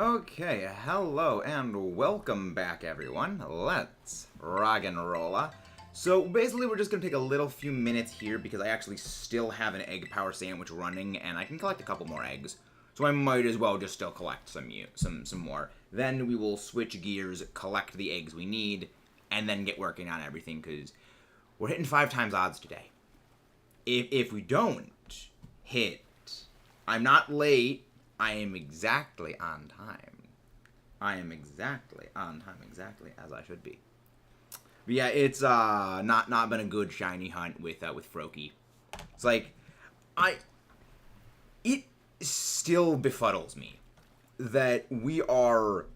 Okay, hello and welcome back everyone. Let's rock and rolla. So basically we're just going to take a little few minutes here because I actually still have an egg power sandwich running and I can collect a couple more eggs. So I might as well just still collect some more. Then we will switch gears, collect the eggs we need, and then get working on everything because we're hitting 5 times odds today. If we don't hit, I'm not late. I am exactly on time. I am exactly on time, exactly as I should be. But yeah, it's not been a good shiny hunt with Froakie. It's like it still befuddles me that we are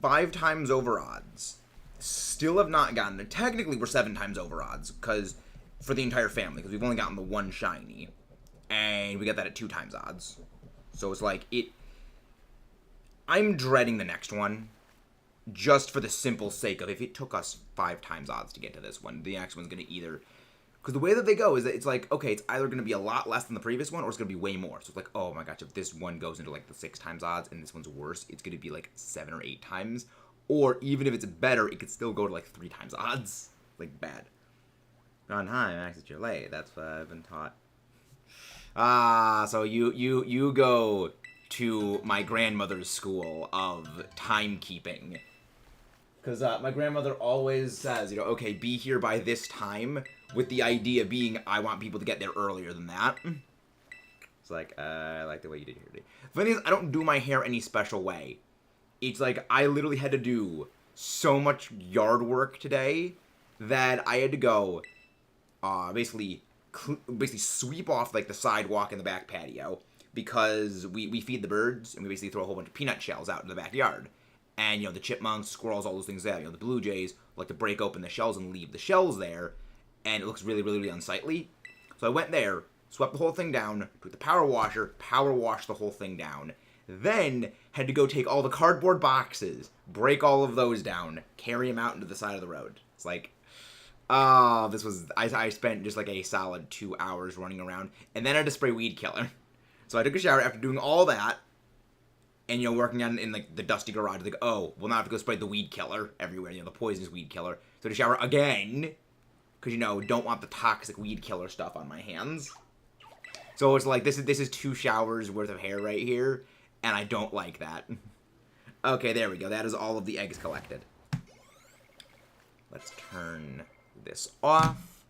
5 times over odds. Still have not gotten it. Technically, we're 7 times over odds because for the entire family because we've only gotten the one shiny, and we got that at 2 times odds. So it's like, I'm dreading the next one, just for the simple sake of if it took us 5 times odds to get to this one, the next one's going to either, because the way that they go is that it's like, okay, it's either going to be a lot less than the previous one, or it's going to be way more. So it's like, oh my gosh, if this one goes into like the 6 times odds, and this one's worse, it's going to be like 7 or 8 times, or even if it's better, it could still go to like 3 times odds, like bad. On time, exit your late, that's what I've been taught. So you go to my grandmother's school of timekeeping. Because my grandmother always says, okay, be here by this time, with the idea being I want people to get there earlier than that. It's like, I like the way you did here today. Funny is, I don't do my hair any special way. It's like, I literally had to do so much yard work today that I had to go, basically sweep off like the sidewalk and the back patio because we feed the birds and we basically throw a whole bunch of peanut shells out in the backyard. And the chipmunks, squirrels, all those things there. The blue jays like to break open the shells and leave the shells there, and it looks really, really, really unsightly. So I went there, swept the whole thing down, took the power washer, power washed the whole thing down, then had to go take all the cardboard boxes, break all of those down, carry them out into the side of the road. It's like, oh, I spent just like a solid 2 hours running around, and then I had to spray weed killer. So I took a shower after doing all that, and working on in like the dusty garage, like, oh, well now I have to go spray the weed killer everywhere, the poisonous weed killer. So to shower again, because don't want the toxic weed killer stuff on my hands. So it's like, this is 2 showers worth of hair right here, and I don't like that. Okay, there we go, that is all of the eggs collected. Let's turn this off,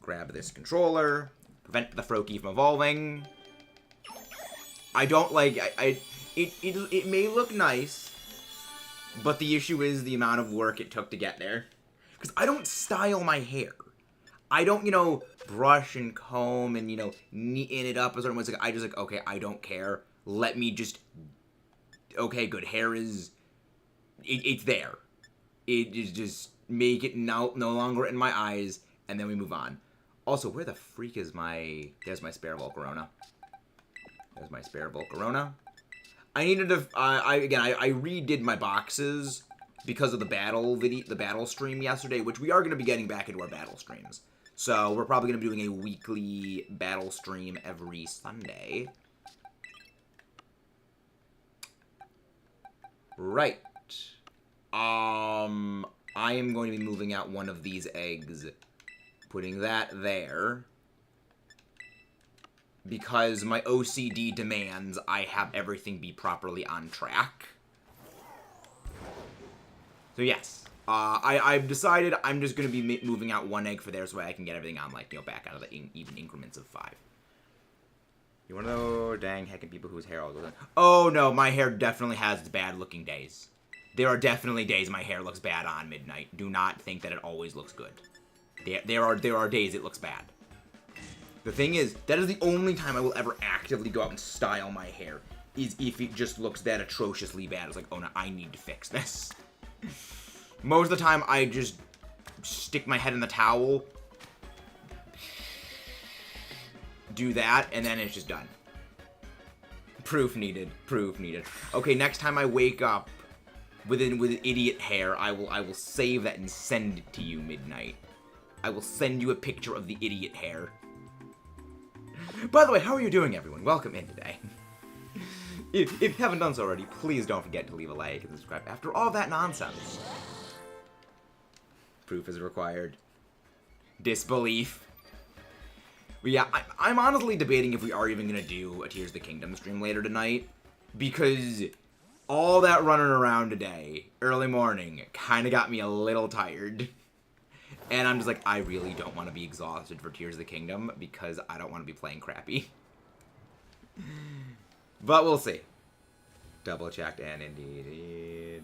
grab this controller, prevent the Froakie from evolving. I don't like, it may look nice, but the issue is the amount of work it took to get there. Because I don't style my hair. I don't, brush and comb and, neaten it up a certain way. It's like, I just like, okay, I don't care. Let me just, okay, good, hair is, it's there. It is just, make it no longer in my eyes, and then we move on. Also, where the freak is there's my spare Volcarona. There's my spare Volcarona. I needed to, I redid my boxes because of the battle stream yesterday, which we are going to be getting back into our battle streams. So, we're probably going to be doing a weekly battle stream every Sunday. Right. I am going to be moving out one of these eggs, putting that there, because my OCD demands I have everything be properly on track. So yes, I've decided I'm just going to be moving out 1 egg for there so I can get everything on, like, back out of the even increments of 5. You want to know, dang heckin' people whose hair all goes on. Oh no, my hair definitely has its bad looking days. There are definitely days my hair looks bad on midnight. Do not think that it always looks good. There are days it looks bad. The thing is, that is the only time I will ever actively go out and style my hair, is if it just looks that atrociously bad. It's like, oh no, I need to fix this. Most of the time, I just stick my head in the towel, do that, and then it's just done. Proof needed. Proof needed. Okay, next time I wake up with idiot hair, I will save that and send it to you, Midnight. I will send you a picture of the idiot hair. By the way, how are you doing, everyone? Welcome in today. If you haven't done so already, please don't forget to leave a like and subscribe. After all that nonsense. Proof is required. Disbelief. But yeah, I'm honestly debating if we are even going to do a Tears of the Kingdom stream later tonight. Because all that running around today, early morning, kind of got me a little tired. And I'm just like, I really don't want to be exhausted for Tears of the Kingdom because I don't want to be playing crappy. But we'll see. Double checked and indeed.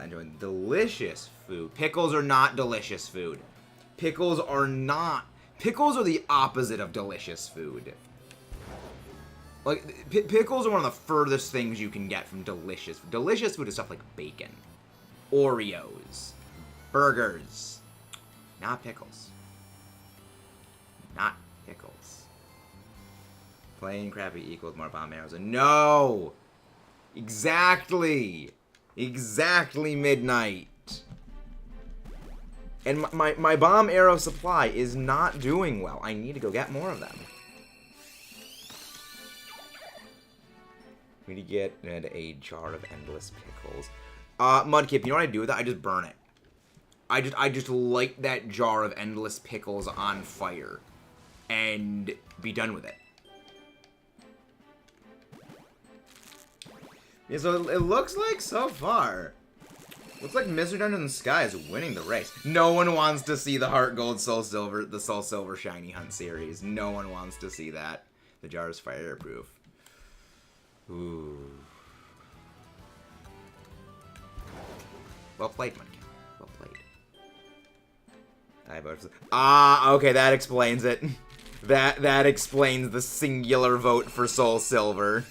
Enjoying delicious food. Pickles are not delicious food. Pickles are not. Pickles are the opposite of delicious food. Like, pickles are one of the furthest things you can get from delicious. Delicious food is stuff like bacon, Oreos, burgers. Not pickles. Not pickles. Playing crappy equals more bomb arrows. No! Exactly! Exactly midnight. And my bomb arrow supply is not doing well. I need to go get more of them. We need to get a jar of endless pickles. Mudkip, you know what I do with that? I just burn it. I just light that jar of endless pickles on fire. And be done with it. Yeah, so it looks like so far. Looks like Mr. Dungeon Sky is winning the race. No one wants to see the Heart Gold Soul Silver, the Soul Silver Shiny Hunt series. No one wants to see that. The jar is fireproof. Ooh. Well played, Monkey. Well played. Okay, that explains it. That explains the singular vote for Soul Silver.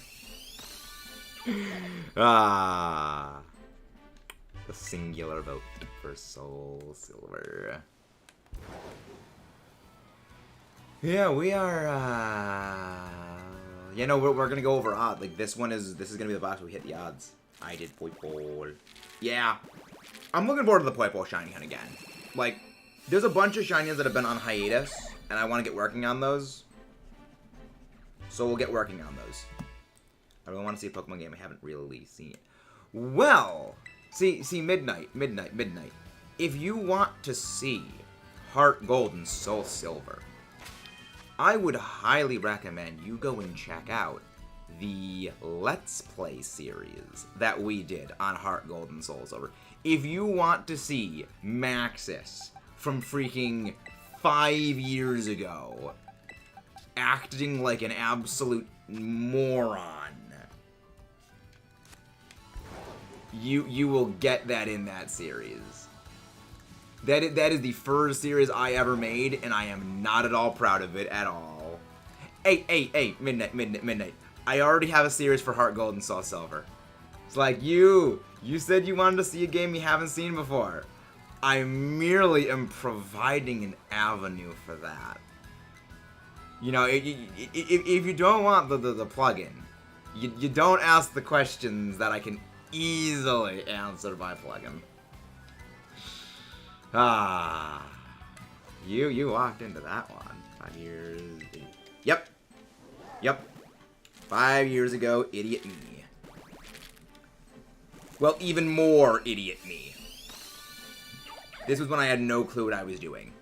The singular vote for Soul Silver. Yeah, we are, yeah, no, we're gonna go over odd. Like, this is gonna be the box where we hit the odds. I did Poipole. Yeah. I'm looking forward to the Poipole Shiny Hunt again. Like, there's a bunch of Shiny Hunts that have been on hiatus, and I want to get working on those. So we'll get working on those. I really want to see a Pokemon game I haven't really seen it. Well, see, Midnight. If you want to see Heart Gold and Soul Silver, I would highly recommend you go and check out the Let's Play series that we did on Heart Gold and Soul Silver. If you want to see Maxis from freaking 5 years ago acting like an absolute moron, you will get that in that series. That is the first series I ever made, and I am not at all proud of it at all. Hey, Midnight. I already have a series for Heart Gold and Soul Silver. It's like, you said you wanted to see a game you haven't seen before. I merely am providing an avenue for that. You know, if you don't want the plugin, you don't ask the questions that I can easily answer by plugin. You walked into that one. 5 years. Yep. 5 years ago, idiot me. Well, even more idiot me. This was when I had no clue what I was doing.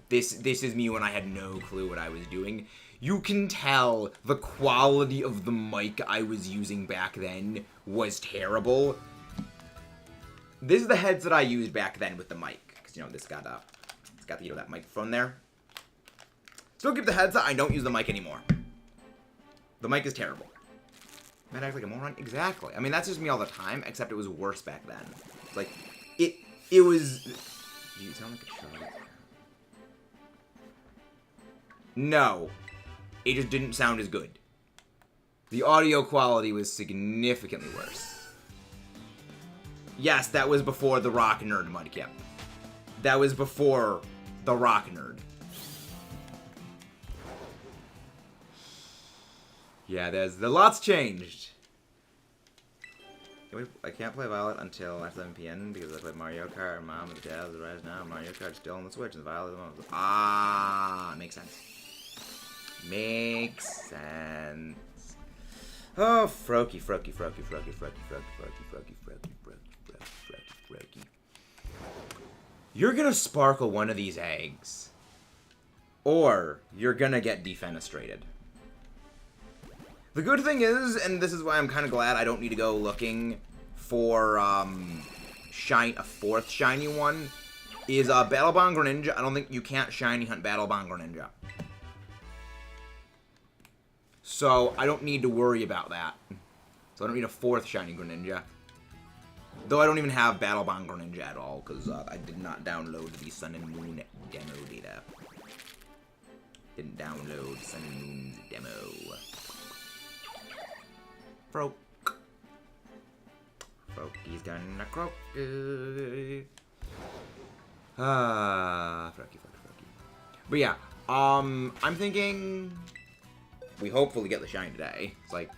This is me when I had no clue what I was doing. You can tell the quality of the mic I was using back then was terrible. This is the headset I used back then with the mic. Because, you know, it's got the, that microphone there. Still keep the headset, I don't use the mic anymore. The mic is terrible. Might act like a moron? Exactly. I mean, that's just me all the time, except it was worse back then. Like, it was... You sound like a child. No. It just didn't sound as good. The audio quality was significantly worse. Yes, that was before the Rock Nerd Mudkip. That was before the Rock Nerd. Yeah, the lot's changed. I can't play Violet until after 7 p.m. because I played Mario Kart. Mom and Dad is right now. Mario Kart's still on the Switch and Violet at the moment. Makes sense. Makes sense. Oh, Froakie, Froakie, Froakie, Froakie, Froakie, Froakie, Froakie, Froakie, Froakie, Froakie, Froakie, Froakie. You're gonna sparkle one of these eggs. Or you're gonna get defenestrated. The good thing is, and this is why I'm kind of glad I don't need to go looking for a fourth shiny one, is Battlebond Greninja. I don't think you can't shiny hunt Battlebond Greninja. So I don't need to worry about that. So I don't need a fourth shiny Greninja. Though I don't even have Battlebond Greninja at all, because I did not download the Sun and Moon demo data. Didn't download Sun and Moon's demo. Froakie's gonna croak. Froakie. But yeah, I'm thinking we hopefully get the shiny today. It's like,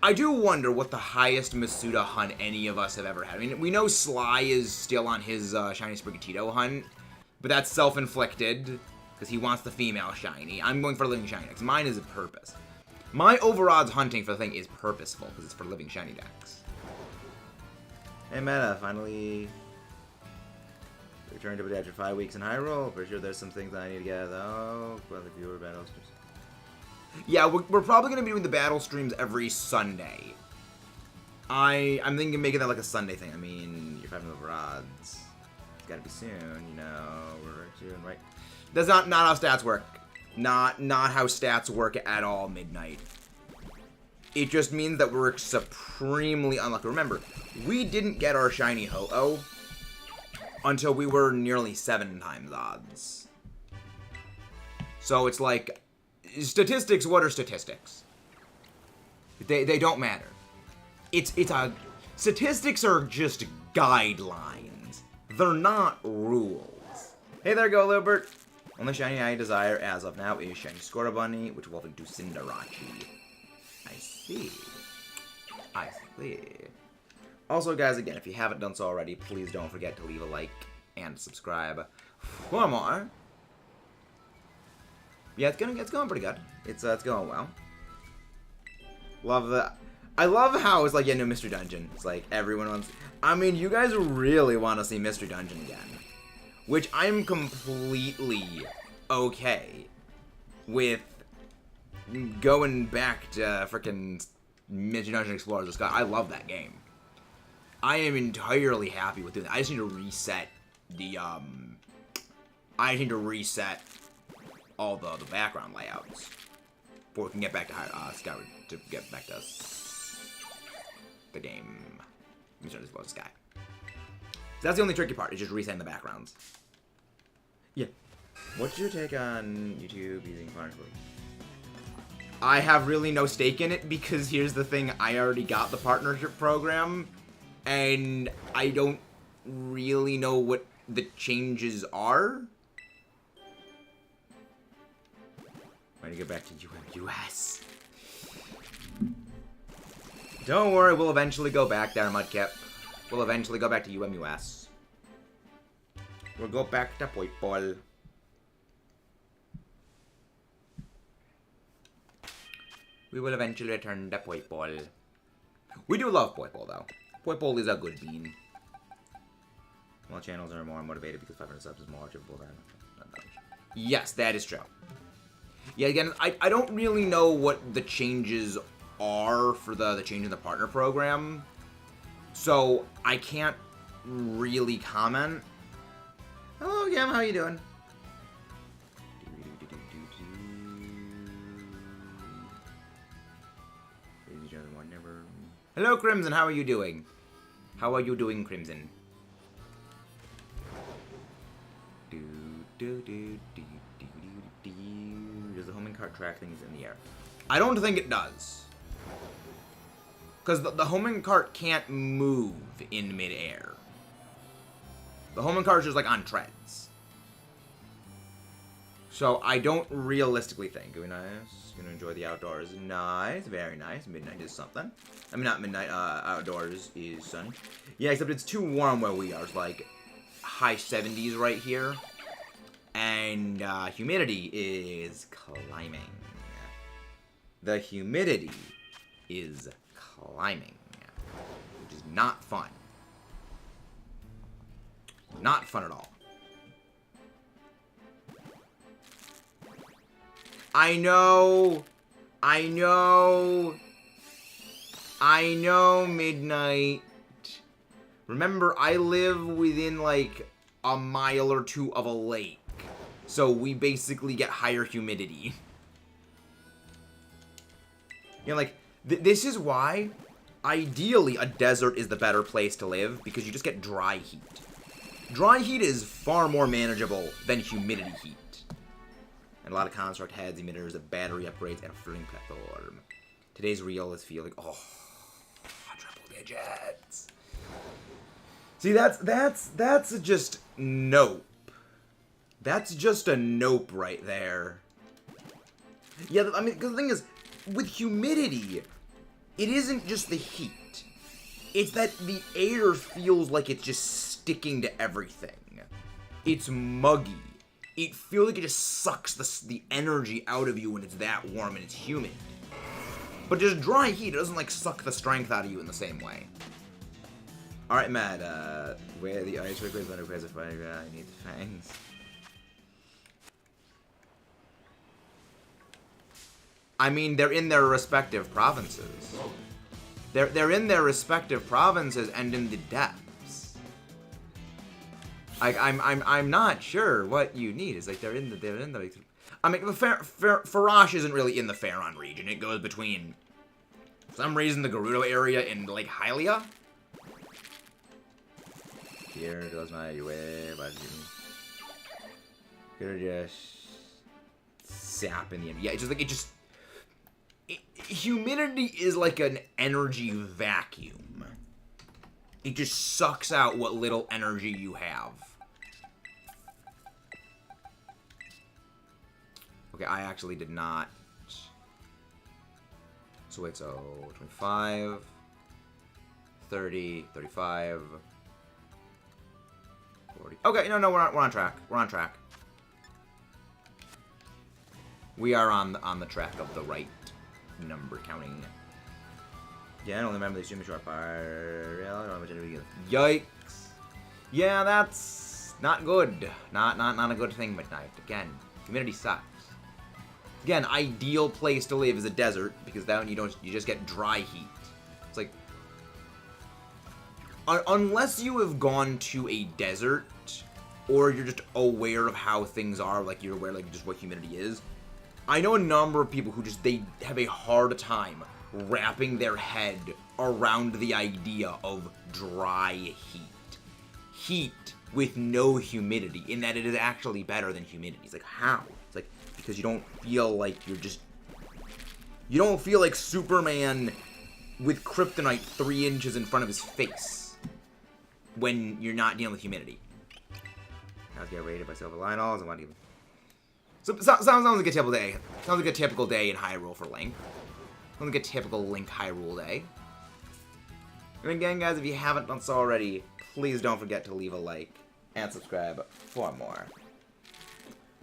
I do wonder what the highest Masuda hunt any of us have ever had. I mean, we know Sly is still on his shiny Sprigatito hunt, but that's self-inflicted because he wants the female shiny. I'm going for living shiny decks. Mine is a purpose. My overodds hunting for the thing is purposeful because it's for living shiny decks. Hey Meta, finally returned to it after 5 weeks in Hyrule. Pretty sure there's some things I need to get though. Well, the viewer battles. Yeah, we're probably going to be doing the battle streams every Sunday. I'm thinking of making that like a Sunday thing. I mean, you're 5 over odds. It's got to be soon, you know. We're soon, right? That's not how stats work. Not how stats work at all, Midnight. It just means that we're supremely unlucky. Remember, we didn't get our shiny Ho-Oh until we were nearly 7 times odds. So it's like, statistics, what are statistics? They don't matter. Statistics are just guidelines. They're not rules. Hey there, go Lilbert. Only shiny I desire as of now is shiny Scorbunny, which will evolve into Cinderace. I see. Also, guys, again, if you haven't done so already, please don't forget to leave a like and subscribe for more. Yeah, it's going pretty good. It's going well. I love how it's like, yeah, no, Mystery Dungeon. It's like everyone wants. I mean, you guys really want to see Mystery Dungeon again, which I'm completely okay with going back to frickin' Mystery Dungeon Explorers of the Sky. I love that game. I am entirely happy with it. I just need to reset the all the background layouts before we can get back to Skyward, to get back to the game. Mystery Dungeon Explorers of the Sky. So that's the only tricky part, is just resetting the backgrounds. Yeah. What's your take on YouTube using partnership? I have really no stake in it because here's the thing, I already got the partnership program and I don't really know what the changes are. I'm gonna get back to US. Don't worry, we'll eventually go back there, Mudkip. We'll eventually go back to UMUS. We'll go back to Poipole. We will eventually return to Poipole. We do love Poipole, though. Poipole is a good bean. Well, channels are more motivated because 500 subs is more achievable than... Yes, that is true. Yeah, again, I don't really know what the changes are for the change in the partner program. So, I can't really comment. Hello, Gam, how you doing? Hello, Crimson, how are you doing? How are you doing, Crimson? Does the homing cart track things in the air? I don't think it does. Because the homing cart can't move in midair. The homing cart is just like on treads. So I don't realistically think. Very nice. Gonna enjoy the outdoors. Nice. Very nice. Midnight is something. I mean, not midnight. Outdoors is sunny. Yeah, except it's too warm where we are. It's like high 70s right here. And And humidity is climbing. The humidity is climbing, which is not fun. Not fun at all. I know, Midnight. Remember, I live within, like, a mile or two of a lake. So we basically get higher humidity. You know, like, this is why, ideally, a desert is the better place to live, because you just get dry heat. Dry heat is far more manageable than humidity heat. And a lot of construct heads, emitters, a battery upgrades, and a fruiting platform. Today's reel is feeling, oh, triple digits. See, that's just nope. That's just a nope right there. Yeah, I mean, because the thing is, with humidity, it isn't just the heat. It's that the air feels like it's just sticking to everything. It's muggy. It feels like it just sucks the energy out of you when it's that warm and it's humid. But just dry heat, it doesn't, like, suck the strength out of you in the same way. Alright, Matt, where the ice records under pressure fire, I need the fangs. I mean, they're in their respective provinces. They're in their respective provinces and in the depths. Like, I'm not sure what you need. It's like they're in the. I mean, the Farash isn't really in the Faron region. It goes between, for some reason, the Gerudo area and Lake Hylia. Here goes my way, but you're just sap in the end. Yeah, it's just like humidity is like an energy vacuum. It just sucks out what little energy you have. Okay, I actually did not. So wait, so 25, 30, 35, 40. Okay, no, we're on track. We're on track. We are on the track of the right number counting. Yeah, I don't remember the super short part. Yikes. Yeah, that's not good. Not a good thing, Midnight. Again, humidity sucks. Again, ideal place to live is a desert because then you just get dry heat. It's like unless you have gone to a desert or you're just aware of how things are, like you're aware like just what humidity is. I know a number of people who just, they have a hard time wrapping their head around the idea of dry heat. Heat with no humidity, in that it is actually better than humidity. It's like, how? It's like, because you don't feel like you're just, you don't feel like Superman with kryptonite 3 inches in front of his face when you're not dealing with humidity. I was getting raided by Silver Lionels, and what even? So, sounds like a typical day. Sounds like a typical day in Hyrule for Link. Sounds like a typical Link Hyrule day. And again, guys, if you haven't done so already, please don't forget to leave a like and subscribe for more.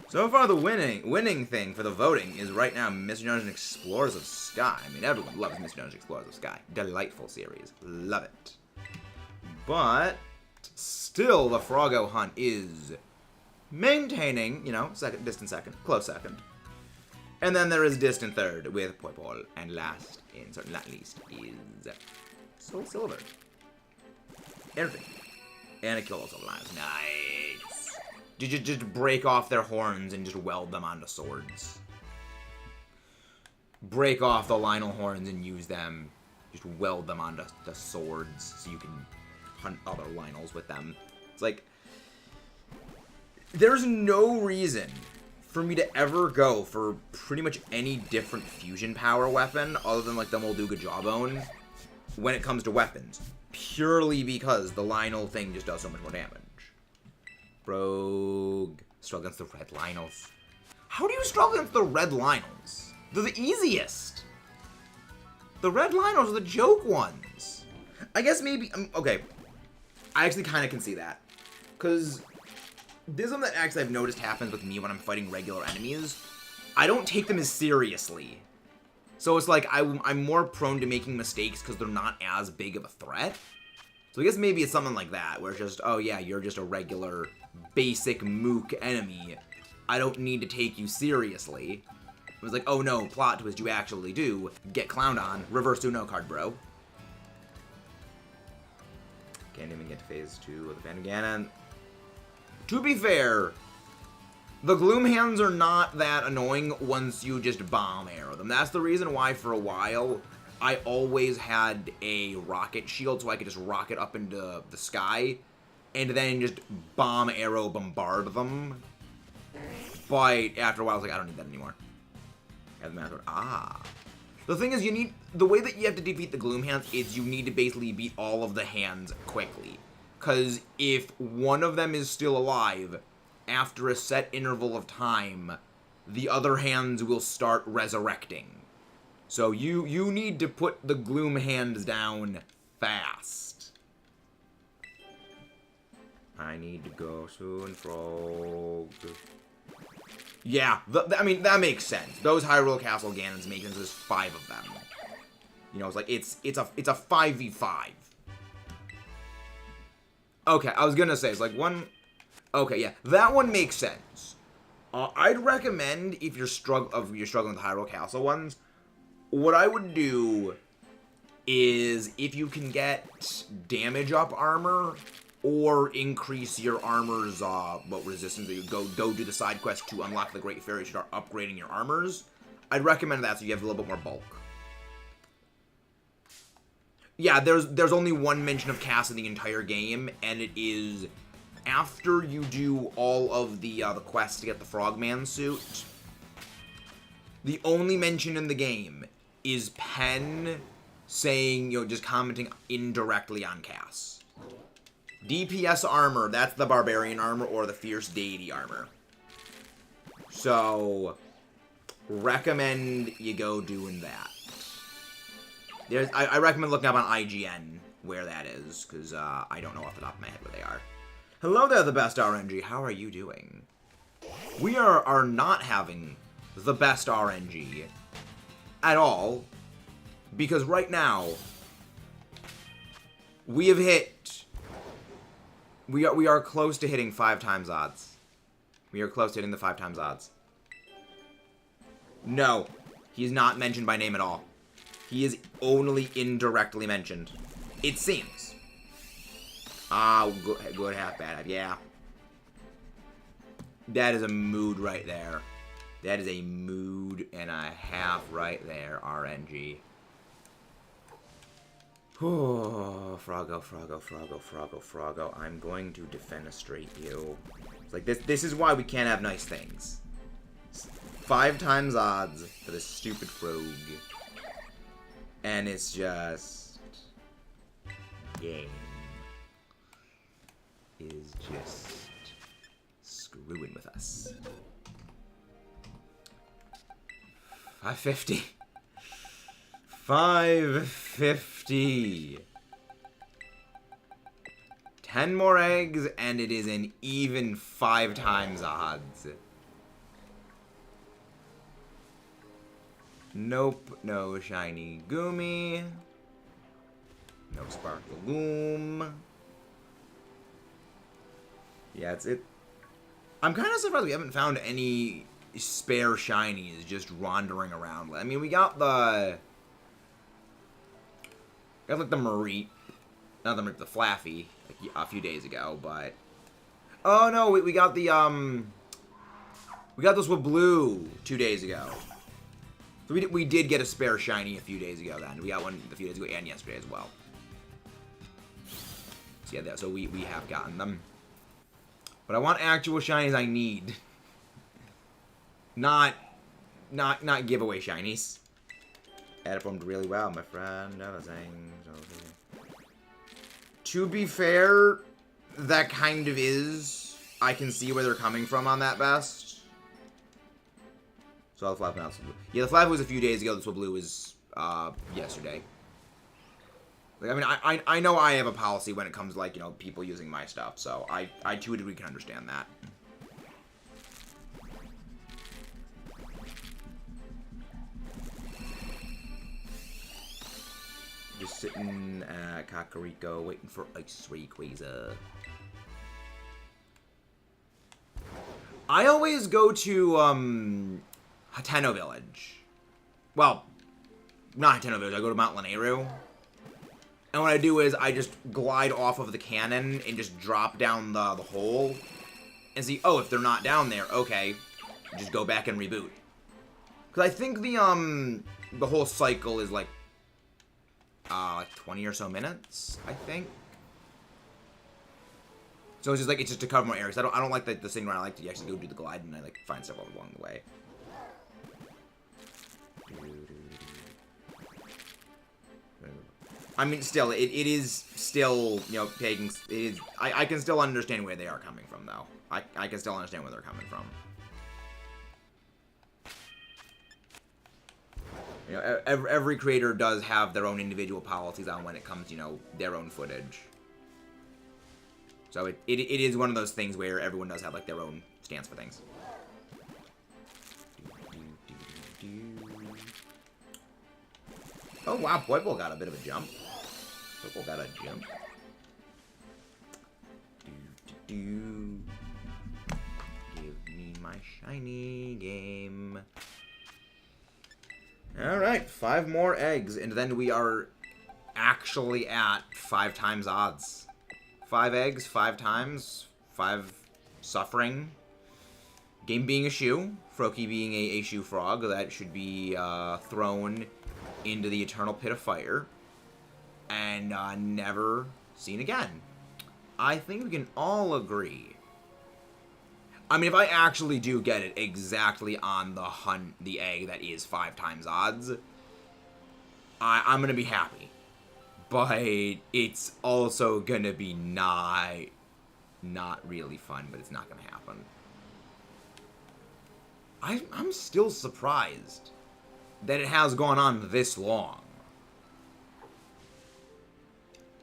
So far, the winning thing for the voting is right now Mr. Dungeon Explorers of Sky. I mean, everyone loves Mr. Dungeon Explorers of Sky. Delightful series. Love it. But still, the Froggo hunt is maintaining, you know, distant second, close second. And then there is distant third with Poipole. And last, and certainly not least, is Soul Silver. Everything. And it kills all lives. Nice. Just break off their horns and just weld them onto swords. Break off the Lionel horns and use them. Just weld them onto the swords so you can hunt other Lionels with them. It's like, there's no reason for me to ever go for pretty much any different fusion power weapon other than like the Molduga Jawbone when it comes to weapons. Purely because the Lionel thing just does so much more damage. Rogue. Struggle against the red Lionels. How do you struggle against the red Lionels? They're the easiest. The red Lionels are the joke ones. I guess maybe, okay. I actually kind of can see that. Because this is something that actually I've noticed happens with me when I'm fighting regular enemies. I don't take them as seriously. So it's like I'm more prone to making mistakes because they're not as big of a threat. So I guess maybe it's something like that, where it's just, oh yeah, you're just a regular, basic mook enemy. I don't need to take you seriously. It was like, oh no, plot twist, you actually do. Get clowned on. Reverse Uno card, bro. Can't even get to phase 2 of the Phantom Ganon. To be fair, the Gloom Hands are not that annoying once you just bomb arrow them. That's the reason why for a while I always had a rocket shield so I could just rocket up into the sky and then just bomb arrow bombard them. But after a while I was like, I don't need that anymore. The thing is, the way that you have to defeat the Gloom Hands is you need to basically beat all of the hands quickly. Because if one of them is still alive, after a set interval of time, the other hands will start resurrecting. So you need to put the Gloom Hands down fast. I need to go soon, frog. Yeah, I mean, that makes sense. Those Hyrule Castle Ganons make sense. There's 5 of them. You know, it's like, it's a 5v5. Okay, I was gonna say, it's like one... Okay, yeah, that one makes sense. I'd recommend, if you're struggling with Hyrule Castle ones, what I would do is, if you can get damage up armor, or increase your armor's resistance, that you go do the side quest to unlock the Great Fairy, start upgrading your armors. I'd recommend that so you have a little bit more bulk. Yeah, there's only one mention of Cass in the entire game, and it is after you do all of the quests to get the Frogman suit. The only mention in the game is Pen saying, you know, just commenting indirectly on Cass. DPS armor, that's the Barbarian armor or the Fierce Deity armor. So, recommend you go doing that. I recommend looking up on IGN where that is, because I don't know off the top of my head where they are. Hello there, the best RNG. How are you doing? We are not having the best RNG at all, because right now, we have hit... We are close to hitting 5 times odds. We are close to hitting the 5 times odds. No, he's not mentioned by name at all. He is only indirectly mentioned. It seems. Good half, bad half, yeah. That is a mood right there. That is a mood and a half right there, RNG. Oh, Froggo, Froggo, Froggo, Froggo, Froggo. I'm going to defenestrate you. It's like, this is why we can't have nice things. 5 times odds for this stupid frog. And it's just... game is just screwing with us. 550. 550. 10 more eggs, and it is an even 5 times odds. Nope, no shiny Goomy. No Sparkle Gloom. Yeah, it's it. I'm kind of surprised we haven't found any spare shinies just wandering around. I mean, we got the... got like the Mareep. Not the Mareep, the Flaffy, like a few days ago, but... Oh no, we got the, we got this with Blue 2 days ago. So we did get a spare shiny a few days ago then. We got one a few days ago and yesterday as well. So yeah, so we have gotten them. But I want actual shinies I need. Not giveaway shinies. That performed really well, my friend. I was saying... To be fair, that kind of is. I can see where they're coming from on that best. So the Flap now. Yeah, the Flap was a few days ago. The Swablu was yesterday. Like, I mean, I know I have a policy when it comes to, like, you know, people using my stuff. So I to a degree can understand that. sitting at Kakariko waiting for Ice Rayquaza. I always go to Hateno Village. Well, not Hateno Village. I go to Mount Lanayru. And what I do is I just glide off of the cannon and just drop down the hole and see, oh, if they're not down there, okay, just go back and reboot. Because I think the whole cycle is like 20 or so minutes, I think. So it's just to cover more areas. I don't like the thing where I like to actually go do the glide and I like find stuff along the way. I mean, still, it is still, you know, taking, it is, I can still understand where they are coming from, though. I can still understand where they're coming from. You know, every creator does have their own individual policies on when it comes, you know, their own footage. So it is one of those things where everyone does have, like, their own stance for things. Oh, wow, Boybull got a bit of a jump. Boybull got a jump. Give me my shiny game. Alright, 5 more eggs, and then we are actually at 5 times odds. 5 eggs, 5 times, 5 suffering. Game being a shoe, Froakie being a shoe frog, that should be thrown into the eternal pit of fire and never seen again. I think we can all agree. I mean, if I actually do get it exactly on the egg that is 5 times odds, I'm gonna be happy. But it's also gonna be not really fun, but it's not gonna happen. I'm still surprised that it has gone on this long.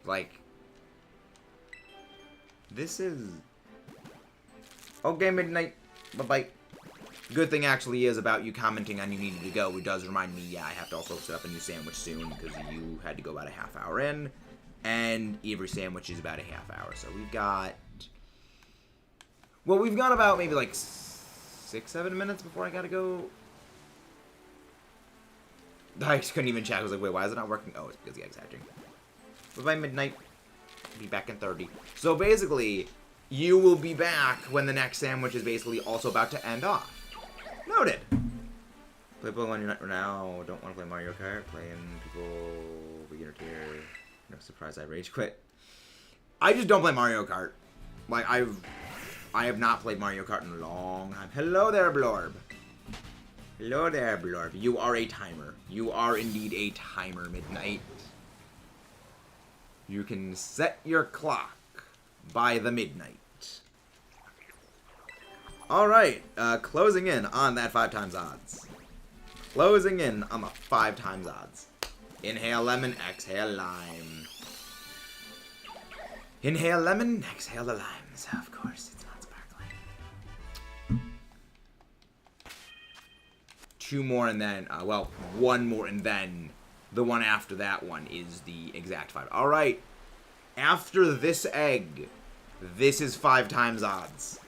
Like, this is... Okay, Midnight. Bye-bye. Good thing actually is about you commenting on you needed to go. It does remind me, yeah, I have to also set up a new sandwich soon because you had to go about a half hour in. And every sandwich is about a half hour. So we've got... Well, we've got about maybe like 6-7 minutes before I gotta go. I just couldn't even check. I was like, wait, why is it not working? Oh, it's because the egg's hatching. Bye-bye, Midnight. Be back in 30. So basically, you will be back when the next sandwich is basically also about to end off. Noted. Play Pokemon you're not now. Don't want to play Mario Kart. Playing people beginner tier. No surprise, I rage quit. I just don't play Mario Kart. Like I have not played Mario Kart in a long time. Hello there, Blorb. Hello there, Blorb. You are a timer. You are indeed a timer, Midnight. You can set your clock by the midnight. Alright, closing in on that 5 times odds. Closing in on the 5 times odds. Inhale lemon, exhale lime. Inhale lemon, exhale the limes. Of course, it's not sparkling. 2 more and then, well, 1 more and then the one after that one is the exact 5. Alright, after this egg, this is 5 times odds.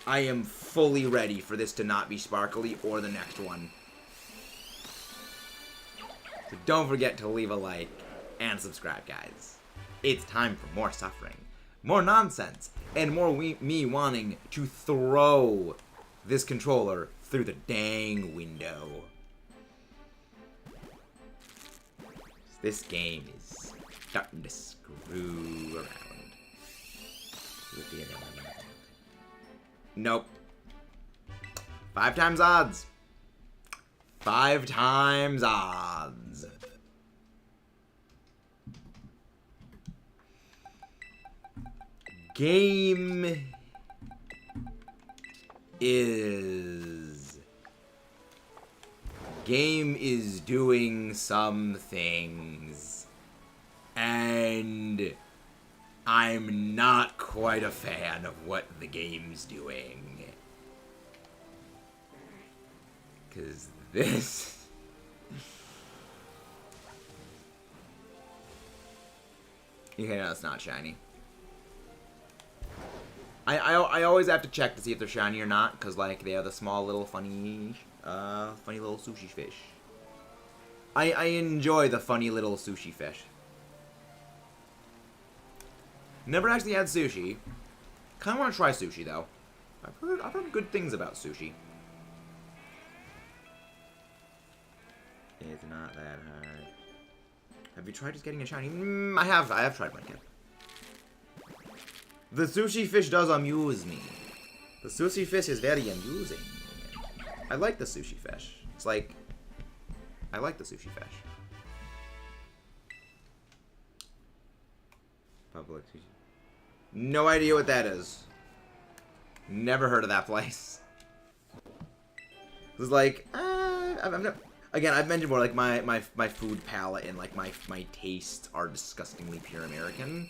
I am fully ready for this to not be sparkly or the next one. So don't forget to leave a like and subscribe, guys. It's time for more suffering, more nonsense, and more me wanting to throw this controller through the dang window. This game is starting to screw around. Nope. 5 times odds. 5 times odds. Game is doing some things, and I'm not quite a fan of what the game's doing. 'Cause this... Yeah, no, it's not shiny. I always have to check to see if they're shiny or not, because, like, they are the small little funny little sushi fish. I enjoy the funny little sushi fish. Never actually had sushi. Kind of want to try sushi, though. I've heard good things about sushi. It's not that hard. Have you tried just getting a shiny? I have tried one, kid. The sushi fish does amuse me. The sushi fish is very amusing. I like the sushi fish. It's like, I like the sushi fish. Public sushi. No idea what that is. Never heard of that place. It was like, I've never, again, I've mentioned more, like, my food palate and, like, my tastes are disgustingly pure American.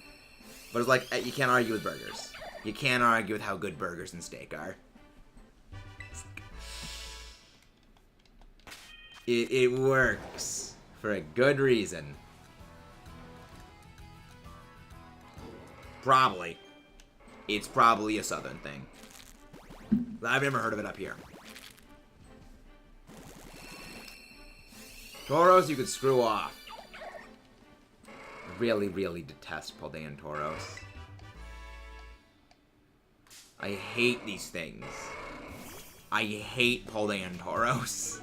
But it's like, you can't argue with burgers. You can't argue with how good burgers and steak are. It works. For a good reason. Probably. It's probably a southern thing. I've never heard of it up here. Tauros, you could screw off. Really, really detest Paldean Tauros. I hate these things. I hate Paldean Tauros.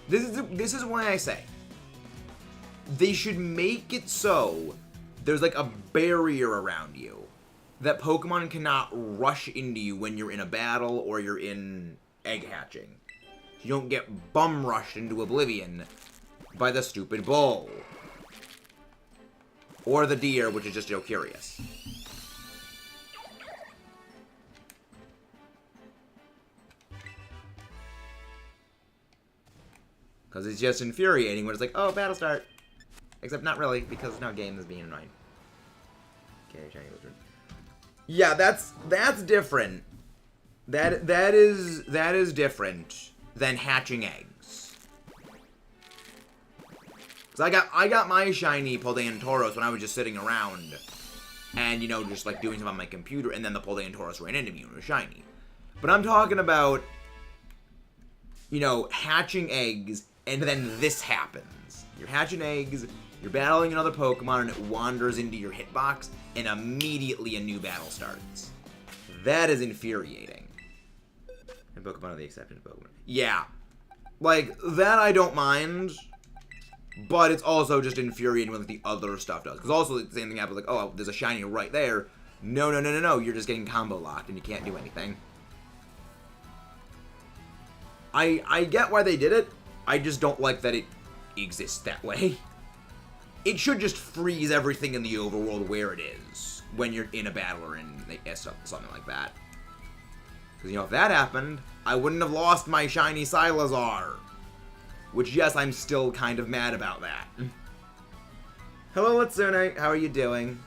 This is why I say they should make it so there's like a barrier around you that Pokemon cannot rush into you when you're in a battle or you're in egg hatching. You don't get bum rushed into oblivion by the stupid bull. Or the deer, which is just, curious. Because it's just infuriating when it's like, oh, battle start. Except not really, because now game is being annoying. Okay, shiny lizard. Yeah, that's different. That is different than hatching eggs. Because I got my shiny Paldean Tauros when I was just sitting around and, just like doing something on my computer, and then the Paldean Tauros ran into me and it was shiny. But I'm talking about, hatching eggs, and then this happens. You're hatching eggs, you're battling another Pokemon, and it wanders into your hitbox, and immediately a new battle starts. That is infuriating. And Pokemon are the exception to Pokemon. Yeah. Like, that I don't mind, but it's also just infuriating when the other stuff does. Because also the same thing happens, like, oh, there's a shiny right there. No, you're just getting combo locked, and you can't do anything. I get why they did it. I just don't like that it exists that way. It should just freeze everything in the overworld where it is when you're in a battle or in something like that. Because, if that happened, I wouldn't have lost my shiny Silazar. Which, yes, I'm still kind of mad about that. Hello, Litsune. How are you doing?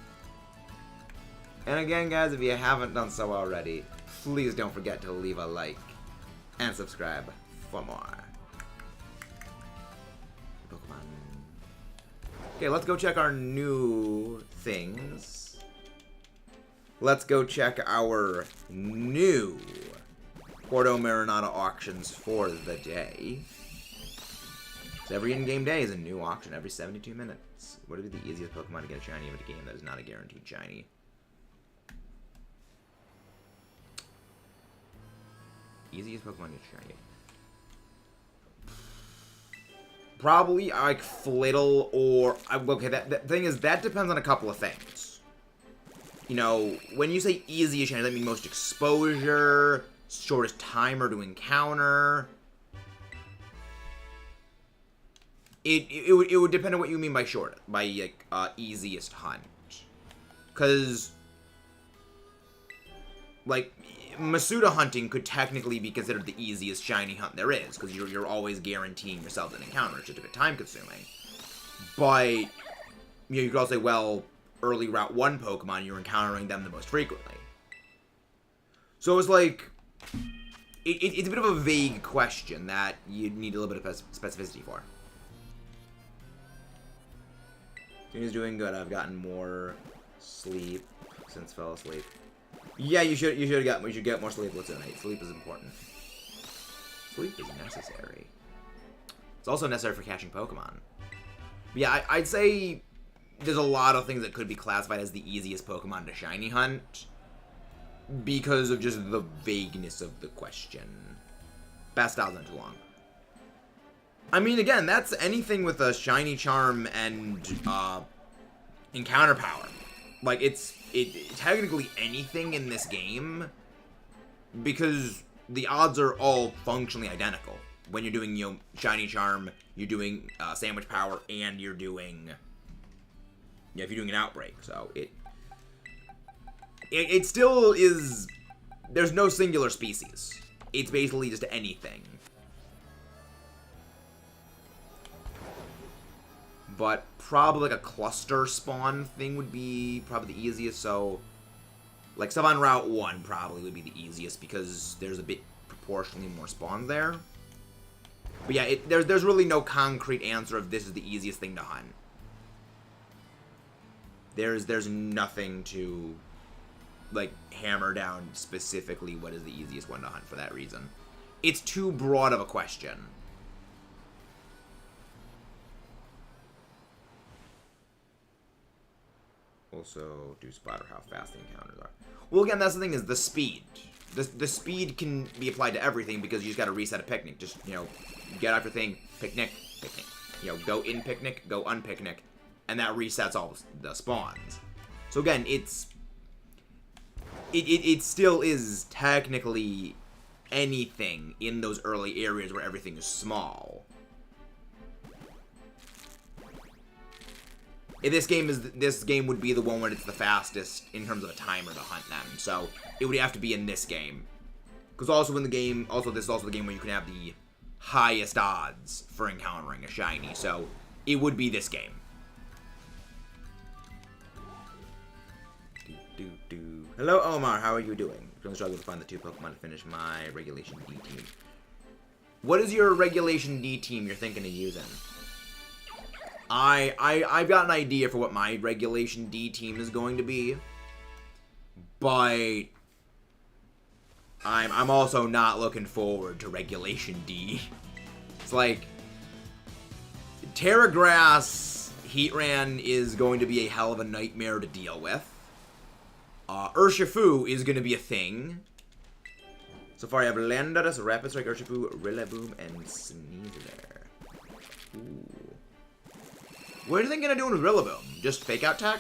And again, guys, if you haven't done so already, please don't forget to leave a like and subscribe for more. Pokemon. Okay, let's go check our new things. Let's go check our new Porto Marinata auctions for the day. So every in-game day is a new auction every 72 minutes. What would be the easiest Pokemon to get a shiny in a game that is not a guaranteed shiny? Easiest Pokemon to get shiny. Probably like Flittle or okay. That thing is that depends on a couple of things. When you say easiest shiny, that means most exposure, shortest timer to encounter. It would depend on what you mean by easiest hunt, because like Masuda hunting could technically be considered the easiest shiny hunt there is, because you're always guaranteeing yourself an encounter. It's just a bit time consuming, but you could also say, well, early Route 1 Pokemon, you're encountering them the most frequently. So it's like it's a bit of a vague question that you need a little bit of specificity for. He's doing good. I've gotten more sleep since fell asleep. Yeah, you should get more sleep. Let's tonight. Sleep is important. Sleep is necessary. It's also necessary for catching Pokemon. But yeah, I'd say there's a lot of things that could be classified as the easiest Pokemon to shiny hunt because of just the vagueness of the question. Bastile's not too long. I mean, again, that's anything with a shiny charm and encounter power. Like, it's technically anything in this game because the odds are all functionally identical. When you're doing, you know, shiny charm, you're doing sandwich power, and you're doing, yeah, if you're doing an outbreak. So it still is. There's no singular species. It's basically just anything. But probably like a cluster spawn thing would be probably the easiest. So, like stuff on Route 1 probably would be the easiest because there's a bit proportionally more spawns there. But yeah, there's really no concrete answer of this is the easiest thing to hunt. There's nothing to like hammer down specifically what is the easiest one to hunt for that reason. It's too broad of a question. Also, do spotter how fast the encounters are. Well, again, that's the thing is the speed. The speed can be applied to everything because you just got to reset a picnic. Just, you know, get off your thing, picnic. You know, go in picnic, go unpicnic, and that resets all the spawns. So again, it still is technically anything in those early areas where everything is small. This game would be the one where it's the fastest in terms of a timer to hunt them. So it would have to be in this game, because also in the game, this is also the game where you can have the highest odds for encountering a shiny. So it would be this game. Hello, Omar. How are you doing? I'm struggling to find the 2 Pokemon to finish my Regulation D team. What is your Regulation D team you're thinking of using? I've got an idea for what my Regulation D team is going to be, but I'm also not looking forward to Regulation D. It's like Terra Grass Heatran is going to be a hell of a nightmare to deal with. Urshifu is going to be a thing. So far I have Landorus, Rapid Strike, Urshifu, Rillaboom, and Sneasler. Ooh. What are you thinking of doing with Rillaboom? Just fake out tech?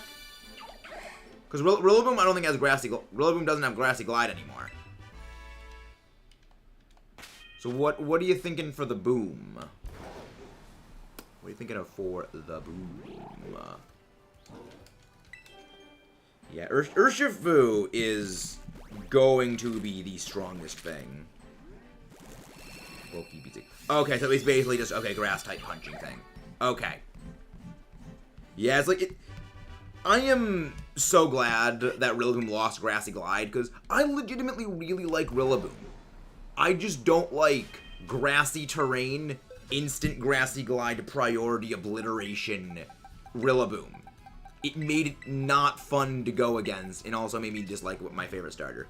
Because Rillaboom I don't think has Rillaboom doesn't have Grassy Glide anymore. So what are you thinking for the boom? What are you thinking of for the boom? Yeah, Urshifu is going to be the strongest thing. Okay, so it's basically just, okay, grass type punching thing. Okay. Yeah, it's like, I am so glad that Rillaboom lost Grassy Glide, because I legitimately really like Rillaboom. I just don't like grassy terrain, instant Grassy Glide, priority obliteration Rillaboom. It made it not fun to go against, and also made me dislike my favorite starter.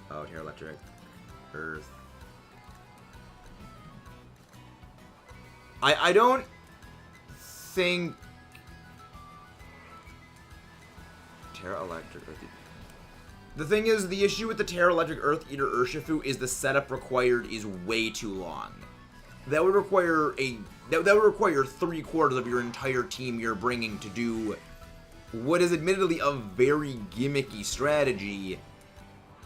Oh, here, Electric. Earth. I don't think Terra Electric Earth Eater. The thing is, the issue with the Terra Electric Earth Eater Urshifu is the setup required is way too long. That would require that would require 3/4 of your entire team you're bringing to do what is admittedly a very gimmicky strategy,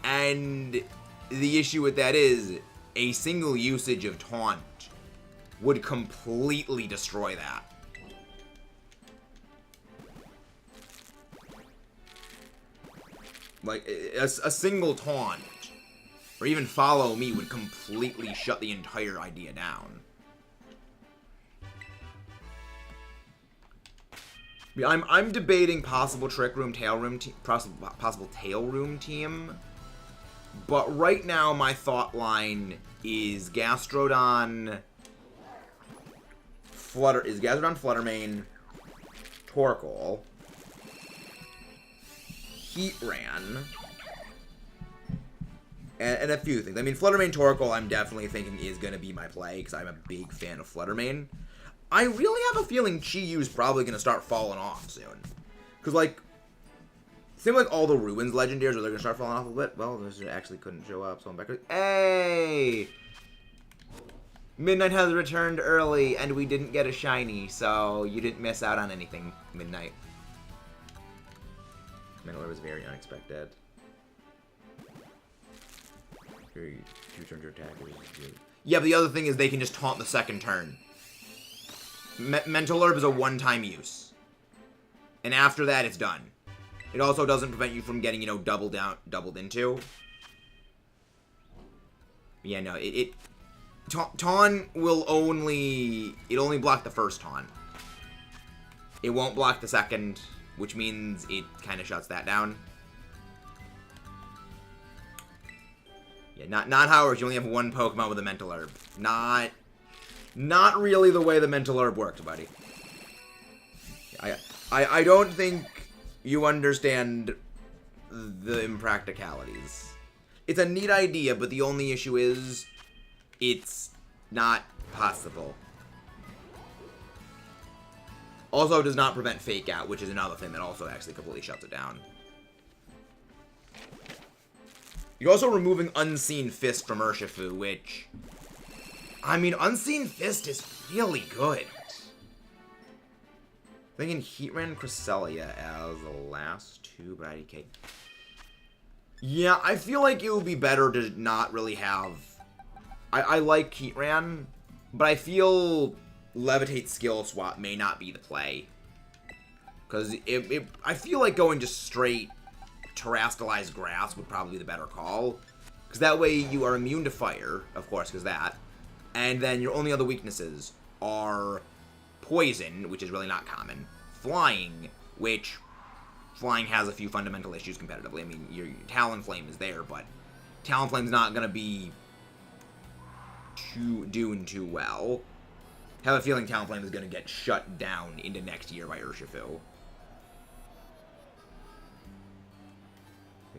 and the issue with that is a single usage of Taunt would completely destroy that. Like, a single Taunt, or even Follow Me, would completely shut the entire idea down. I'm debating possible Trick Room, Tail Room, possible Tail Room team, but right now my thought line is Gastrodon, Gastrodon, Fluttermane, Torkoal, Heatran, and a few things. I mean, Fluttermane, Torkoal, I'm definitely thinking is going to be my play, because I'm a big fan of Fluttermane. I really have a feeling Chi-Yu's probably going to start falling off soon. Because, like, same like all the Ruins legendaries where they're going to start falling off a bit. Well, this actually couldn't show up, so I'm back. Hey! Midnight has returned early, and we didn't get a shiny, so you didn't miss out on anything, Midnight. Mandalore was very unexpected. Your turn to attack. Yeah, but the other thing is they can just taunt the second turn. Mental Herb is a one-time use. And after that, it's done. It also doesn't prevent you from getting, you know, doubled into. But yeah, no, taunt will only block the first taunt. It won't block the second, which means it kind of shuts that down. Yeah, not Howard. You only have one Pokemon with a Mental Herb. Not really the way the Mental Herb worked, buddy. I don't think you understand the impracticalities. It's a neat idea, but the only issue is it's not possible. Also does not prevent Fake Out, which is another thing that also actually completely shuts it down. You're also removing Unseen Fist from Urshifu, which... I mean, Unseen Fist is really good. Thinking Heatran, Cresselia as the last two, but IDK. Yeah, I feel like it would be better to not really have... I like Heatran, but I feel Levitate Skill Swap may not be the play. Because I feel like going just straight Terastallized Grass would probably be the better call. Because that way you are immune to fire, of course, because that. And then your only other weaknesses are Poison, which is really not common. Flying, which Flying has a few fundamental issues competitively. I mean, your Talonflame is there, but Talonflame's not going to be doing too well. I have a feeling Talonflame is going to get shut down into next year by Urshifu.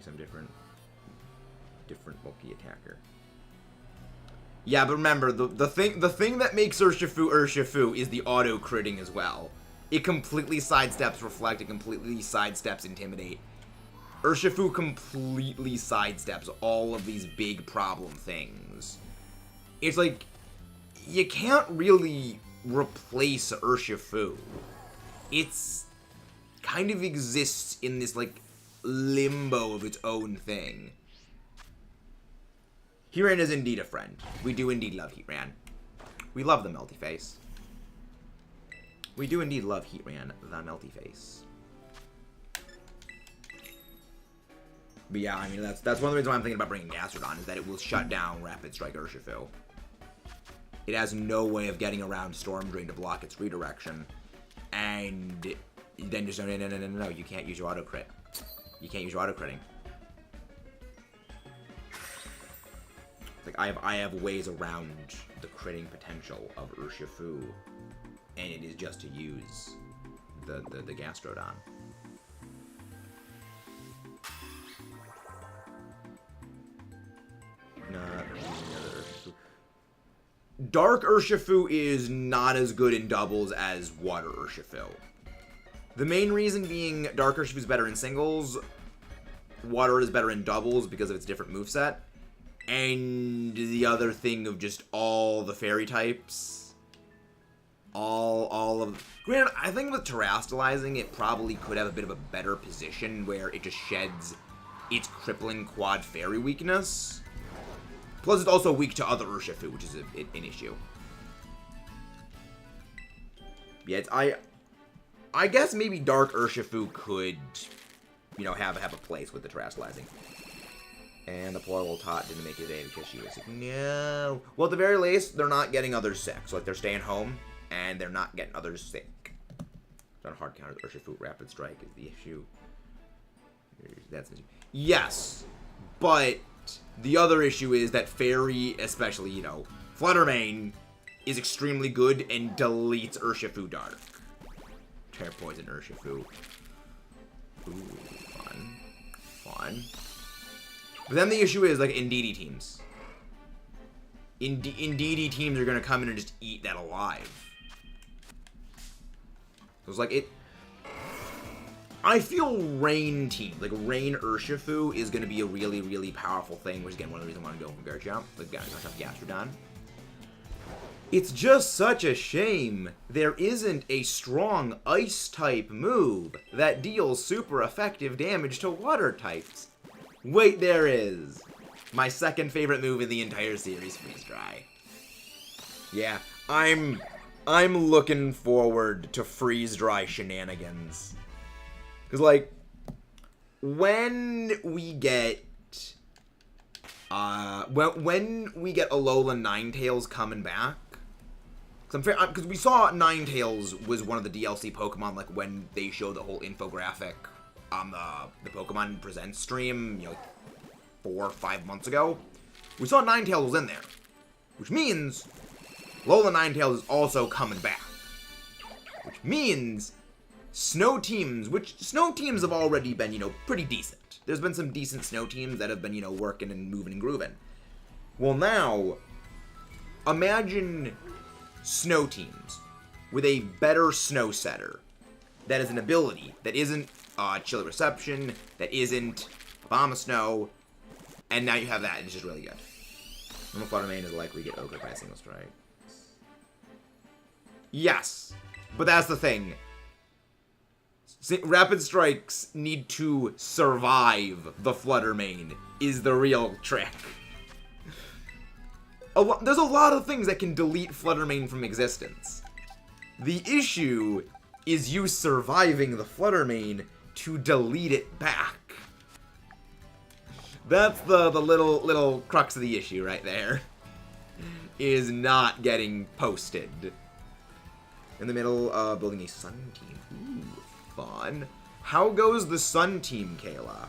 Some different bulky attacker. Yeah, but remember, the thing that makes Urshifu is the auto critting as well. It completely sidesteps Reflect, it completely sidesteps Intimidate. Urshifu completely sidesteps all of these big problem things. It's like, you can't really replace Urshifu. It's kind of exists in this, like, limbo of its own thing. Heatran is indeed a friend. We do indeed love Heatran. We love the Melty Face. We do indeed love Heatran, the Melty Face. But yeah, I mean, that's one of the reasons why I'm thinking about bringing Gastrodon, is that it will shut down Rapid Strike Urshifu. It has no way of getting around Storm Drain to block its redirection. And then just, no, you can't use your auto crit. You can't use your auto critting. Like, I have ways around the critting potential of Urshifu, and it is just to use the Gastrodon. Not another Urshifu. Dark Urshifu is not as good in doubles as Water Urshifu. The main reason being Dark Urshifu is better in singles, Water is better in doubles because of its different moveset, and the other thing of just all the fairy types. All of... Granted, I think with Terastallizing, it probably could have a bit of a better position where it just sheds its crippling quad fairy weakness. Plus, it's also weak to other Urshifu, which is an issue. Yeah, I guess maybe Dark Urshifu could, you know, have a place with the Terastallizing. And the poor little tot didn't make it day because she was like, no. Well, at the very least, they're not getting others sick. So, like, they're staying home, and they're not getting others sick. It's not a hard counter. The Urshifu Rapid Strike is the issue. That's the issue. Yes, but the other issue is that Fairy, especially, you know, Fluttermane, is extremely good and deletes Urshifu Dark. Tear Poison Urshifu. Ooh, fun. Fun. But then the issue is, like, Indeedee teams. Indeedee teams are gonna come in and just eat that alive. So it's like, I feel Rain teams, like Rain Urshifu is gonna be a really, really powerful thing, which is, again, one of the reasons I want to go from Garchomp. Like, Gastrodon. It's just such a shame there isn't a strong Ice-type move that deals super effective damage to Water types. Wait, there is. My second favorite move in the entire series, Freeze Dry. Yeah, I'm looking forward to Freeze Dry shenanigans. Because, like, when we get when we get Alola Ninetales coming back, because we saw Ninetales was one of the DLC Pokemon, like, when they showed the whole infographic on the Pokemon Presents stream, you know, 4 or 5 months ago. We saw Ninetales was in there, which means Alola Ninetales is also coming back, which means snow teams have already been, you know, pretty decent. There's been some decent snow teams that have been, you know, working and moving and grooving. Well, now, imagine snow teams with a better snow setter that is an ability that isn't Chilly Reception, that isn't Abomasnow, and now you have that, and it's just really good. Normal Flutter Mane is likely to get ogred by a single strike. Yes, but that's the thing. Rapid Strikes need to survive the Flutter Mane is the real trick. There's a lot of things that can delete Flutter Mane from existence. The issue is you surviving the Flutter Mane to delete it back. That's the little crux of the issue right there. Is not getting posted. In the middle of building a Sun team. Ooh, fun. How goes the Sun team, Kayla?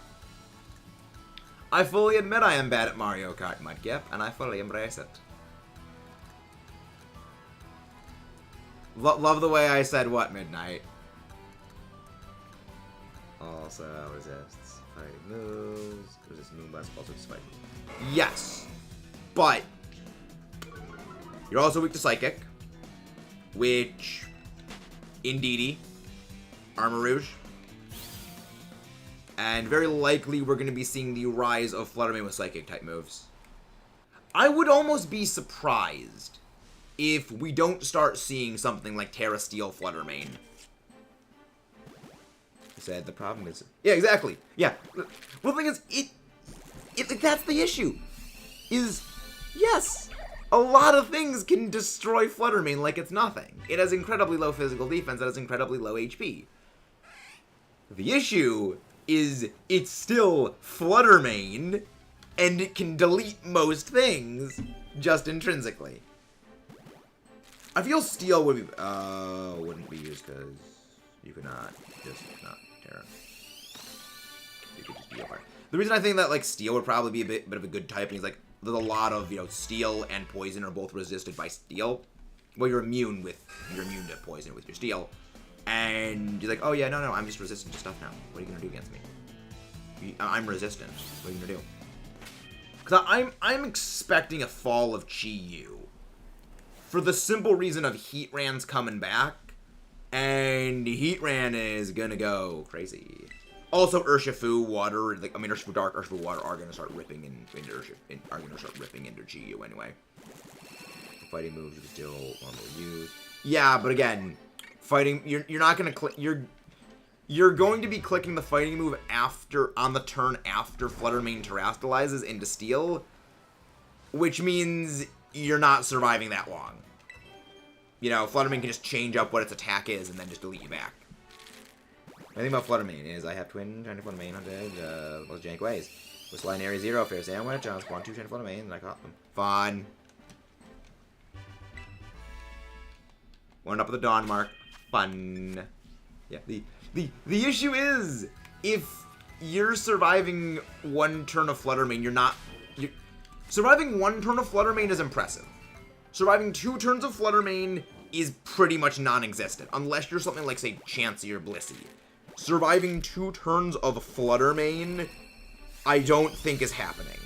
I fully admit I am bad at Mario Kart, Mudkip, and I fully embrace it. Love the way I said what, Midnight? Also resists fighting moves. Resists Moonblast, also Spike. Yes! But you're also weak to Psychic, which Indeedee, Armarouge, and very likely we're going to be seeing the rise of Flutter Mane with Psychic type moves. I would almost be surprised if we don't start seeing something like Terra Steel Flutter Mane. I said the problem is... Yeah, exactly. Yeah. Well, the thing is, that's the issue. Is, yes, a lot of things can destroy Flutter Mane like it's nothing. It has incredibly low physical defense, it has incredibly low HP. The issue is it's still Flutter Mane, and it can delete most things just intrinsically. I feel Steel would be wouldn't be used because you could not Terra. You could just deal. The reason I think that like Steel would probably be a bit of a good typing is like there's a lot of, you know, Steel and Poison are both resisted by Steel. Well, you're immune to Poison with your Steel. And you're like, oh yeah, no, I'm just resistant to stuff now. What are you gonna do against me? I'm resistant. What are you gonna do? Because I'm expecting a fall of Chi-Yu. For the simple reason of Heatran's coming back. And Heatran is gonna go crazy. Also, Urshifu Water, like, I mean, Urshifu Dark, Urshifu Water are gonna start ripping into Chi-Yu anyway. Fighting moves you can still normally use. Yeah, but again, fighting, you're not gonna click, you're going to be clicking the fighting move on the turn after Flutter Mane terrestrializes into Steel, which means you're not surviving that long. You know, Flutter Mane can just change up what its attack is and then just delete you back. The thing about Flutter Mane is I have twin Shiny Flutter Mane hunted most jank ways. With Slide Area 0, Fair Sandwich, I spawned 2 Shiny Flutter Mane and I caught them. Fun. One up with the Dawn Mark. Fun. Yeah, the issue is, if you're surviving one turn of Flutter Mane, surviving one turn of Flutter Mane is impressive. Surviving 2 turns of Flutter Mane is pretty much non-existent, unless you're something like, say, Chansey or Blissey. Surviving 2 turns of Flutter Mane, I don't think is happening.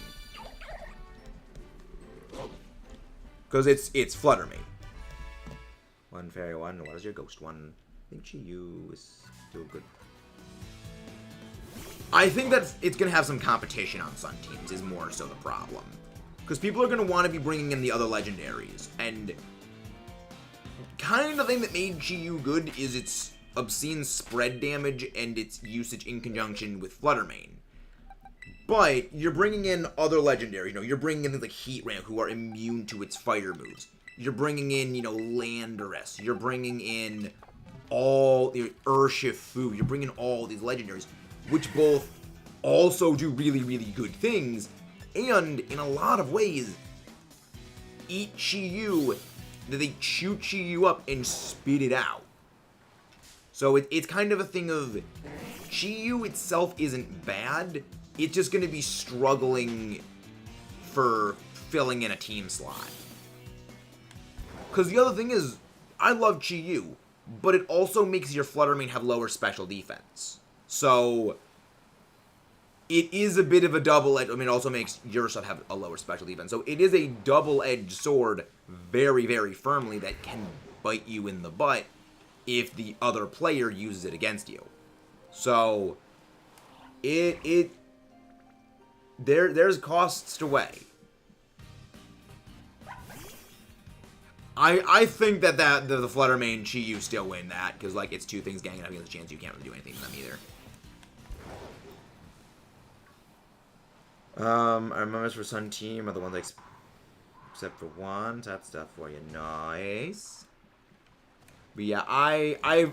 Because it's Flutter Mane. 1 Fairy 1, what is your Ghost 1? I think Chi-Yu is still good. I think that it's going to have some competition on Sun teams, is more so the problem. Because people are going to want to be bringing in the other legendaries. And kind of the thing that made Chi-Yu good is its obscene spread damage and its usage in conjunction with Flutter Mane. But you're bringing in other legendaries. You know, you're bringing in things like Heatran, who are immune to its fighter moves. You're bringing in, you know, Landorus. You're bringing in all the Urshifu. You're bringing in all these legendaries, which both also do really, really good things, and in a lot of ways, eat Chi-Yu, they chew Chi-Yu up and spit it out. So it's kind of a thing of, Chi-Yu itself isn't bad, it's just going to be struggling for filling in a team slot. Because the other thing is, I love Chi-Yu, but it also makes your Flutter Mane have lower special defense. So it is a bit of a double-edged, I mean, it also makes your stuff have a lower special defense. So it is a double-edged sword very, very firmly that can bite you in the butt if the other player uses it against you. So there's costs to weigh. I think that the Flutter Mane Chi-Yu still win that, because, like, it's 2 things ganging up against a chance you can't really do anything to them either. Our members for Sun Team are the ones except for one. That stuff for you. Nice. But yeah, I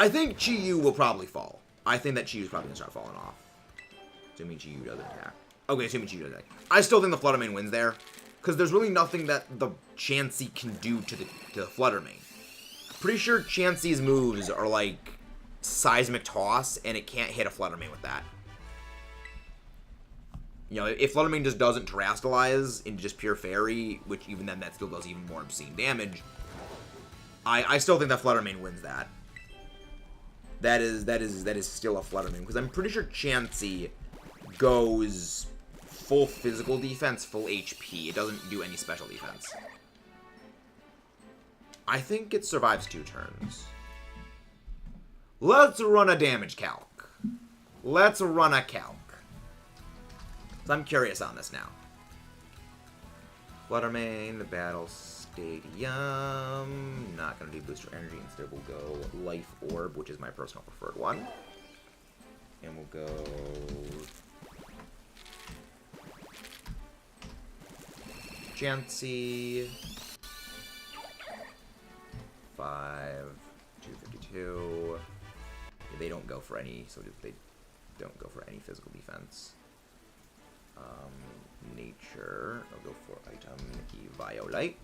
think Chi-Yu will probably fall. I think that Chi-Yu's probably going to start falling off. Assuming Chi-Yu doesn't attack. Okay, assuming Chi-Yu doesn't attack. I still think the Flutter Mane wins there, because there's really nothing that the Chansey can do to the Flutter Mane. Pretty sure Chansey's moves are like Seismic Toss, and it can't hit a Flutter Mane with that. You know, if Flutter Mane just doesn't terrestrialize into just pure fairy, which even then that still does even more obscene damage, I still think that Flutter Mane wins that. That is still a Flutter Mane, because I'm pretty sure Chansey goes full physical defense, full HP. It doesn't do any special defense. I think it survives 2 turns. Let's run a damage calc. Let's run a calc. I'm curious on this now. Flutter Mane, the Battle Stadium. Not going to do Booster Energy. Instead, we'll go Life Orb, which is my personal preferred one. And we'll go Chansey. 5, 252. They don't go for any, so they don't go for any physical defense. Nature. I'll go for item Eviolite.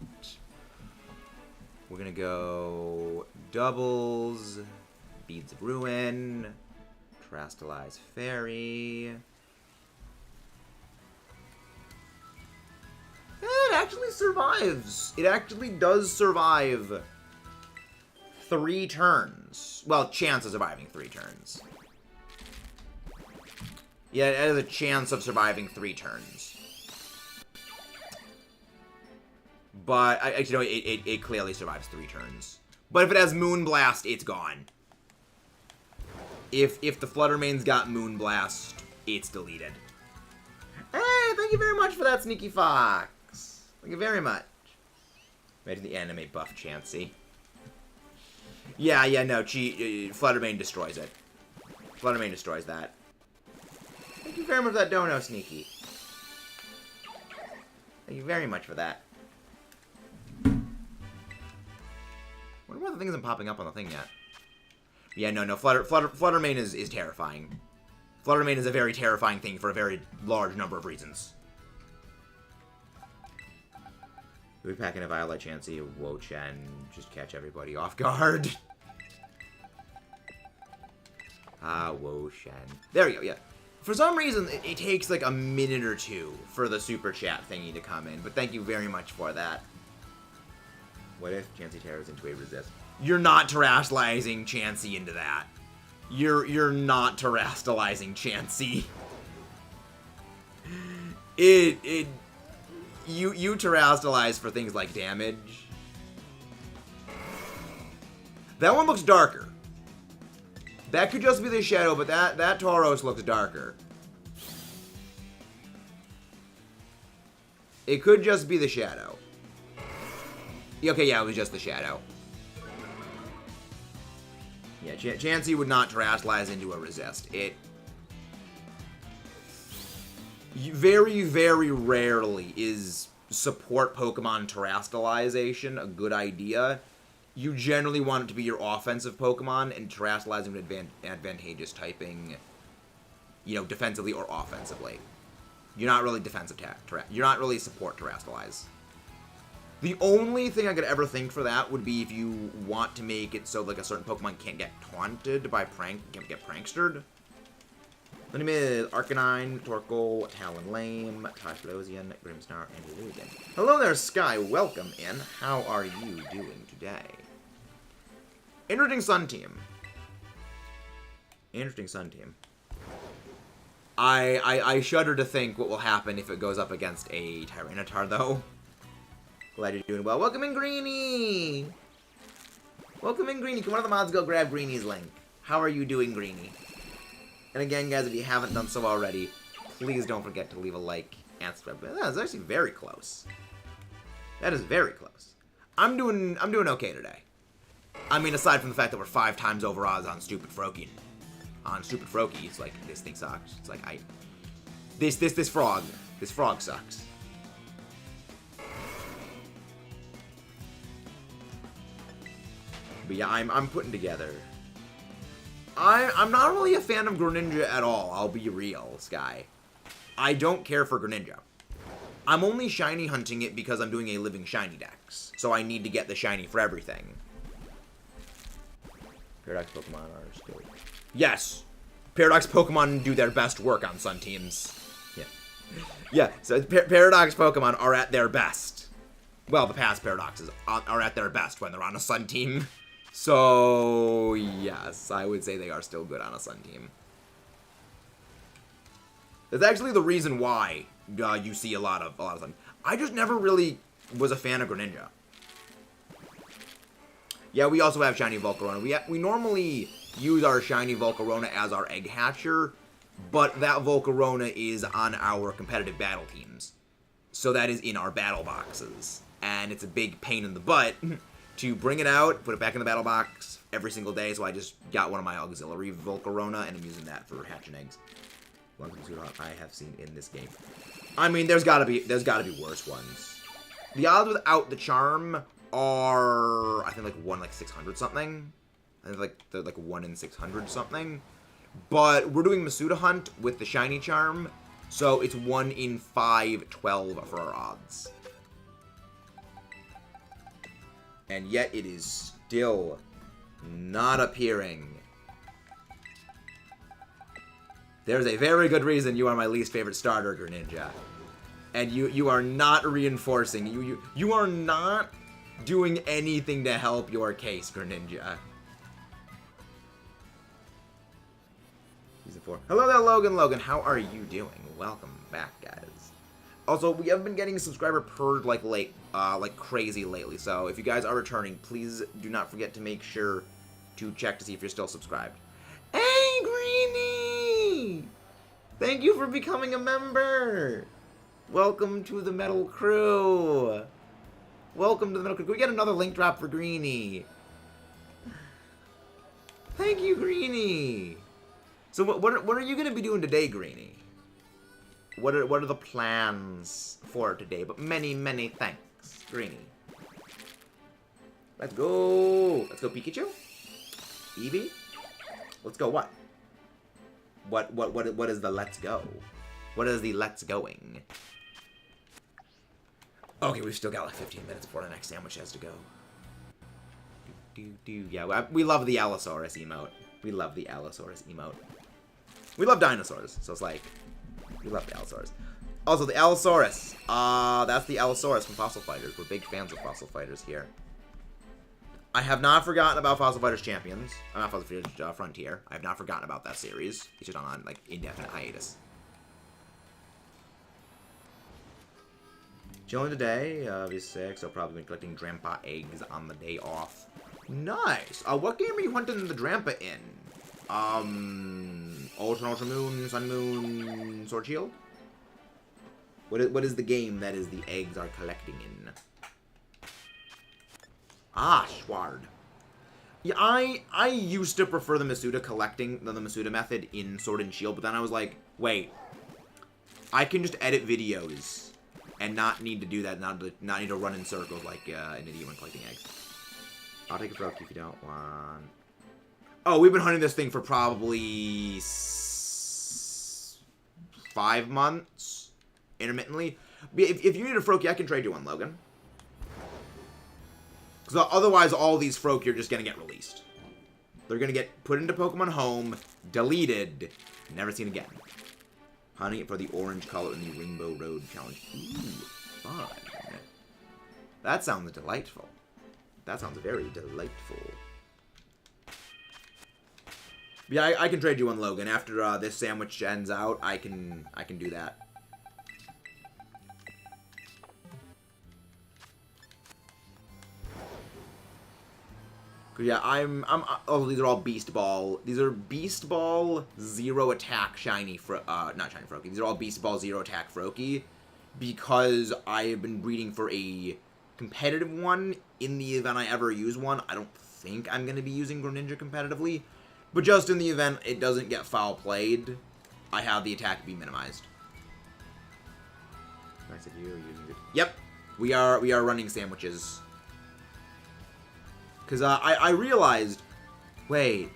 We're gonna go doubles, Beads of Ruin, Terrestrialize Fairy. It actually survives. It actually does survive 3 turns. Well, chance of surviving 3 turns. Yeah, it has a chance of surviving 3 turns. But, it clearly survives 3 turns. But if it has Moonblast, it's gone. If the Flutter Mane's got Moonblast, it's deleted. Hey, thank you very much for that, Sneaky Fox. Thank you very much. Imagine the anime buff Chansey. Yeah, no, Flutter Mane destroys it. Flutter Mane destroys that. Thank you very much for that dono, Sneaky. Thank you very much for that. Wonder why the thing isn't popping up on the thing yet. Yeah, no, Flutter Mane is terrifying. Flutter Mane is a very terrifying thing for a very large number of reasons. We'll be packing a Violet Chansey, Wo-Chen, just catch everybody off guard. Wo-Chen. There we go, yeah. For some reason, it takes like a minute or two for the super chat thingy to come in, but thank you very much for that. What if Chansey tears into a resist? You're not terastallizing Chansey into that. You're not terastallizing Chansey. You terastallize for things like damage. That one looks darker. That could just be the shadow, but that Tauros looks darker. It could just be the shadow. Okay, yeah, it was just the shadow. Yeah, Chansey would not terastallize into a resist. It very, very rarely is support Pokemon terastallization a good idea. You generally want it to be your offensive Pokemon, and terastallizing with advantageous typing, you know, defensively or offensively. You're not really defensive you're not really support terastallize. The only thing I could ever think for that would be if you want to make it so like a certain Pokemon can't get taunted by can't get prankstered. The name is Arcanine, Torkoal, Talonflame, Typhlosion, Grimmsnar, and Hisuian. Hello there, Sky. Welcome in. How are you doing today? Interesting Sun team. Interesting Sun team. I shudder to think what will happen if it goes up against a Tyranitar, though. Glad you're doing well. Welcome in, Greenie! Welcome in, Greenie. Can one of the mods go grab Greenie's link? How are you doing, Greenie? And again, guys, if you haven't done so already, please don't forget to leave a like and subscribe. That's actually very close. That is very close. I'm doing okay today. I mean, aside from the fact that we're 5 times over odds on Stupid Froakie. It's like, this thing sucks. It's like, this frog sucks. But yeah, I'm putting together. I'm not really a fan of Greninja at all, I'll be real, Sky. I don't care for Greninja. I'm only shiny hunting it because I'm doing a living shiny dex. So I need to get the shiny for everything. Paradox Pokemon are still... Yes! Paradox Pokemon do their best work on Sun teams. Yeah. Yeah, so Paradox Pokemon are at their best. Well, the past Paradoxes are at their best when they're on a Sun team. So, yes, I would say they are still good on a Sun team. That's actually the reason why you see a lot of Sun. I just never really was a fan of Greninja. Yeah, we also have Shiny Volcarona. We normally use our Shiny Volcarona as our egg hatcher, but that Volcarona is on our competitive battle teams. So that is in our battle boxes. And it's a big pain in the butt to bring it out, put it back in the battle box every single day. So I just got one of my auxiliary Volcarona, and I'm using that for hatching eggs. One I have seen in this game. I mean, there's gotta be worse ones. The odds without the charm are, I think, like 1 in 600 something. I think they're like 1 in 600 something. But we're doing Masuda Hunt with the shiny charm, so it's 1 in 512 for our odds. And yet it is still not appearing. There's a very good reason you are my least favorite starter, Greninja. And you are not reinforcing. You are not doing anything to help your case, Greninja. Season 4. Hello there, Logan. Logan, how are you doing? Welcome back, guys. Also, we have been getting subscriber purge like crazy lately. So if you guys are returning, please do not forget to make sure to check to see if you're still subscribed. Hey, Greenie! Thank you for becoming a member. Welcome to the Metal Crew. Welcome to the Metal Crew. Can we get another link drop for Greenie? Thank you, Greenie. So what are you going to be doing today, Greenie? What are the plans for today? But many, many thanks, Greenie. Let's go. Let's go, Pikachu. Eevee. Let's go. What is the let's go? What is the let's going? Okay, we've still got like 15 minutes before the next sandwich has to go. Yeah, we love the Allosaurus emote. We love the Allosaurus emote. We love dinosaurs, so it's like, we love the Allosaurus. Also, the Allosaurus. That's the Allosaurus from Fossil Fighters. We're big fans of Fossil Fighters here. I have not forgotten about Fossil Fighters Champions. Not Fossil Fighters Frontier. I have not forgotten about that series. It's just on, like, indefinite hiatus. Chilling today, V6. I'll probably be collecting Drampa eggs on the day off. Nice. What game are you hunting the Drampa in? Ultra Moon, Sun Moon, Sword Shield? What is the game that is the eggs are collecting in? Ah, Schward. Yeah, I used to prefer the Masuda collecting, the Masuda method in Sword and Shield, but then I was like, wait, I can just edit videos and not need to do that, not need to run in circles like an idiot when collecting eggs. I'll take a Froakie if you don't want. Oh, we've been hunting this thing for probably 5 months, intermittently. If you need a Froakie, I can trade you one, Logan. Because otherwise, all these Froakie are just going to get released. They're going to get put into Pokemon Home, deleted, never seen again. Hunting it for the orange color in the Rainbow Road Challenge. Ooh, fun. That sounds delightful. That sounds very delightful. Yeah, I can trade you one, Logan. After this sandwich ends out, I can do that. Yeah, oh, these are all Beast Ball. These are Beast Ball, Zero Attack, Shiny, not Shiny Froakie. These are all Beast Ball, Zero Attack Froakie, because I have been breeding for a competitive one. In the event I ever use one, I don't think I'm going to be using GRENINJA competitively, but just in the event it doesn't get foul played, I have the attack be minimized. I said you using it. Yep, we are running sandwiches. Because I realized, wait,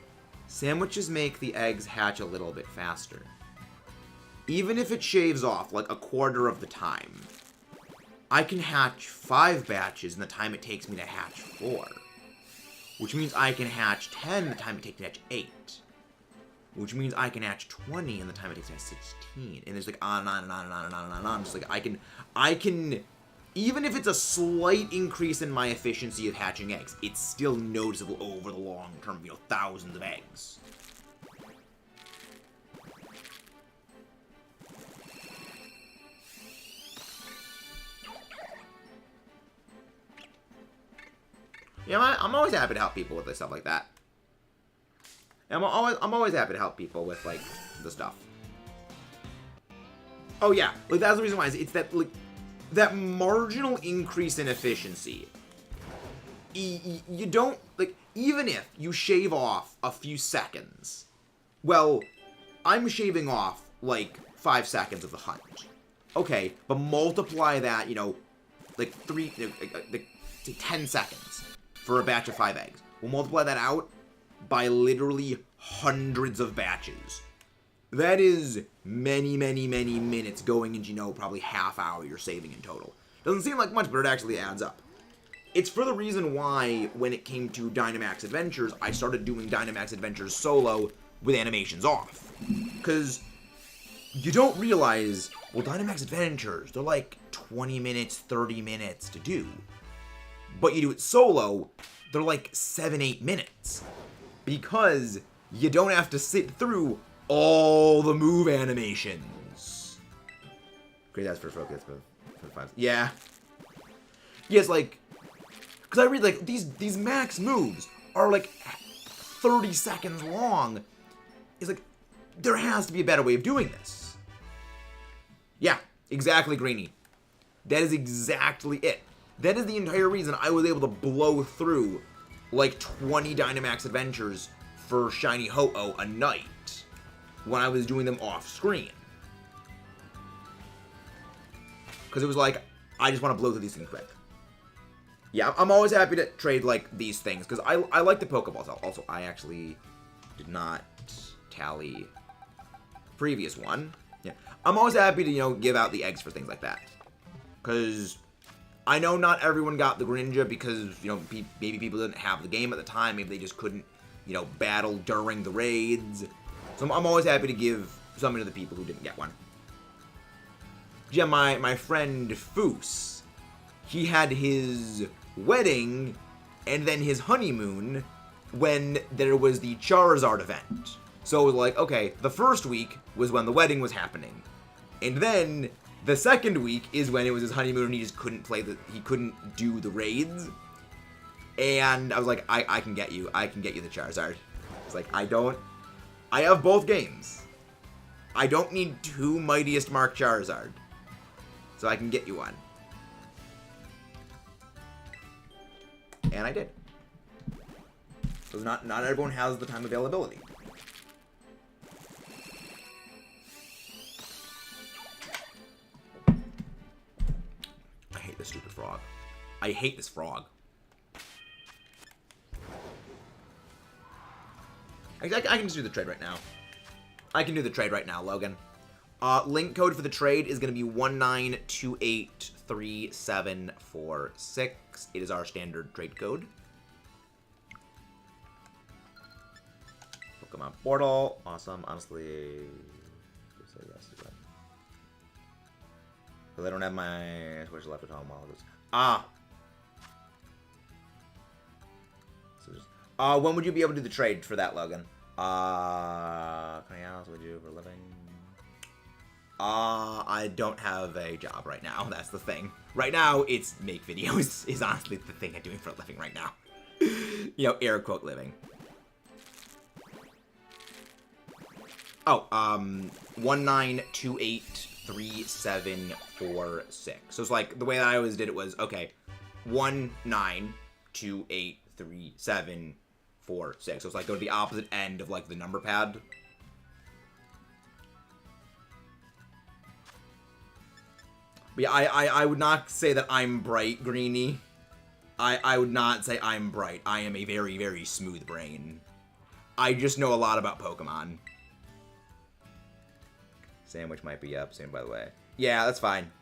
sandwiches make the eggs hatch a little bit faster. Even if it shaves off, like, a quarter of the time, I can hatch 5 batches in the time it takes me to hatch 4. Which means I can hatch 10 in the time it takes me to hatch 8. Which means I can hatch 20 in the time it takes me to hatch 16. And there's like on and on and on and on and on and on and on. Just like I can... Even if it's a slight increase in my efficiency of hatching eggs, it's still noticeable over the long term, you know, thousands of eggs. Yeah, I'm always happy to help people with stuff like that. I'm always happy to help people with, like, the stuff. Oh yeah, like that's the reason why it's that, like, that marginal increase in efficiency. You don't, like, even if you shave off a few seconds, well, I'm shaving off, like, 5 seconds of the hunt. Okay, but multiply that, you know, like 10 seconds for a batch of 5 eggs. We'll multiply that out by literally hundreds of batches. That is many, many, many minutes going into, you know, probably half hour you're saving in total. Doesn't seem like much, but it actually adds up. It's for the reason why, when it came to Dynamax Adventures, I started doing Dynamax Adventures solo with animations off. Because you don't realize, well, Dynamax Adventures, they're like 20 minutes, 30 minutes to do. But you do it solo, they're like 7-8 minutes. Because you don't have to sit through all the move animations. Great, that's for focus, but for 5. Yeah. Yes, like, because I read, like, these max moves are, like, 30 seconds long. It's like, there has to be a better way of doing this. Yeah, exactly, Greeny. That is exactly it. That is the entire reason I was able to blow through, like, 20 Dynamax Adventures for Shiny Ho-Oh a night when I was doing them off-screen. Because it was like, I just want to blow through these things quick. Yeah, I'm always happy to trade, like, these things, because I like the Pokeballs. Also, I actually did not tally the previous one. Yeah, I'm always happy to, you know, give out the eggs for things like that. Because I know not everyone got the GRENINJA because, you know, maybe people didn't have the game at the time. Maybe they just couldn't, you know, battle during the raids. So I'm always happy to give something to the people who didn't get one. Yeah, my friend Foos, he had his wedding and then his honeymoon when there was the Charizard event. So it was like, okay, the first week was when the wedding was happening. And then the second week is when it was his honeymoon and he just couldn't he couldn't do the raids. And I was like, I can get you. I can get you the Charizard. It's like, I have both games. I don't need 2 Mightiest Mark Charizard. So I can get you one. And I did. So not everyone has the time availability. I hate this stupid frog. I hate this frog. I can just do the trade right now. I can do the trade right now, Logan. Link code for the trade is going to be 19283746. It is our standard trade code. Pokemon Portal. Awesome. Honestly, say yes to that. Because I don't have my Switch left at home while this. So just, when would you be able to do the trade for that, Logan? Can I ask what you do for a living? I don't have a job right now. That's the thing. Right now, it's make videos is honestly the thing I'm doing for a living right now. You know, air quote living. Oh, 19283746. So it's like the way that I always did it was okay, 19283746. So it's like go to the opposite end of like the number pad. But yeah, I would not say that I'm bright, Greeny. I would not say I'm bright. I am a very, very smooth brain. I just know a lot about Pokemon. Sandwich might be up soon, by the way. Yeah, that's fine.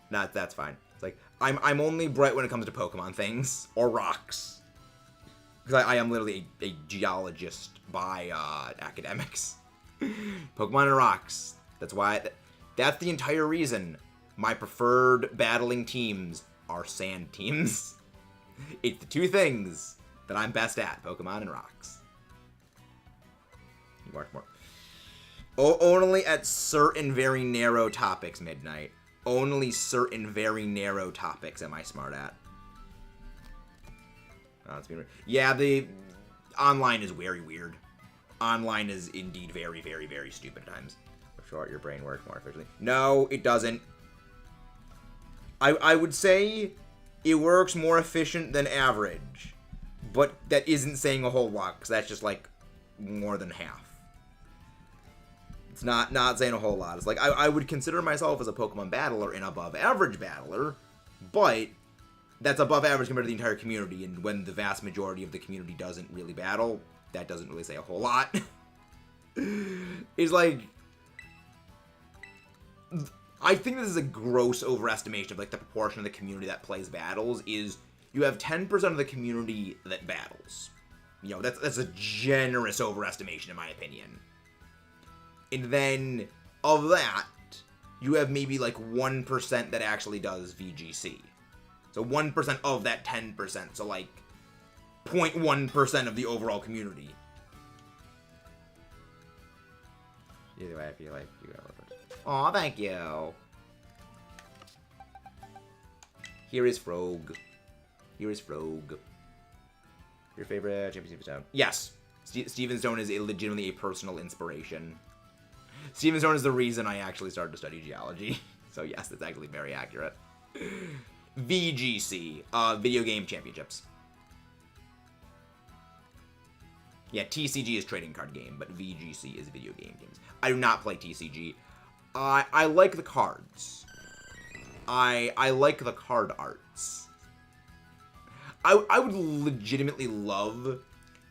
That's fine. It's like, I'm only bright when it comes to Pokemon things. Or rocks. Because I am literally a geologist by academics. Pokemon and rocks. That's why... That's the entire reason my preferred battling teams are sand teams. It's the 2 things that I'm best at, Pokemon and rocks. More. Only at certain very narrow topics, Midnight. Only certain very narrow topics am I smart at. Oh, it's been yeah, the online is very weird. Online is indeed very, very, very stupid at times. Short, your brain works more efficiently. No, it doesn't. I would say it works more efficient than average, but that isn't saying a whole lot, because that's just like more than half. It's not saying a whole lot. It's like I would consider myself as a Pokemon battler an above average battler, but that's above average compared to the entire community, and when the vast majority of the community doesn't really battle, that doesn't really say a whole lot. It's like... I think this is a gross overestimation of like the proportion of the community that plays battles. Is you have 10% of the community that battles. You know, that's a generous overestimation in my opinion. And then of that, you have maybe like 1% that actually does VGC. So 1% of that 10%. So like 0.1% of the overall community. Either way, I feel like you got it. Aw, thank you. Here is Frog. Here is Frog. Your favorite Champion Stone? Yes. Steven Stone is legitimately a personal inspiration. Steven Stone is the reason I actually started to study geology. So yes, that's actually very accurate. VGC. Video Game Championships. Yeah, TCG is trading card game, but VGC is video game games. I do not play TCG. I like the cards. I like the card arts. I would legitimately love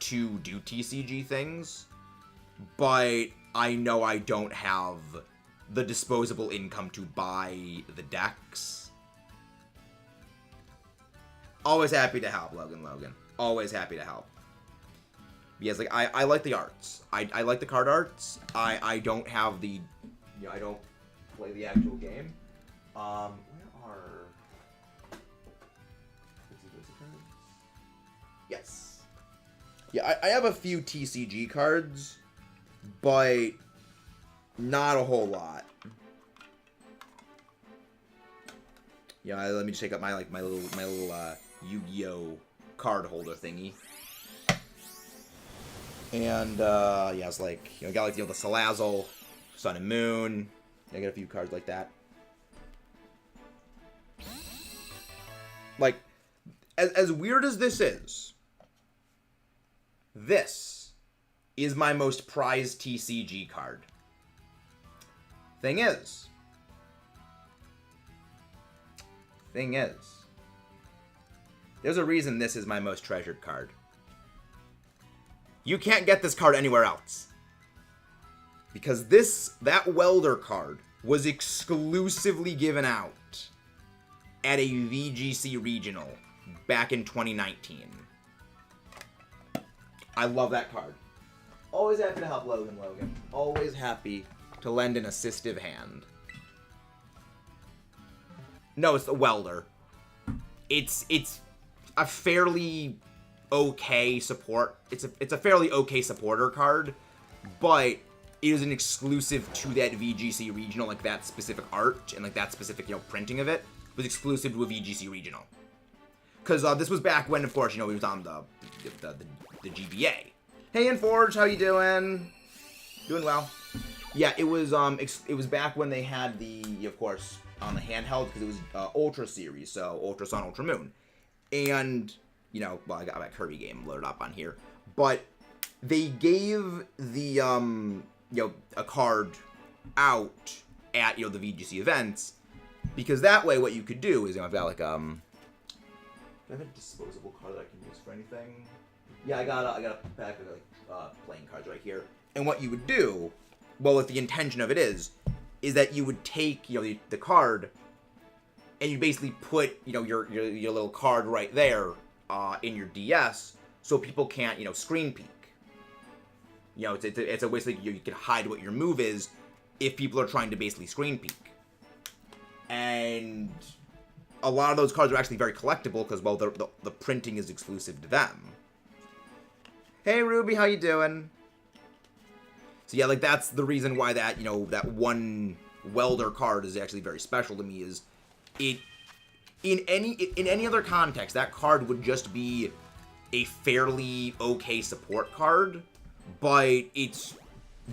to do TCG things, but I know I don't have the disposable income to buy the decks. Always happy to help, Logan. Always happy to help. Yes, like I like the arts. I like the card arts. I don't have the, I don't play the actual game. Where are? Let's see, where's the cards? Yes. Yeah, I have a few TCG cards, but not a whole lot. Yeah, let me just take up my little Yu-Gi-Oh card holder thingy. And yeah, it's like, I got like the Salazzle, Sun and Moon. I got a few cards like that. Like, as weird as this is my most prized TCG card. Thing is, there's a reason this is my most treasured card. You can't get this card anywhere else. Because that welder card was exclusively given out at a VGC regional back in 2019. I love that card. Always happy to help Logan. Always happy to lend an assistive hand. No, it's the welder. It's a fairly okay support. It's a fairly okay supporter card, but it is an exclusive to that VGC regional, like that specific art and like that specific printing of it was exclusive to a VGC regional. Because this was back when, of course, we was on the GBA. Hey, Inforge, how you doing? Doing well. Yeah, it was back when they had the, of course, on the handheld, because it was Ultra Series, so Ultra Sun, Ultra Moon. And, well, I got my Kirby game loaded up on here. But they gave the, a card out at, the VGC events, because that way what you could do is, I've got, like, do I have a disposable card that I can use for anything? Yeah, I got a pack of, like, playing cards right here. And what you would do, well, what the intention of it is that you would take, the card, and you basically put, your little card right there in your DS, so people can't, screen peek. It's a way so you can hide what your move is if people are trying to basically screen peek. And a lot of those cards are actually very collectible because, well, the printing is exclusive to them. Hey, Ruby, how you doing? So yeah, like, that's the reason why that, that one welder card is actually very special to me, is it, in any other context, that card would just be a fairly okay support card, but it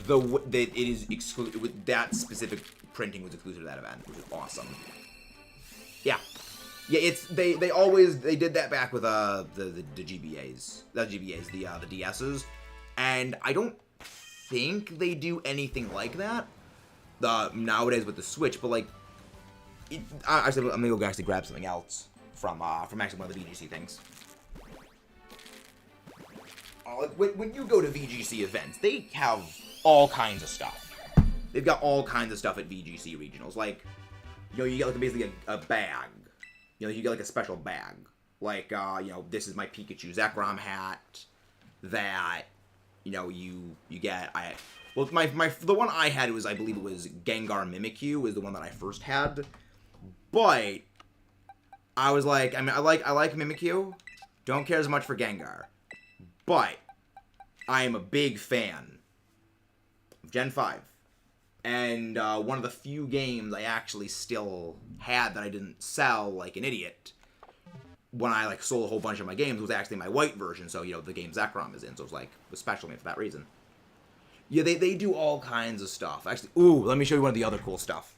is exclusive, that specific printing was exclusive to that event, which is awesome. Yeah. Yeah, they did that back with the GBAs, the DSs, and I don't think they do anything like that nowadays with the Switch, but like, actually, I'm gonna go actually grab something else from actually one of the VGC things. When you go to VGC events, they have all kinds of stuff. They've got all kinds of stuff at VGC regionals, like, you get like basically a bag. You get like a special bag. Like, this is my Pikachu Zekrom hat that, you get. Well, the one I had was, I believe it was Gengar Mimikyu was the one that I first had. But I was like, I like Mimikyu. Don't care as much for Gengar. But I am a big fan of Gen 5. And one of the few games I actually still had that I didn't sell like an idiot when I like sold a whole bunch of my games was actually my white version. So, the game Zekrom is in. So it was special to me for that reason. Yeah, they do all kinds of stuff. Actually, ooh, let me show you one of the other cool stuff.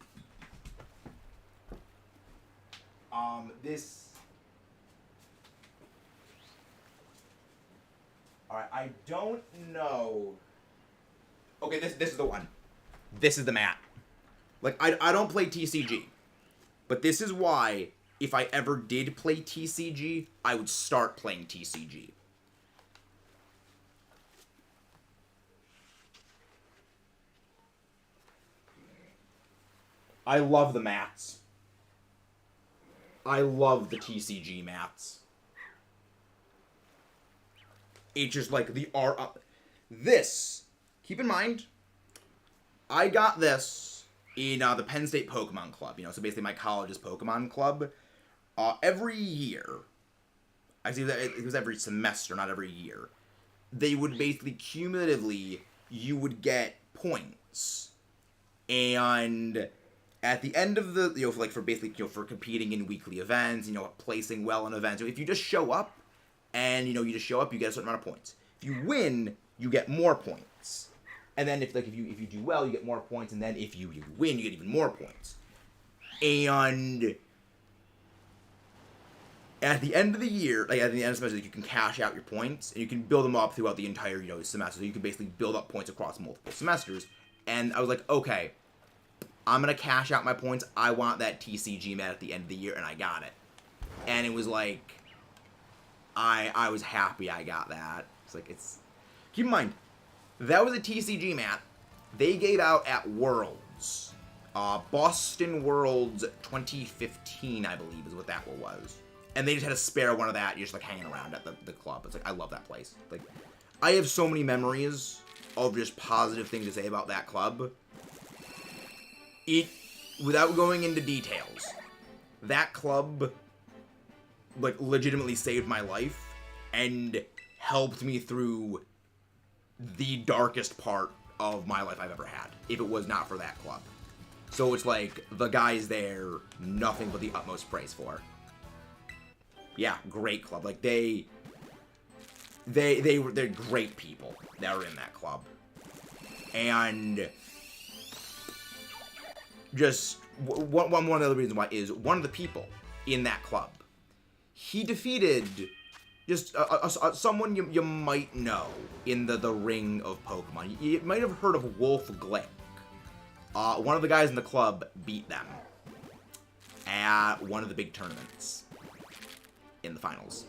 This. Alright, I don't know. Okay, this is the one. This is the mat. Like, I don't play TCG. But this is why, if I ever did play TCG, I would start playing TCG. I love the mats. I love the TCG mats. It's just like the art. This, keep in mind, I got this in the Penn State Pokemon Club. So basically my college's Pokemon Club. Every year, I see that it was every semester, not every year. They would basically cumulatively, you would get points, and at the end of the, for basically, for competing in weekly events, placing well in events. So if you just show up, and you just show up, you get a certain amount of points. If you win, you get more points, and then if you do well, you get more points, and then if you win, you get even more points. And at the end of the year, like at the end of the semester, you can cash out your points, and you can build them up throughout the entire semester. So you can basically build up points across multiple semesters. And I was like, okay, I'm going to cash out my points. I want that TCG mat at the end of the year, and I got it. And it was like, I was happy I got that. It's like, keep in mind, that was a TCG mat they gave out at Worlds. Boston Worlds 2015, I believe, is what that one was. And they just had a spare one of that, just like hanging around at the club. It's like, I love that place. Like, I have so many memories of just positive things to say about that club. Without going into details, that club, like, legitimately saved my life and helped me through the darkest part of my life I've ever had, if it was not for that club. So it's like, the guys there, nothing but the utmost praise for. Yeah, great club. Like, they're great people that were in that club. And just one of the other reasons why is one of the people in that club, he defeated just someone you might know in the ring of Pokemon. You might have heard of Wolf Glick. One of the guys in the club beat them at one of the big tournaments in the finals.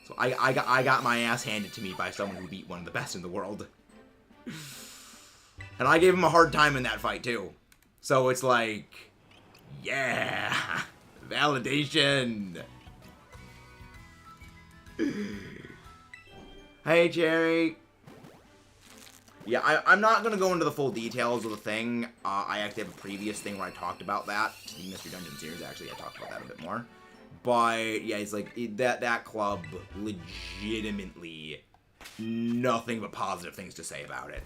So I got my ass handed to me by someone who beat one of the best in the world. And I gave him a hard time in that fight too. So it's like, yeah, validation. Hey, Cherry. Yeah, I'm not going to go into the full details of the thing. I actually have a previous thing where I talked about that. The Mystery Dungeon series, actually, I talked about that a bit more. But, yeah, it's like, that club, legitimately, nothing but positive things to say about it.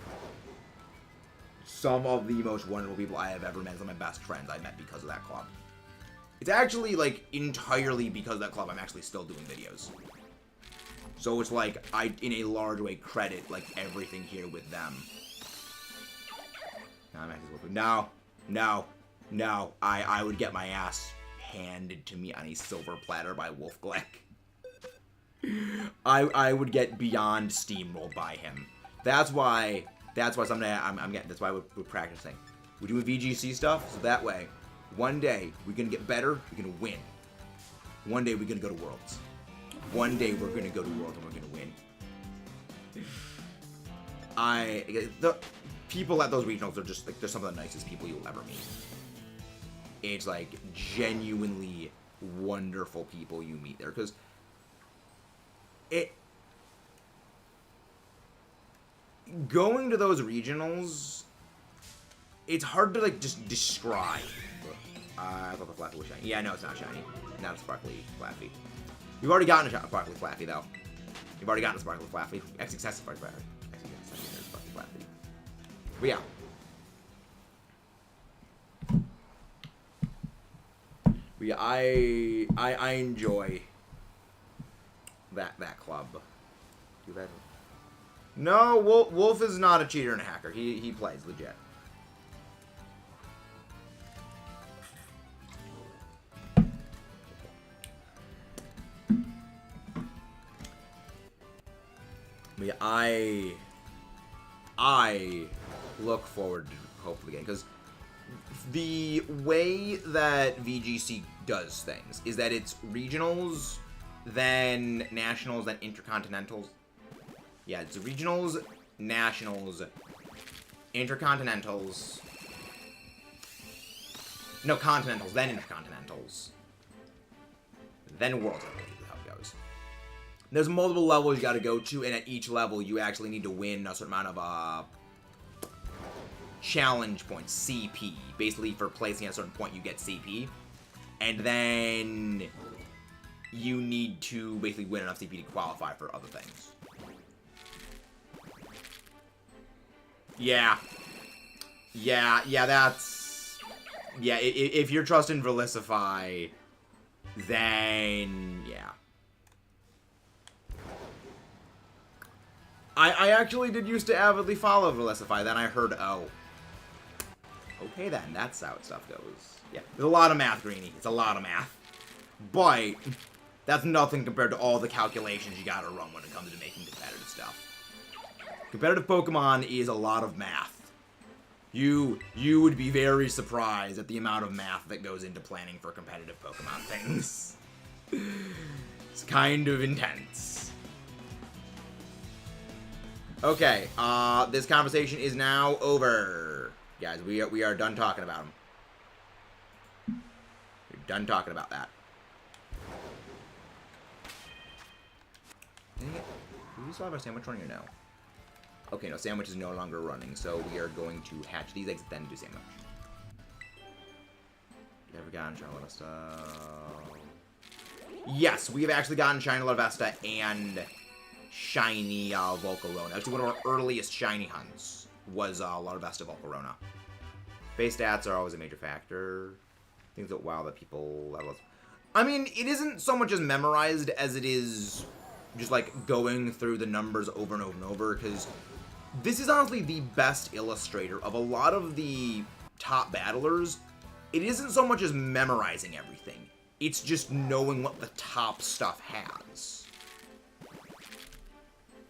Some of the most wonderful people I have ever met, some of my best friends I met because of that club. It's actually, like, entirely because of that club I'm actually still doing videos. So it's like, I, in a large way, credit, like, everything here with them. No, I would get my ass handed to me on a silver platter by Wolf Glick. I would get beyond steamrolled by him. That's why someday that's why we're practicing. We're doing VGC stuff, so that way, one day, we're gonna get better, we're gonna win. One day, we're gonna go to Worlds. One day, we're gonna go to Worlds and we're gonna win. The people at those regionals are just, like, they're some of the nicest people you'll ever meet. It's, like, genuinely wonderful people you meet there, because going to those regionals, it's hard to, like, just describe. I thought the Flaffy was shiny. Yeah, no, it's not shiny. Not a sparkly Flaffy. You've already gotten a sparkly Flaffy, though. You've already gotten a sparkly Flaffy. XXS sparkly Flaffy. XXS sparkly Flaffy. But yeah. But yeah, I enjoy that club. No, Wolf is not a cheater and a hacker. He plays legit. But yeah, I look forward to hopefully getting, because the way that VGC does things is that it's regionals, then nationals, then intercontinentals. Yeah, it's regionals, nationals, intercontinentals. No, continentals, then intercontinentals. Then worlds, I believe is how it goes. There's multiple levels you gotta go to, and at each level, you actually need to win a certain amount of, challenge points, CP. Basically, for placing at a certain point, you get CP. And then you need to basically win enough CP to qualify for other things. Yeah, that's... Yeah, if you're trusting Velicify, then... yeah. I actually did used to avidly follow Velicify, then I heard, oh. Okay then, that's how stuff goes. Yeah, there's a lot of math, Greenie. It's a lot of math. But, that's nothing compared to all the calculations you gotta run when it comes to making competitive stuff. Competitive Pokemon is a lot of math. You would be very surprised at the amount of math that goes into planning for competitive Pokemon things. It's kind of intense. Okay, this conversation is now over. Guys, we are done talking about him. We're done talking about that. Dang it. Do we still have our sandwich running or no? Okay, no, sandwich is no longer running, so we are going to hatch these eggs, then do sandwich. Never gotten Shiny Larvesta. Yes, we have actually gotten Shiny Larvesta and Shiny Volcarona. Actually, one of our earliest shiny hunts was Larvesta Volcarona. Base stats are always a major factor. Things that wow that people level. I mean, it isn't so much as memorized as it is just like going through the numbers over and over and over, because this is honestly the best illustrator of a lot of the top battlers. It isn't so much as memorizing everything. It's just knowing what the top stuff has.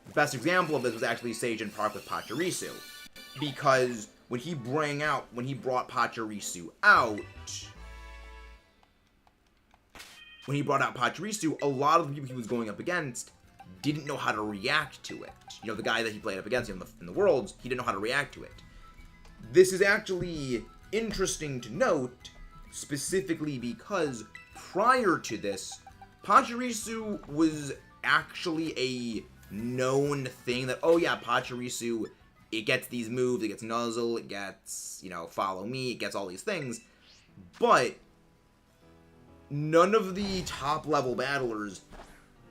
The best example of this was actually Sage in Park with Pachirisu, because when he brought Pachirisu out, a lot of the people he was going up against didn't know how to react to it. You know, the guy that he played up against in the Worlds, he didn't know how to react to it. This is actually interesting to note, specifically because prior to this, Pachirisu was actually a known thing that, oh yeah, Pachirisu, it gets these moves, it gets Nuzzle, it gets, you know, Follow Me, it gets all these things, but none of the top-level battlers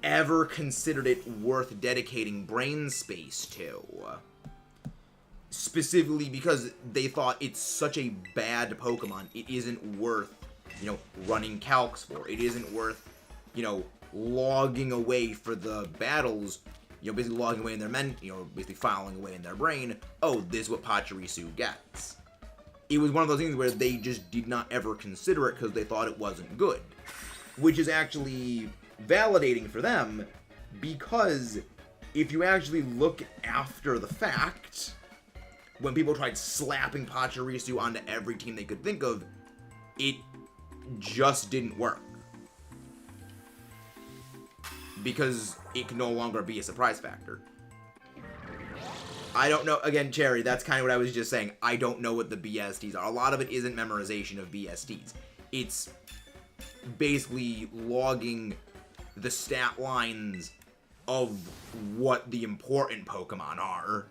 ever considered it worth dedicating brain space to. Specifically because they thought it's such a bad Pokemon, it isn't worth, you know, running calcs for. It isn't worth, you know, logging away for the battles, you know, basically logging away in their basically filing away in their brain, oh, this is what Pachirisu gets. It was one of those things where they just did not ever consider it because they thought it wasn't good. Which is actually validating for them, because if you actually look after the fact, when people tried slapping Pachirisu onto every team they could think of, it just didn't work. Because it can no longer be a surprise factor. I don't know, again, Cherry, that's kind of what I was just saying. I don't know what the BSTs are. A lot of it isn't memorization of BSTs. It's basically logging the stat lines of what the important Pokemon are.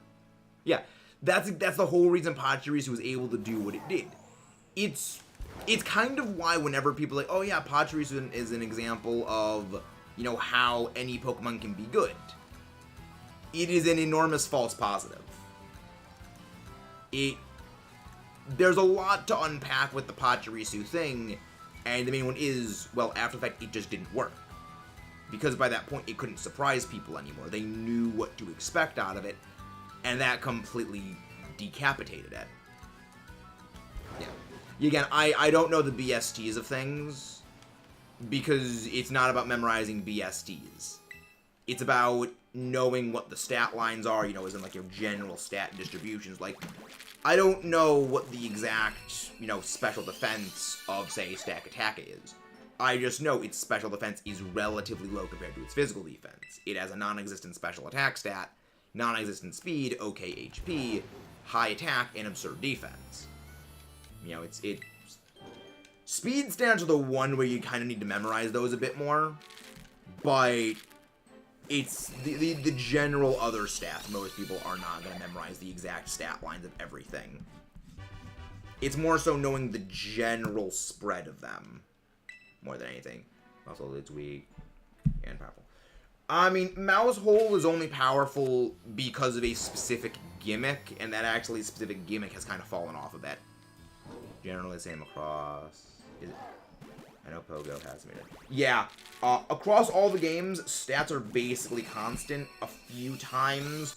Yeah, that's the whole reason Pachirisu was able to do what it did. It's kind of why whenever people are like, oh yeah, Pachirisu is an example of, you know, how any Pokemon can be good. It is an enormous false positive. There's a lot to unpack with the Pachirisu thing, and the main one is, well, after the fact, it just didn't work. Because by that point, it couldn't surprise people anymore. They knew what to expect out of it, and that completely decapitated it. Yeah. Again, I don't know the BSTs of things, because it's not about memorizing BSTs. It's about knowing what the stat lines are, you know, as in, like, your general stat distributions. Like, I don't know what the exact, you know, special defense of, say, Stakataka is. I just know its special defense is relatively low compared to its physical defense. It has a non-existent special attack stat, non-existent speed, okay HP, high attack, and absurd defense. You know, it's speed stats are the one where you kind of need to memorize those a bit more, but It's the general other stats. Most people are not going to memorize the exact stat lines of everything. It's more so knowing the general spread of them, more than anything. Also, it's weak and powerful. I mean, Mouse Hole is only powerful because of a specific gimmick, and that actually specific gimmick has kind of fallen off a bit. Generally, same across. Is it? I know Pogo has made it. Yeah, across all the games, stats are basically constant. A few times,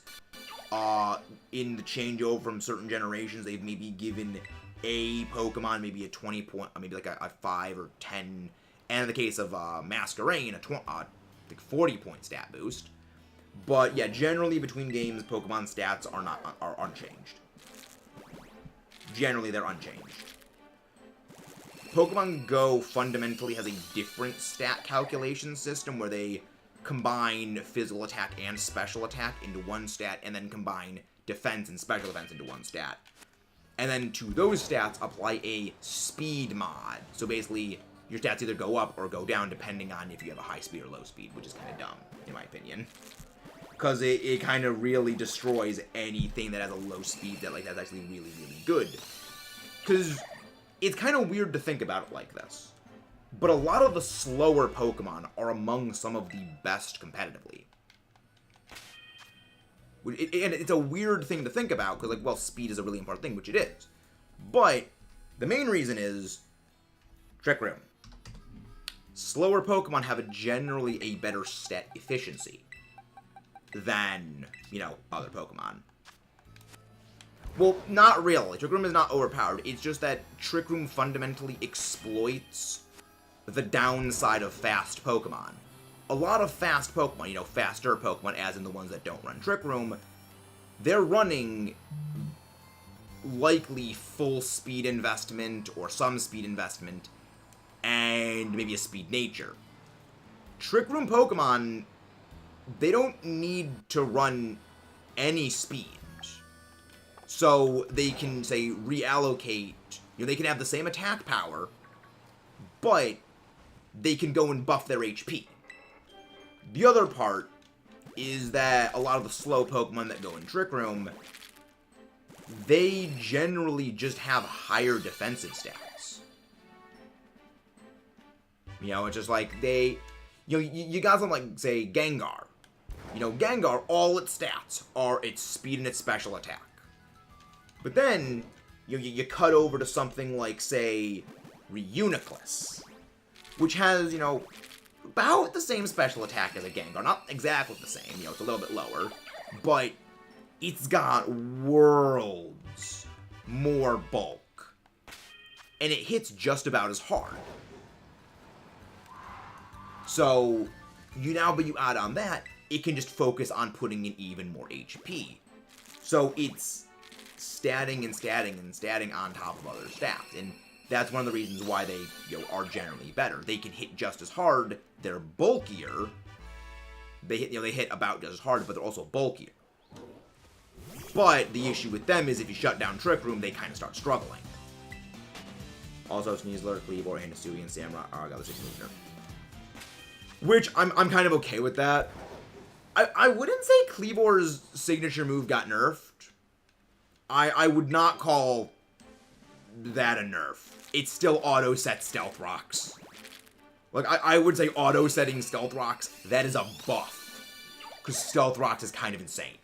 in the changeover from certain generations, they've maybe given a Pokemon maybe a 20 point, maybe like a 5 or 10, and in the case of Masquerain, like 40 point stat boost. But yeah, generally between games, Pokemon stats are unchanged. Generally, they're unchanged. Pokemon Go fundamentally has a different stat calculation system where they combine physical attack and special attack into one stat, and then combine defense and special defense into one stat. And then to those stats, apply a speed mod. So basically, your stats either go up or go down depending on if you have a high speed or low speed, which is kind of dumb, in my opinion. Because it kind of really destroys anything that has a low speed that's actually really, really good. Because it's kind of weird to think about it like this, but a lot of the slower Pokemon are among some of the best competitively. And it's a weird thing to think about, because, like, well, speed is a really important thing, which it is. But the main reason is Trick Room. Slower Pokemon have generally a better stat efficiency than, other Pokemon. Well, not really. Trick Room is not overpowered. It's just that Trick Room fundamentally exploits the downside of fast Pokemon. A lot of fast Pokemon, faster Pokemon, as in the ones that don't run Trick Room, they're running likely full speed investment or some speed investment and maybe a speed nature. Trick Room Pokemon, they don't need to run any speed. So they can, say, reallocate, they can have the same attack power, but they can go and buff their HP. The other part is that a lot of the slow Pokemon that go in Trick Room, they generally just have higher defensive stats. It's just like you got something like, say, Gengar. Gengar, all its stats are its speed and its special attack. But then, you cut over to something like, say, Reuniclus, which has, about the same special attack as a Gengar. Not exactly the same, it's a little bit lower, but it's got worlds more bulk. And it hits just about as hard. So, but you add on that, it can just focus on putting in even more HP. So it's statting and statting and statting on top of other stats, and that's one of the reasons why they are generally better. They can hit just as hard. They're bulkier. They hit about just as hard, but they're also bulkier. But the issue with them is if you shut down Trick Room, they kind of start struggling. Also, Sneasler, Kleavor, and Hisuian Samurai got the 6 move nerf, which I'm kind of okay with that. I wouldn't say Kleavor's signature move got nerfed. I would not call that a nerf. It's still auto-set Stealth Rocks. Like, I would say auto-setting Stealth Rocks, that is a buff. Because Stealth Rocks is kind of insane.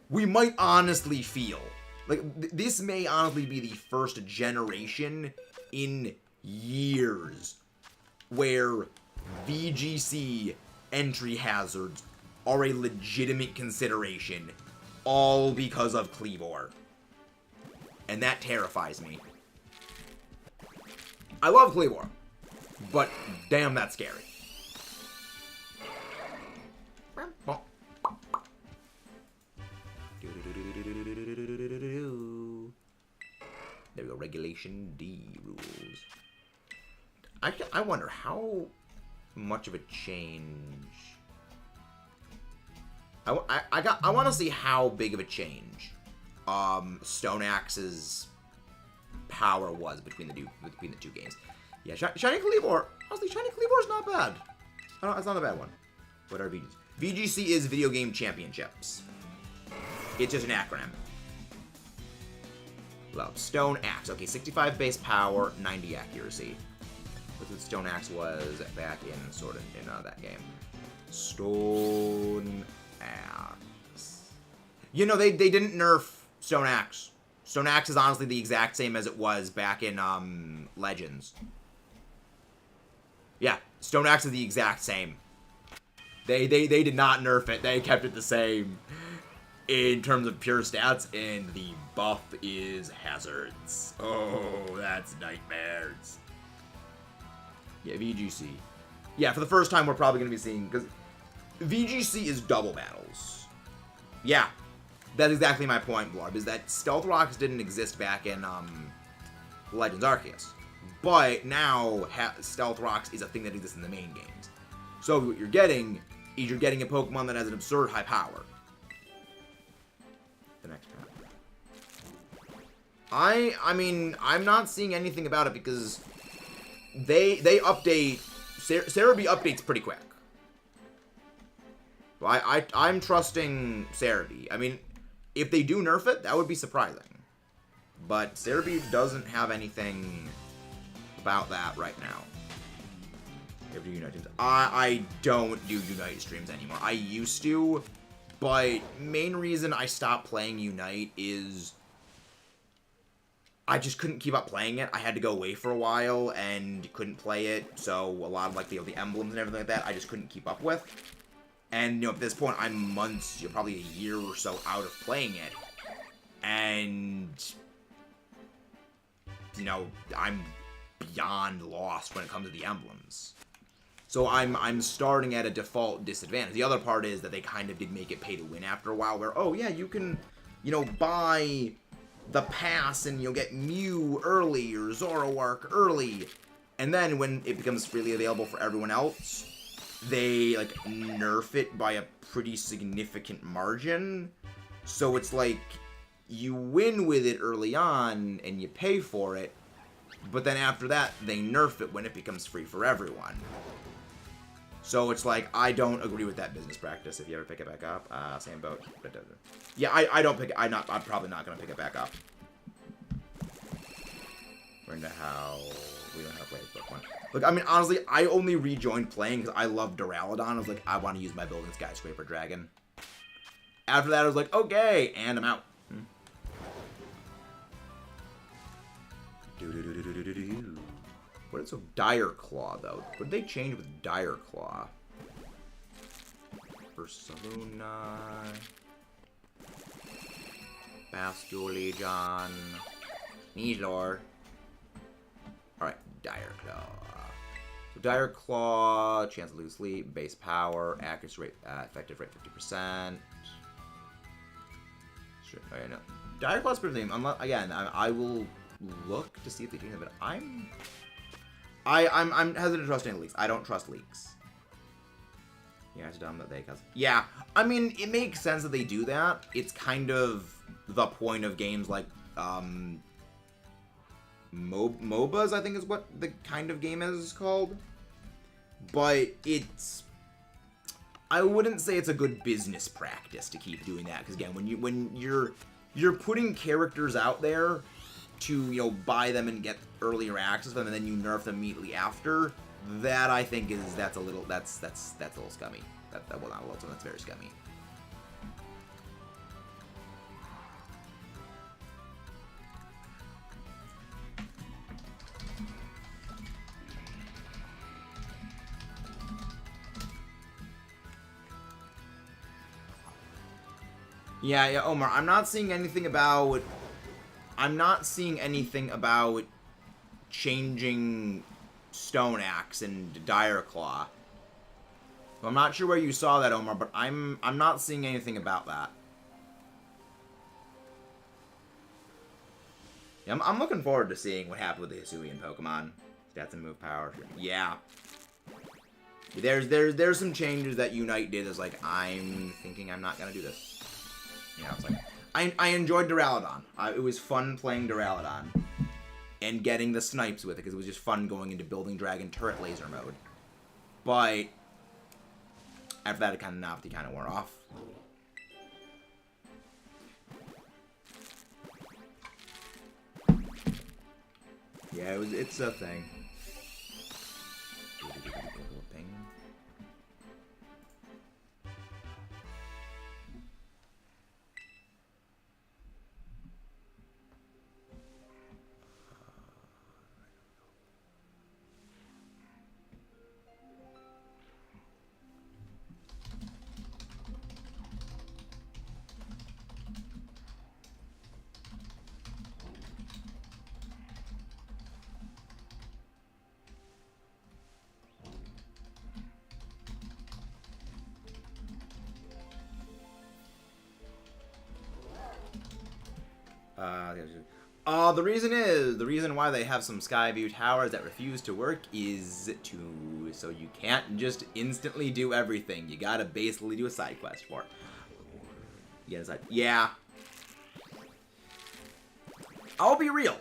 We might honestly feel, like, this may honestly be the first generation in years where VGC entry hazards are a legitimate consideration, all because of Kleavor. And that terrifies me. I love Kleavor, but damn, that's scary. There we go, Regulation D rules. I wonder how much of a change... I want to see how big of a change Stone Axe's power was between the two games. Yeah, Shiny Kleavor. Honestly, Shiny Kleavor is not bad. It's not a bad one. What are VGC? VGC is Video Game Championships. It's just an acronym. Love. Stone Axe. Okay, 65 base power, 90 accuracy. That's what Stone Axe was back in sort of in that game. Stone Axe. You know, they didn't nerf Stone Axe. Stone Axe is honestly the exact same as it was back in Legends. Yeah, Stone Axe is the exact same. They did not nerf it. They kept it the same in terms of pure stats, and the buff is hazards. Oh, that's nightmares. Yeah, VGC. Yeah, for the first time we're probably going to be seeing, because VGC is double battles. Yeah, that's exactly my point, Blorb, is that Stealth Rocks didn't exist back in Legends Arceus. But now, Stealth Rocks is a thing that exists in the main games. So what you're getting is you're getting a Pokemon that has an absurd high power. The next round. I mean, I'm not seeing anything about it because they update... Cerebi updates pretty quick. I'm trusting Cerebi. I mean, if they do nerf it, that would be surprising. But Cerebi doesn't have anything about that right now. I don't do Unite streams anymore. I used to, but main reason I stopped playing Unite is I just couldn't keep up playing it. I had to go away for a while and couldn't play it, so a lot of like the emblems and everything like that I just couldn't keep up with. And at this point I'm months, probably a year or so out of playing it, and I'm beyond lost when it comes to the emblems. So I'm starting at a default disadvantage. The other part is that they kind of did make it pay to win after a while, where, oh yeah, you can, buy the pass and you'll get Mew early or Zoroark early. And then when it becomes freely available for everyone else, they, nerf it by a pretty significant margin. So it's like, you win with it early on and you pay for it, but then after that, they nerf it when it becomes free for everyone. So it's like, I don't agree with that business practice. If you ever pick it back up, same boat. Yeah, I don't pick it. I'm probably not going to pick it back up. We're into how we don't have to play Pokemon. Look, I mean, honestly, I only rejoined playing because I love Duraludon. I was like, I want to use my building Skyscraper Dragon. After that, I was like, okay, and I'm out. What is a Dire Claw, though? What did they change with Dire Claw? Ursaluna. Basculegion. Meadlor. Alright, Dire Claw. So Dire Claw, chance to lose sleep, base power, accuracy rate, effective rate 50%. Sure, okay, no. Dire Claw's pretty lame. Again, I will look to see if they change it, but I'm hesitant to trust any leaks. I don't trust leaks. Yeah, it's dumb that they cause. Yeah, I mean, it makes sense that they do that. It's kind of the point of games like MOBAs, I think is what the kind of game is called. But it's, I wouldn't say it's a good business practice to keep doing that, because again, when you're putting characters out there to, buy them and get earlier access to them, and then you nerf them immediately after, that I think that's a little scummy. Well, not a little, that's very scummy. Yeah, Omar, I'm not seeing anything about changing Stone Axe and Dire Claw. I'm not sure where you saw that, Omar, but I'm not seeing anything about that. Yeah, I'm looking forward to seeing what happened with the Hisuian Pokemon. Stats and move power. Yeah. There's some changes that Unite did that's like, I'm thinking I'm not gonna do this. It's like, I enjoyed Duraludon. It was fun playing Duraludon. And getting the snipes with it, because it was just fun going into Building Dragon Turret Laser mode. But After that, it kind of novelty kind of wore off. Yeah, it's a thing. The reason why they have some Skyview towers that refuse to work is so you can't just instantly do everything. You gotta basically do a side quest for it. Yeah. I'll be real.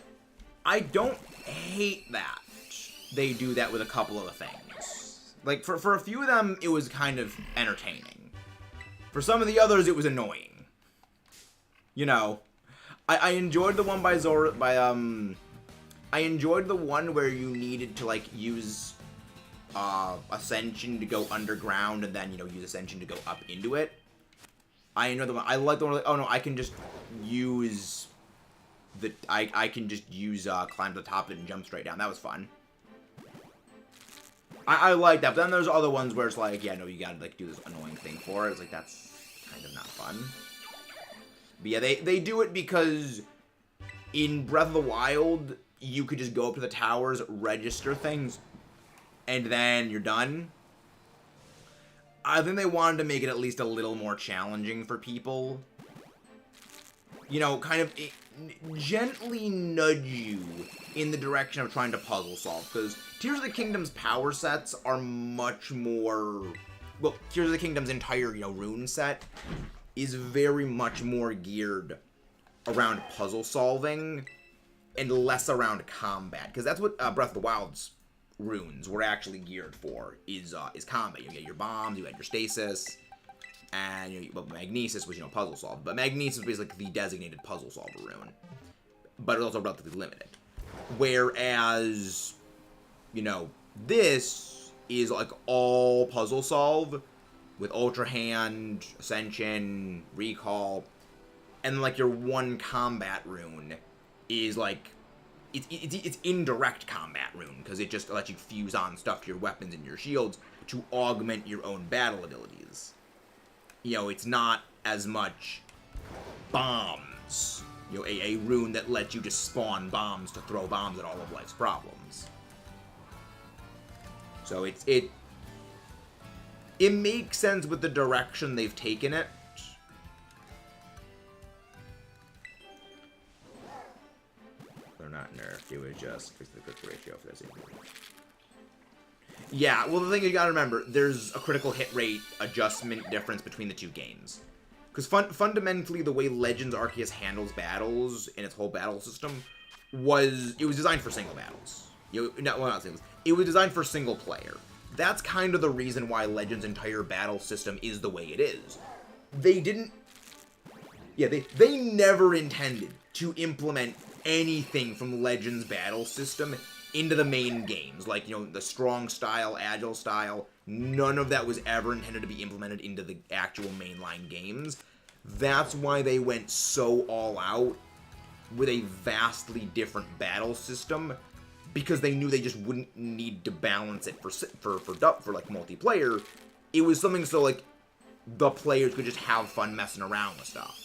I don't hate that they do that with a couple of the things. Like, for a few of them, it was kind of entertaining. For some of the others, it was annoying. You know. I enjoyed the one I enjoyed the one where you needed to, like, use Ascension to go underground and then, you know, use Ascension to go up into it. I enjoyed the one. I like the one, like, oh no, I can just use I can just use climb to the top and jump straight down. That was fun. I like that, but then there's other ones where it's like, yeah, no, you gotta, like, do this annoying thing for it. It's like, that's kind of not fun. But yeah, they do it because in Breath of the Wild, you could just go up to the towers, register things, and then you're done. I think they wanted to make it at least a little more challenging for people. You know, kind of gently nudge you in the direction of trying to puzzle solve. Because Tears of the Kingdom's power sets are much more... Well, Tears of the Kingdom's entire, you know, rune set is very much more geared around puzzle solving and less around combat, because that's what Breath of the Wild's runes were actually geared for, is combat. You get your bombs, you had your stasis, and Magnesis was, you know, puzzle solve. But Magnesis was like the designated puzzle solver rune, but it's also relatively limited. Whereas, you know, this is like all puzzle solve, with Ultra Hand, Ascension, Recall, and like your one combat rune is like, it's indirect combat rune, because it just lets you fuse on stuff to your weapons and your shields to augment your own battle abilities. You know, it's not as much bombs. You know, a rune that lets you just spawn bombs to throw bombs at all of life's problems. So it makes sense with the direction they've taken it. They're not nerfed. It was just fix the critical ratio for this. Yeah, well, the thing you gotta remember, there's a critical hit rate adjustment difference between the two games. Because fundamentally, the way Legends Arceus handles battles in its whole battle system was designed for single battles. Not singles. It was designed for single player. That's kind of the reason why Legends' entire battle system is the way it is. They didn't... Yeah, they never intended to implement anything from Legends' battle system into the main games. Like, you know, the strong style, agile style, none of that was ever intended to be implemented into the actual mainline games. That's why they went so all out with a vastly different battle system, because they knew they just wouldn't need to balance it for like multiplayer. It was something so like the players could just have fun messing around with stuff.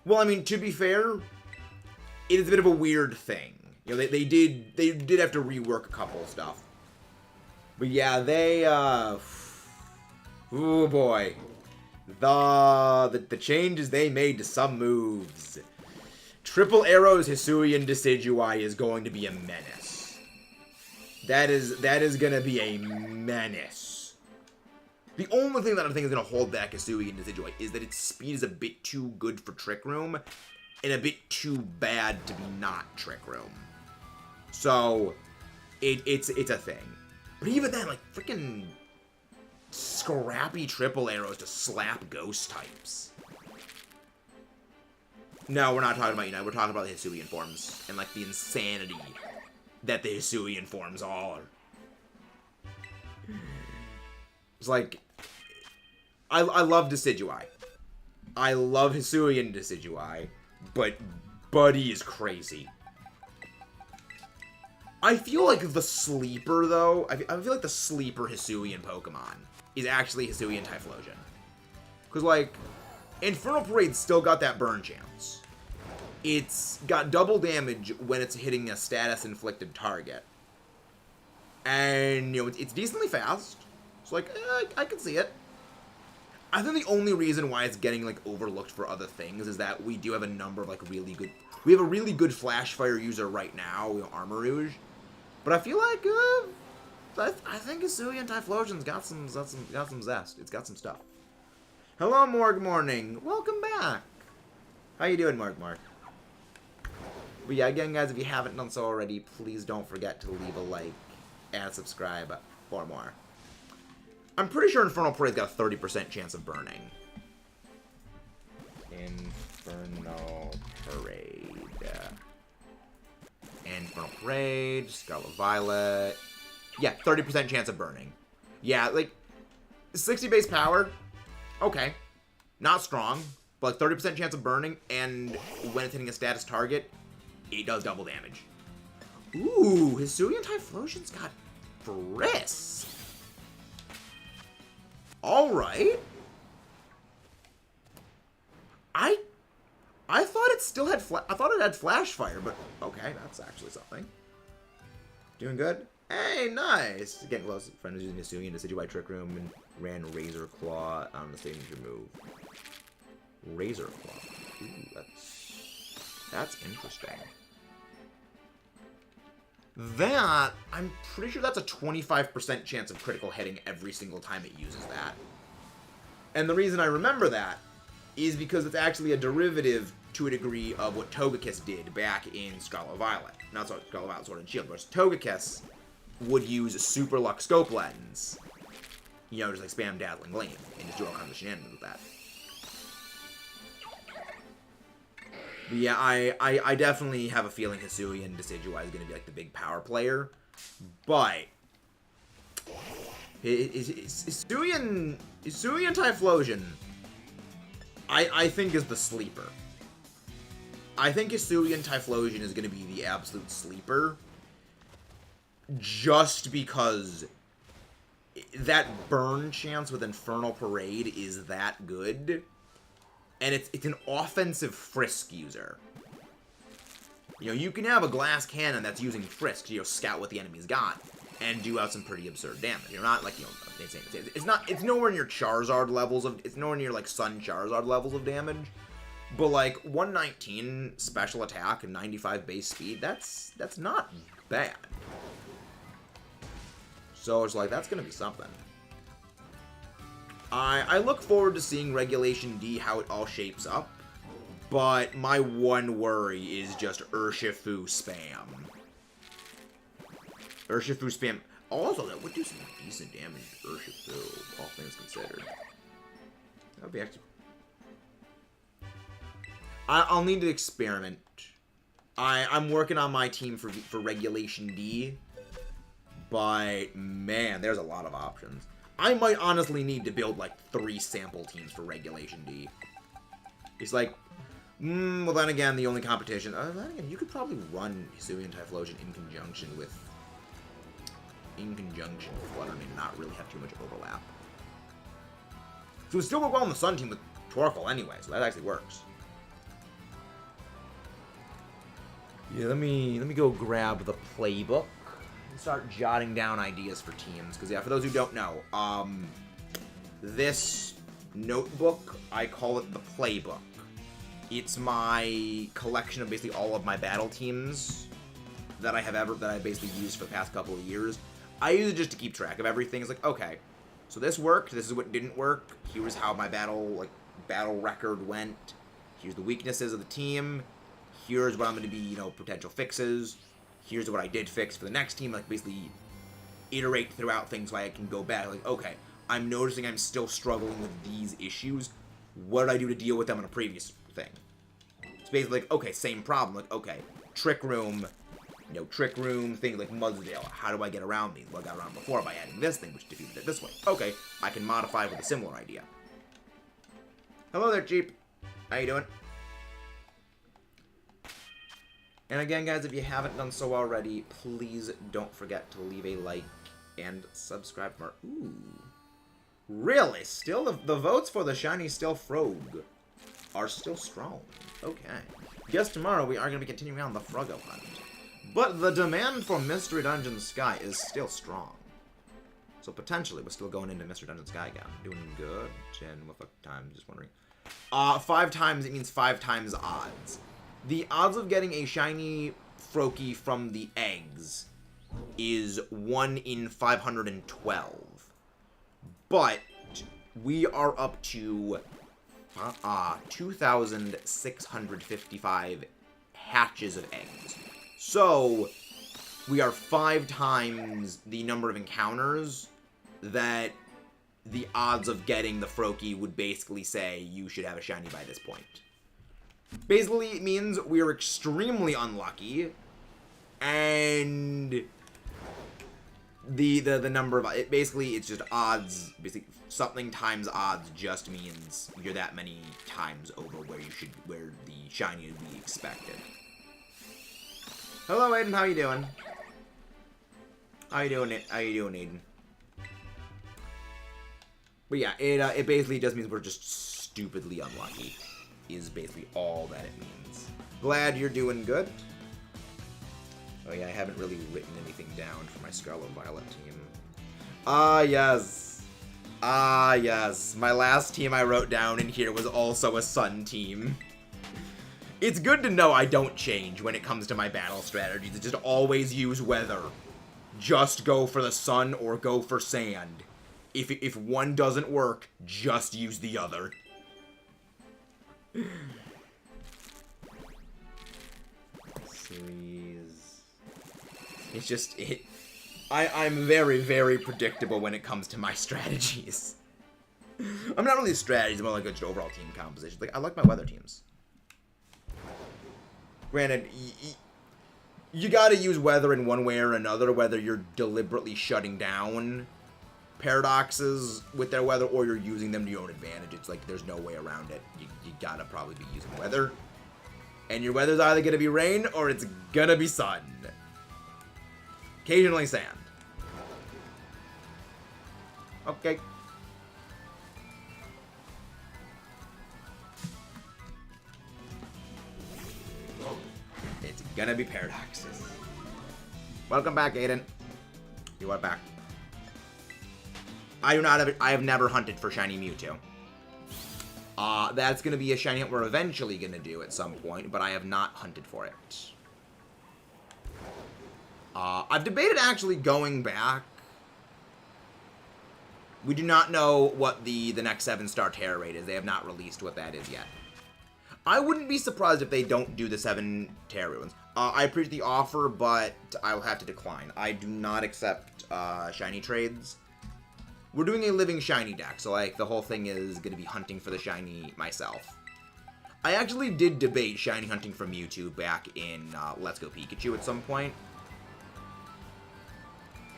Well, I mean, to be fair, it is a bit of a weird thing. You know, they did have to rework a couple of stuff. But yeah, they oh boy. The changes they made to some moves. Triple Arrow's Hisuian Decidui is going to be a menace. That is gonna be a menace. The only thing that I think is gonna hold back Hisuian Decidui is that its speed is a bit too good for Trick Room, and a bit too bad to be not Trick Room. So, it's a thing. But even then, like, freaking scrappy triple arrows to slap ghost types. No, we're not talking about Unite. We're talking about the Hisuian forms and, like, the insanity that the Hisuian forms are. It's like, I love Decidueye. I love Hisuian Decidueye, but Buddy is crazy. I feel like the sleeper, though, I feel like the sleeper Hisuian Pokemon is actually Hisuian Typhlosion. Because, like, Infernal Parade's still got that burn chance. It's got double damage when it's hitting a status-inflicted target. And, you know, it's decently fast. It's like, I can see it. I think the only reason why it's getting, like, overlooked for other things is that we do have a number of, like, really good... We have a really good Flash Fire user right now, you know, Armor Rouge. But I feel like, I think Hisuian Typhlosion's got some zest. It's got some stuff. Hello, Morg Morning. Welcome back. How you doing, Morg? But yeah, again, guys, if you haven't done so already, please don't forget to leave a like and subscribe for more. I'm pretty sure Infernal Parade's got a 30% chance of burning. Infernal Parade. Infernal Parade, Scarlet Violet. Yeah, 30% chance of burning. Yeah, like, 60 base power. Okay. Not strong, but 30% chance of burning, and when it's hitting a status target, it does double damage. Ooh, Hisuian Typhlosion's got Frisk. Alright. I thought it still had I thought it had Flash Fire, but okay, that's actually something. Doing good? Hey, nice! Getting close. Friend was using Hisuian to Decidueye Trick Room and ran Razor Claw on the signature move. Razor Claw. Ooh, that's interesting. That, I'm pretty sure that's a 25% chance of critical hitting every single time it uses that. And the reason I remember that is because it's actually a derivative to a degree of what Togekiss did back in Scarlet Violet. Not Scarlet Violet, Sword and Shield, whereas Togekiss would use a Super Lux Scope Lens. You know, just like spam Dazzling Gleam and just do all kinds of shenanigans with that. But yeah, I definitely have a feeling Hisuian Decidueye is going to be like the big power player. But Hisuian Typhlosion, I think, is the sleeper. I think Hisuian Typhlosion is going to be the absolute sleeper. Just because that burn chance with Infernal Parade is that good. And it's an offensive Frisk user. You know, you can have a glass cannon that's using Frisk to, you know, scout what the enemy's got and do out some pretty absurd damage. You're not like, you know, it's nowhere near Charizard levels of, it's nowhere near like Sun Charizard levels of damage. But like 119 special attack and 95 base speed, that's not bad. So it's like, that's gonna be something. I look forward to seeing Regulation D, how it all shapes up, but my one worry is just Urshifu spam. Urshifu spam. Also, that would do some decent damage to Urshifu, all things considered. That would be actually... I'll need to experiment. I'm working on my team for Regulation D, but man, there's a lot of options. I might honestly need to build like 3 sample teams for Regulation D. It's like, well then again, the only competition, then again, you could probably run Hisuian Typhlosion in conjunction with Flutter and not really have too much overlap. So it still work well on the Sun team with Torkoal anyway, so that actually works. Yeah, let me go grab the playbook. Start jotting down ideas for teams, because yeah, for those who don't know, this notebook, I call it the playbook. It's my collection of basically all of my battle teams that I basically used for the past couple of years. I use it just to keep track of everything. It's like, okay, so this worked, this is what didn't work, here's how my battle record went, here's the weaknesses of the team, here's what I'm going to be, you know, potential fixes, here's what I did fix for the next team. Like, basically, iterate throughout things so I can go back. Like, okay, I'm noticing I'm still struggling with these issues. What did I do to deal with them on a previous thing? It's basically like, okay, same problem. Like, okay, Trick Room, Trick Room, things like Mudsdale. How do I get around these? Well, I got around before by adding this thing, which defeated it this way. Okay, I can modify with a similar idea. Hello there, Jeep. How you doing? And again, guys, if you haven't done so already, please don't forget to leave a like and subscribe for... Ooh. Really? Still, the votes for the Shiny Stealth Frog are still strong. Okay. Guess tomorrow we are going to be continuing on the Froggo hunt. But the demand for Mystery Dungeon Sky is still strong. So potentially we're still going into Mystery Dungeon Sky again. Doing good. And what time? Just wondering. 5 times, it means 5 times odds. The odds of getting a shiny Froakie from the eggs is 1 in 512. But we are up to 2,655 hatches of eggs. So we are 5 times the number of encounters that the odds of getting the Froakie would basically say you should have a shiny by this point. Basically, it means we are extremely unlucky, and the number of it basically it's just odds. Basically, something times odds just means you're that many times over where the shiny would be expected. Hello, Aiden. How you doing? How you doing, Aiden? But yeah, it basically just means we're just stupidly unlucky. Is basically all that it means. Glad you're doing good. Oh yeah, I haven't really written anything down for my Scarlet Violet team. Yes. Yes. My last team I wrote down in here was also a Sun team. It's good to know I don't change when it comes to my battle strategies. It's just always use weather. Just go for the sun or go for sand. If one doesn't work, just use the other. Series. It's just I'm very, very predictable when it comes to my strategies. I'm not really strategies, I'm more like just overall team composition. Like I like my weather teams. Granted, you gotta use weather in one way or another, whether you're deliberately shutting down paradoxes with their weather or you're using them to your own advantage. It's like there's no way around it. You gotta probably be using weather. And your weather's either gonna be rain or it's gonna be sun. Occasionally sand. Okay. It's gonna be paradoxes. Welcome back, Aiden. You are back. I have never hunted for shiny Mewtwo. That's gonna be a shiny hunt we're eventually gonna do at some point, but I have not hunted for it. I've debated actually going back. We do not know what the next 7-star Terra rate is. They have not released what that is yet. I wouldn't be surprised if they don't do the 7 Terra ones. I appreciate the offer, but I'll have to decline. I do not accept shiny trades. We're doing a living shiny deck, so like the whole thing is going to be hunting for the shiny myself. I actually did debate shiny hunting for Mewtwo back in Let's Go Pikachu at some point.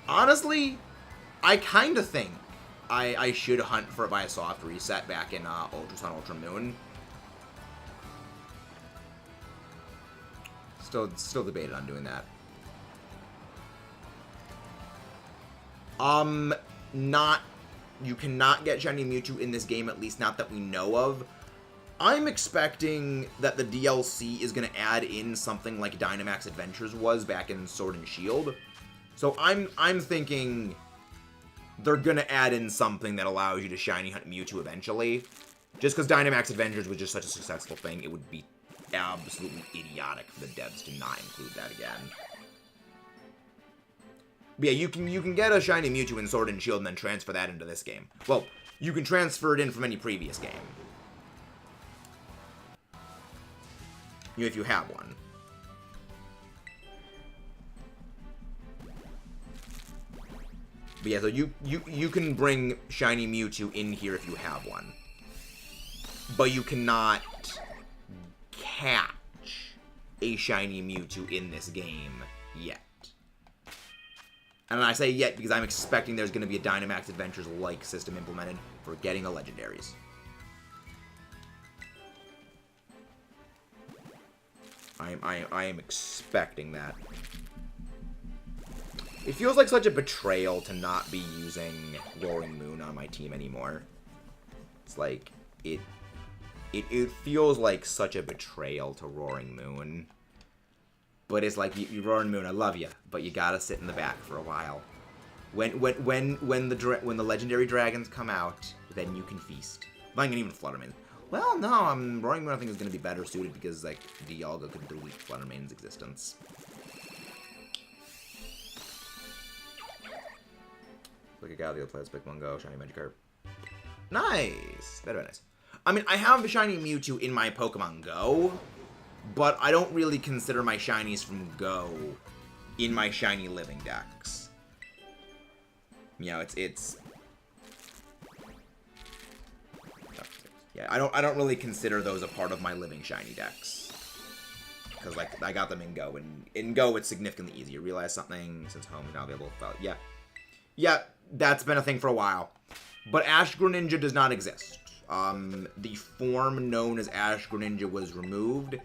Honestly, I kind of think I should hunt for it by a soft reset back in Ultra Sun, Ultra Moon. Still debated on doing that. You cannot get shiny Mewtwo in this game, at least not that we know of. I'm expecting that the DLC is going to add in something like Dynamax Adventures was back in Sword and Shield. So I'm thinking they're going to add in something that allows you to shiny hunt Mewtwo eventually. Just because Dynamax Adventures was just such a successful thing, it would be absolutely idiotic for the devs to not include that again. But yeah, you can get a shiny Mewtwo in Sword and Shield and then transfer that into this game. Well, you can transfer it in from any previous game. If you have one. But yeah, so you can bring shiny Mewtwo in here if you have one. But you cannot catch a shiny Mewtwo in this game yet. And I say yet because I'm expecting there's going to be a Dynamax Adventures-like system implemented for getting the legendaries. I am expecting that. It feels like such a betrayal to not be using Roaring Moon on my team anymore. It's like, it feels like such a betrayal to Roaring Moon. But it's like, you Roaring Moon, I love you, but you gotta sit in the back for a while. When the legendary dragons come out, then you can feast. Not even Fluttermane. Well, no, Roaring Moon I think is gonna be better suited because like Dialga could delete Fluttermane's existence. Look at Galio plays Pokemon Go, shiny Magikarp. Nice, very nice. I mean, I have a shiny Mewtwo in my Pokemon Go, but I don't really consider my shinies from Go in my shiny living decks. You know, it's yeah, I don't really consider those a part of my living shiny decks. Because like I got them in Go, and in Go it's significantly easier. Realize something since home is now available. Well, yeah. Yeah, that's been a thing for a while. But Ash Greninja does not exist. The form known as Ash Greninja was removed,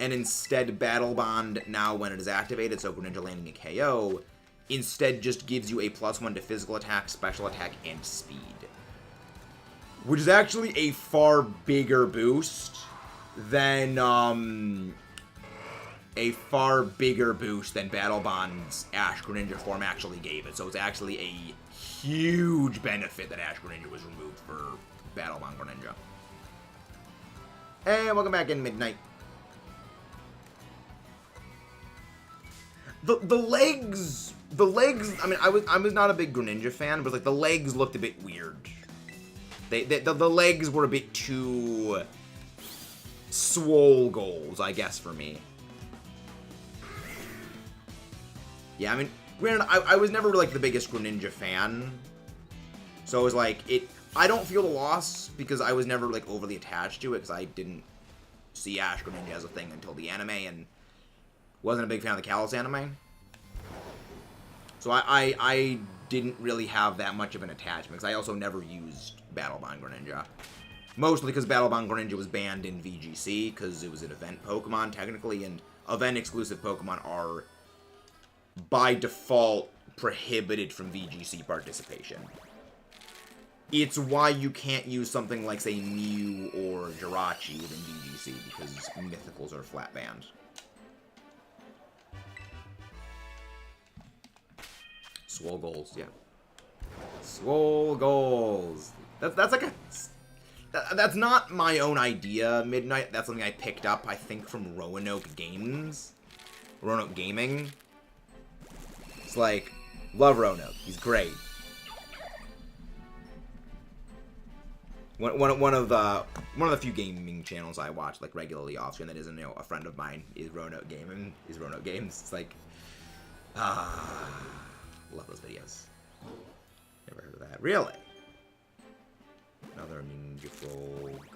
and instead Battle Bond, now when it is activated, so Greninja landing a KO, instead just gives you a +1 to physical attack, special attack, and speed. Which is actually a far bigger boost than, Battle Bond's Ash Greninja form actually gave it. So it's actually a huge benefit that Ash Greninja was removed for Battle Bond Greninja. And welcome back in Midnight. The legs, I mean, I was not a big Greninja fan, but like the legs looked a bit weird. The legs were a bit too swole goals, I guess, for me. Yeah, I mean, granted, I was never like the biggest Greninja fan, so it was like I don't feel the loss because I was never like overly attached to it because I didn't see Ash Greninja as a thing until the anime and wasn't a big fan of the Kalos anime. So I didn't really have that much of an attachment because I also never used Battle Bond Greninja. Mostly because Battle Bond Greninja was banned in VGC because it was an event Pokemon technically, and event exclusive Pokemon are by default prohibited from VGC participation. It's why you can't use something like, say, Mew or Jirachi within VGC, because Mythicals are flat banned. Swole goals, yeah. Swole goals. That's like a... That's not my own idea, Midnight. That's something I picked up, I think, from Roanoke Games. Roanoke Gaming. It's like, love Roanoke. He's great. One of the few gaming channels I watch like regularly off screen that isn't, you know, a friend of mine is Roanoke Gaming. Is Roanoke Games. It's like, love those videos. Never heard of that. Really? Another Ninja Frog.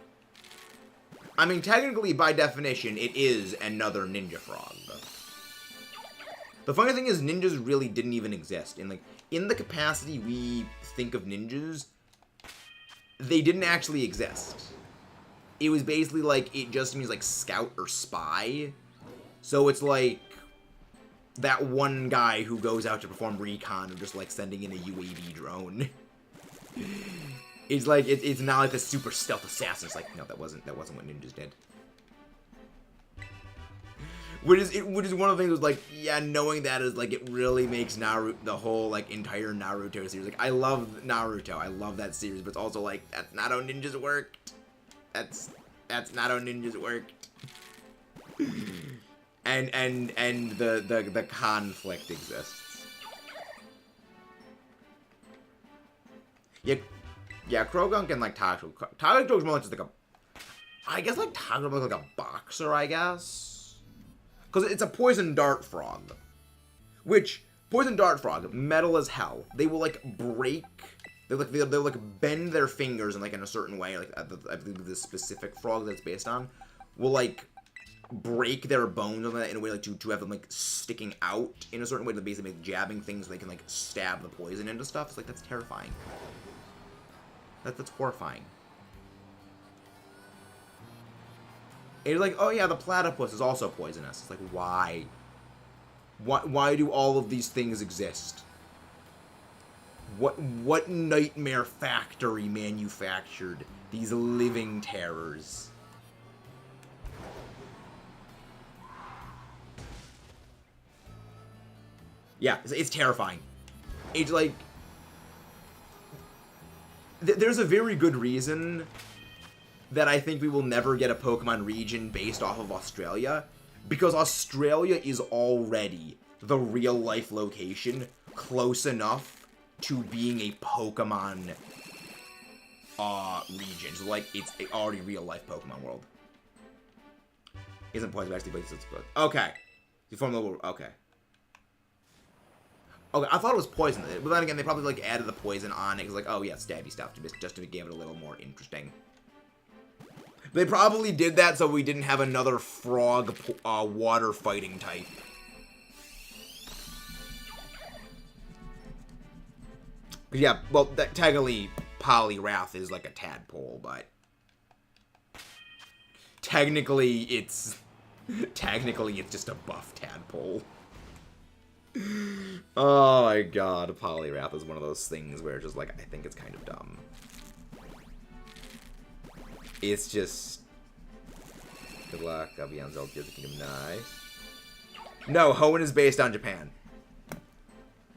I mean, technically, by definition, it is another Ninja Frog. The funny thing is, ninjas really didn't even exist. In the capacity we think of ninjas, they didn't actually exist. It was basically like, it just means like scout or spy. So it's like that one guy who goes out to perform recon or just like sending in a UAV drone. It's like, it's not like the super stealth assassin. It's like, no, that wasn't what ninjas did. Which is one of the things was like, yeah, knowing that is like, it really makes Naruto, the whole like entire Naruto series. Like, I love Naruto, I love that series, but it's also like, that's not how ninjas worked. That's not how ninjas worked. and the conflict exists. Yeah, Krogunk and like Toxic. Toxic is more like just like I guess like Toxic is like a boxer, I guess. Because it's a poison dart frog. Which, Poison Dart Frog, metal as hell. They will, like, break... They'll like, bend their fingers in, like, in a certain way. Like, I believe the specific frog that's based on will, like, break their bones in a way, like, to have them, like, sticking out in a certain way to basically make jabbing things so they can, like, stab the poison into stuff. It's like, that's terrifying. That's horrifying. And you're like, oh yeah, the platypus is also poisonous. It's like, why? Why do all of these things exist? What nightmare factory manufactured these living terrors? Yeah, it's terrifying. It's like... There's a very good reason that I think we will never get a Pokemon region based off of Australia. Because Australia is already the real-life location close enough to being a Pokemon region. So, like, it's already real-life Pokemon world. Isn't poison actually based on... Okay. You form the... Okay. Okay, I thought it was poison. But then again, they probably, like, added the poison on it. Because, like, oh, yeah, stabby stuff. Just to give it a little more interesting. They probably did that so we didn't have another frog water fighting type. Yeah, well, technically, Poliwrath is like a tadpole, but... Technically, it's just a buff tadpole. Oh my god, Poliwrath is one of those things where it's just like, I think it's kind of dumb. It's just... Good luck, I'll be on Zelda the Kingdom, nice. No, Hoenn is based on Japan.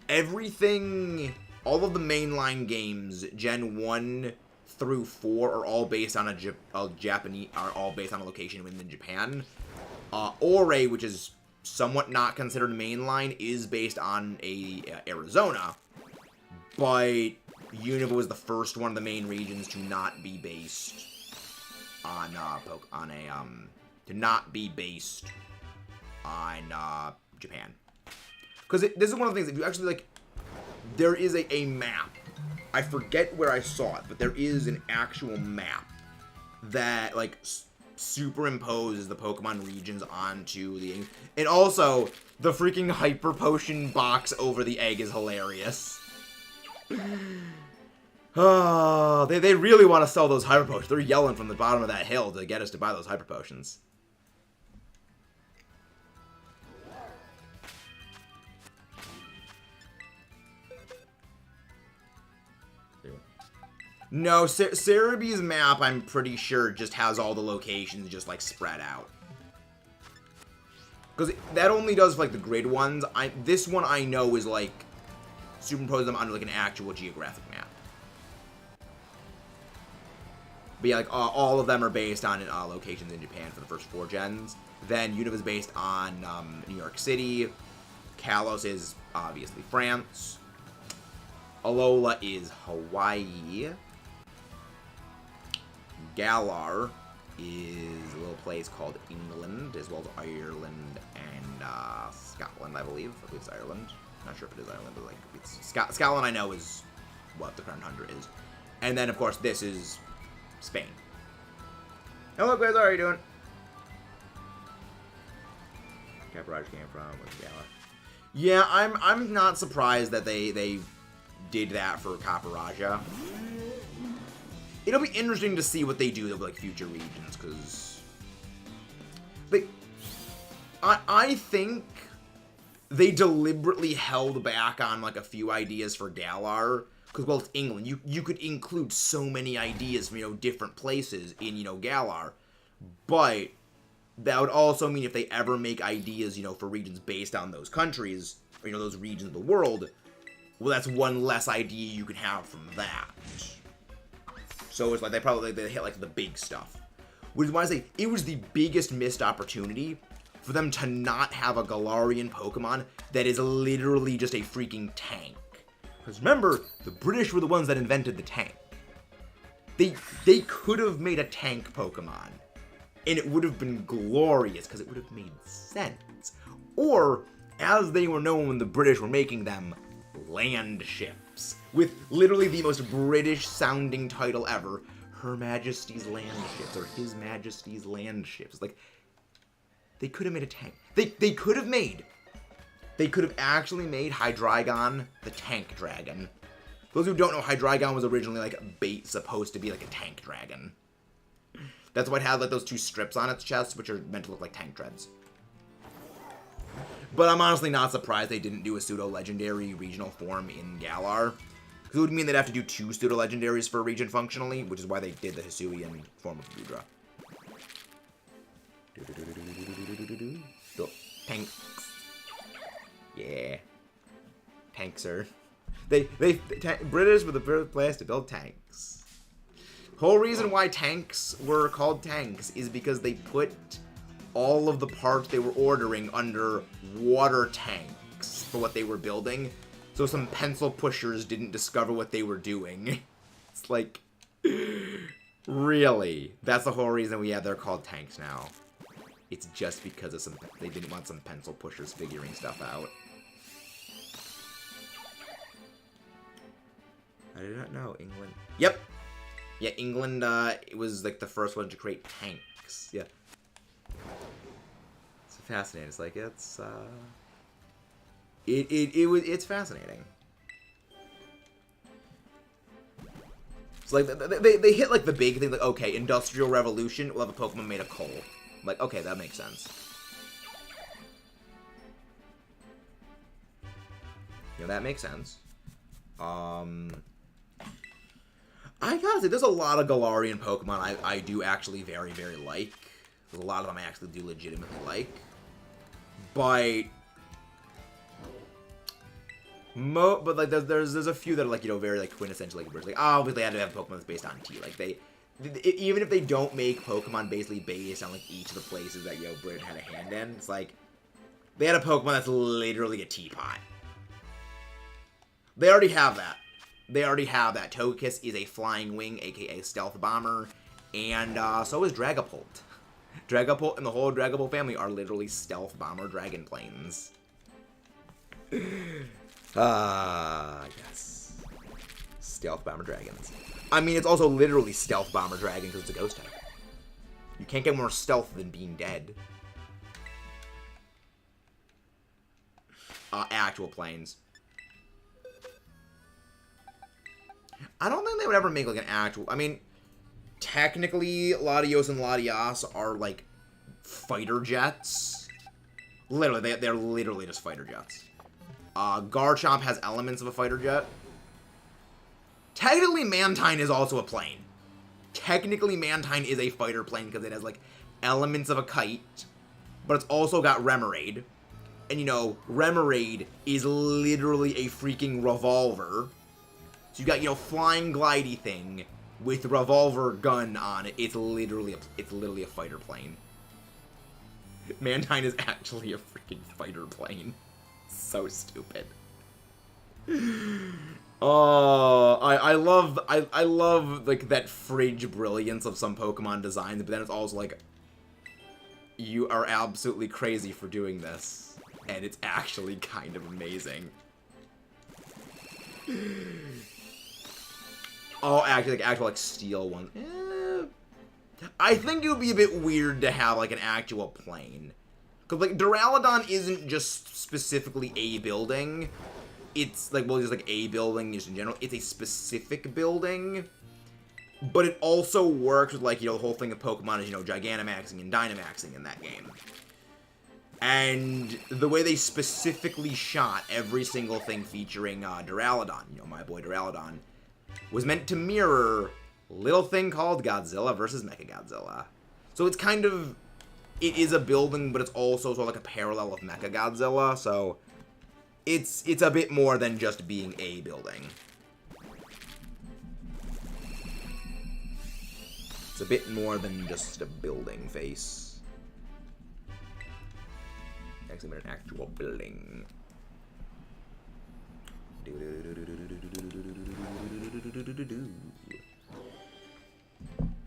Everything... All of the mainline games, Gen 1 through 4, are all based on are all based on a location within Japan. Ore, which is somewhat not considered mainline, is based on Arizona, but Unova was the first one of the main regions to not be based on Japan. Because this is one of the things, if you actually, like, there is a map. I forget where I saw it, but there is an actual map that, like, superimposes the Pokemon regions onto the... And also, the freaking Hyper Potion box over the egg is hilarious. Oh, they really want to sell those Hyper Potions. They're yelling from the bottom of that hill to get us to buy those Hyper Potions. No, Cerebee's map, I'm pretty sure, just has all the locations just, like, spread out. Because that only does, like, the grid ones. This one I know is, like, superimpose them onto, like, an actual geographic map. But yeah, like, all of them are based on locations in Japan for the first 4 gens. Then Unova is based on New York City. Kalos is, obviously, France. Alola is Hawaii. Galar is a little place called England, as well as Ireland and Scotland, I believe. I believe it's Ireland. Not sure if it is Ireland, but, like, it's Scotland, I know, is what the Crown Tundra is. And then, of course, this is Spain. Hello, guys, how are you doing? Caparage came from, where's Galar? Yeah, I'm not surprised that they did that for Caparaja. It'll be interesting to see what they do with, like, future regions, because I think they deliberately held back on, like, a few ideas for Galar, because, well, it's England. You could include so many ideas from, you know, different places in, you know, Galar, but that would also mean if they ever make ideas, you know, for regions based on those countries, or, you know, those regions of the world, well, that's one less idea you can have from that. So it's like they hit, like, the big stuff. Which is why I say it was the biggest missed opportunity for them to not have a Galarian Pokemon that is literally just a freaking tank. Because remember, the British were the ones that invented the tank. They could have made a tank Pokemon, and it would have been glorious because it would have made sense. Or as they were known when the British were making them, land ships. With literally the most British sounding title ever, Her Majesty's Land Ships, or His Majesty's Land Ships. Like, they could have made a tank. They could have actually made Hydreigon the tank dragon. Those who don't know, Hydreigon was originally like supposed to be like a tank dragon. That's why it had like those two strips on its chest, which are meant to look like tank treads. But I'm honestly not surprised they didn't do a pseudo-legendary regional form in Galar. Because it would mean they'd have to do 2 pseudo-legendaries for a region functionally, which is why they did the Hisuian form of Gudra. Tanks. Yeah. Tankser. British were the first place to build tanks. Whole reason why tanks were called tanks is because they put all of the parts they were ordering under water tanks for what they were building, so some pencil pushers didn't discover what they were doing. It's like, really? That's the whole reason they're called tanks now. It's just because of they didn't want some pencil pushers figuring stuff out. I did not know England. Yep. Yeah, England, it was like the first one to create tanks. Yeah. It's fascinating. It's like, it's fascinating. It's like, they hit like the big thing, like, okay, Industrial Revolution, we'll have a Pokemon made of coal. I'm like, okay, that makes sense. You know, that makes sense. I gotta say, there's a lot of Galarian Pokemon I do actually very, very like. There's a lot of them I actually do legitimately like. But like there's a few that are like, you know, very like quintessential like obviously I had to have a Pokemon that's based on T. Like even if they don't make Pokemon basically based on like each of the places that, you know, Britain had a hand in, it's like they had a Pokemon that's literally a teapot. They already have that. Togekiss is a flying wing, aka stealth bomber, and so is Dragapult. Dragapult and the whole Dragapult family are literally stealth bomber dragon planes. Yes. Stealth bomber dragons. I mean, it's also literally stealth bomber dragon because it's a ghost type. You can't get more stealth than being dead. Actual planes. I don't think they would ever make, like, an actual... I mean, technically, Latios and Latias are, like, fighter jets. Literally, they're literally just fighter jets. Garchomp has elements of a fighter jet. Technically, Mantine is also a plane. Technically, Mantine is a fighter plane because it has, like, elements of a kite. But it's also got Remoraid. And, you know, Remoraid is literally a freaking revolver. So you got, you know, flying glidey thing with revolver gun on it. It's literally a fighter plane. Mantine is actually a freaking fighter plane. So stupid. Oh, I love like that fridge brilliance of some Pokemon designs, but then it's also like, you are absolutely crazy for doing this, and it's actually kind of amazing. Oh, actually, like, actual, like, steel one. I think it would be a bit weird to have, like, an actual plane. Because, like, Duraludon isn't just specifically a building. It's, like, well, just, like, a building just in general. It's a specific building. But it also works with, like, you know, the whole thing of Pokemon is, you know, Gigantamaxing and Dynamaxing in that game. And the way they specifically shot every single thing featuring Duraludon, you know, my boy Duraludon, was meant to mirror a little thing called Godzilla versus Mechagodzilla. So it's kind of, it is a building, but it's also sort of like a parallel of Mechagodzilla, so it's a bit more than just being a building. It's a bit more than just a building face. Actually made an actual building.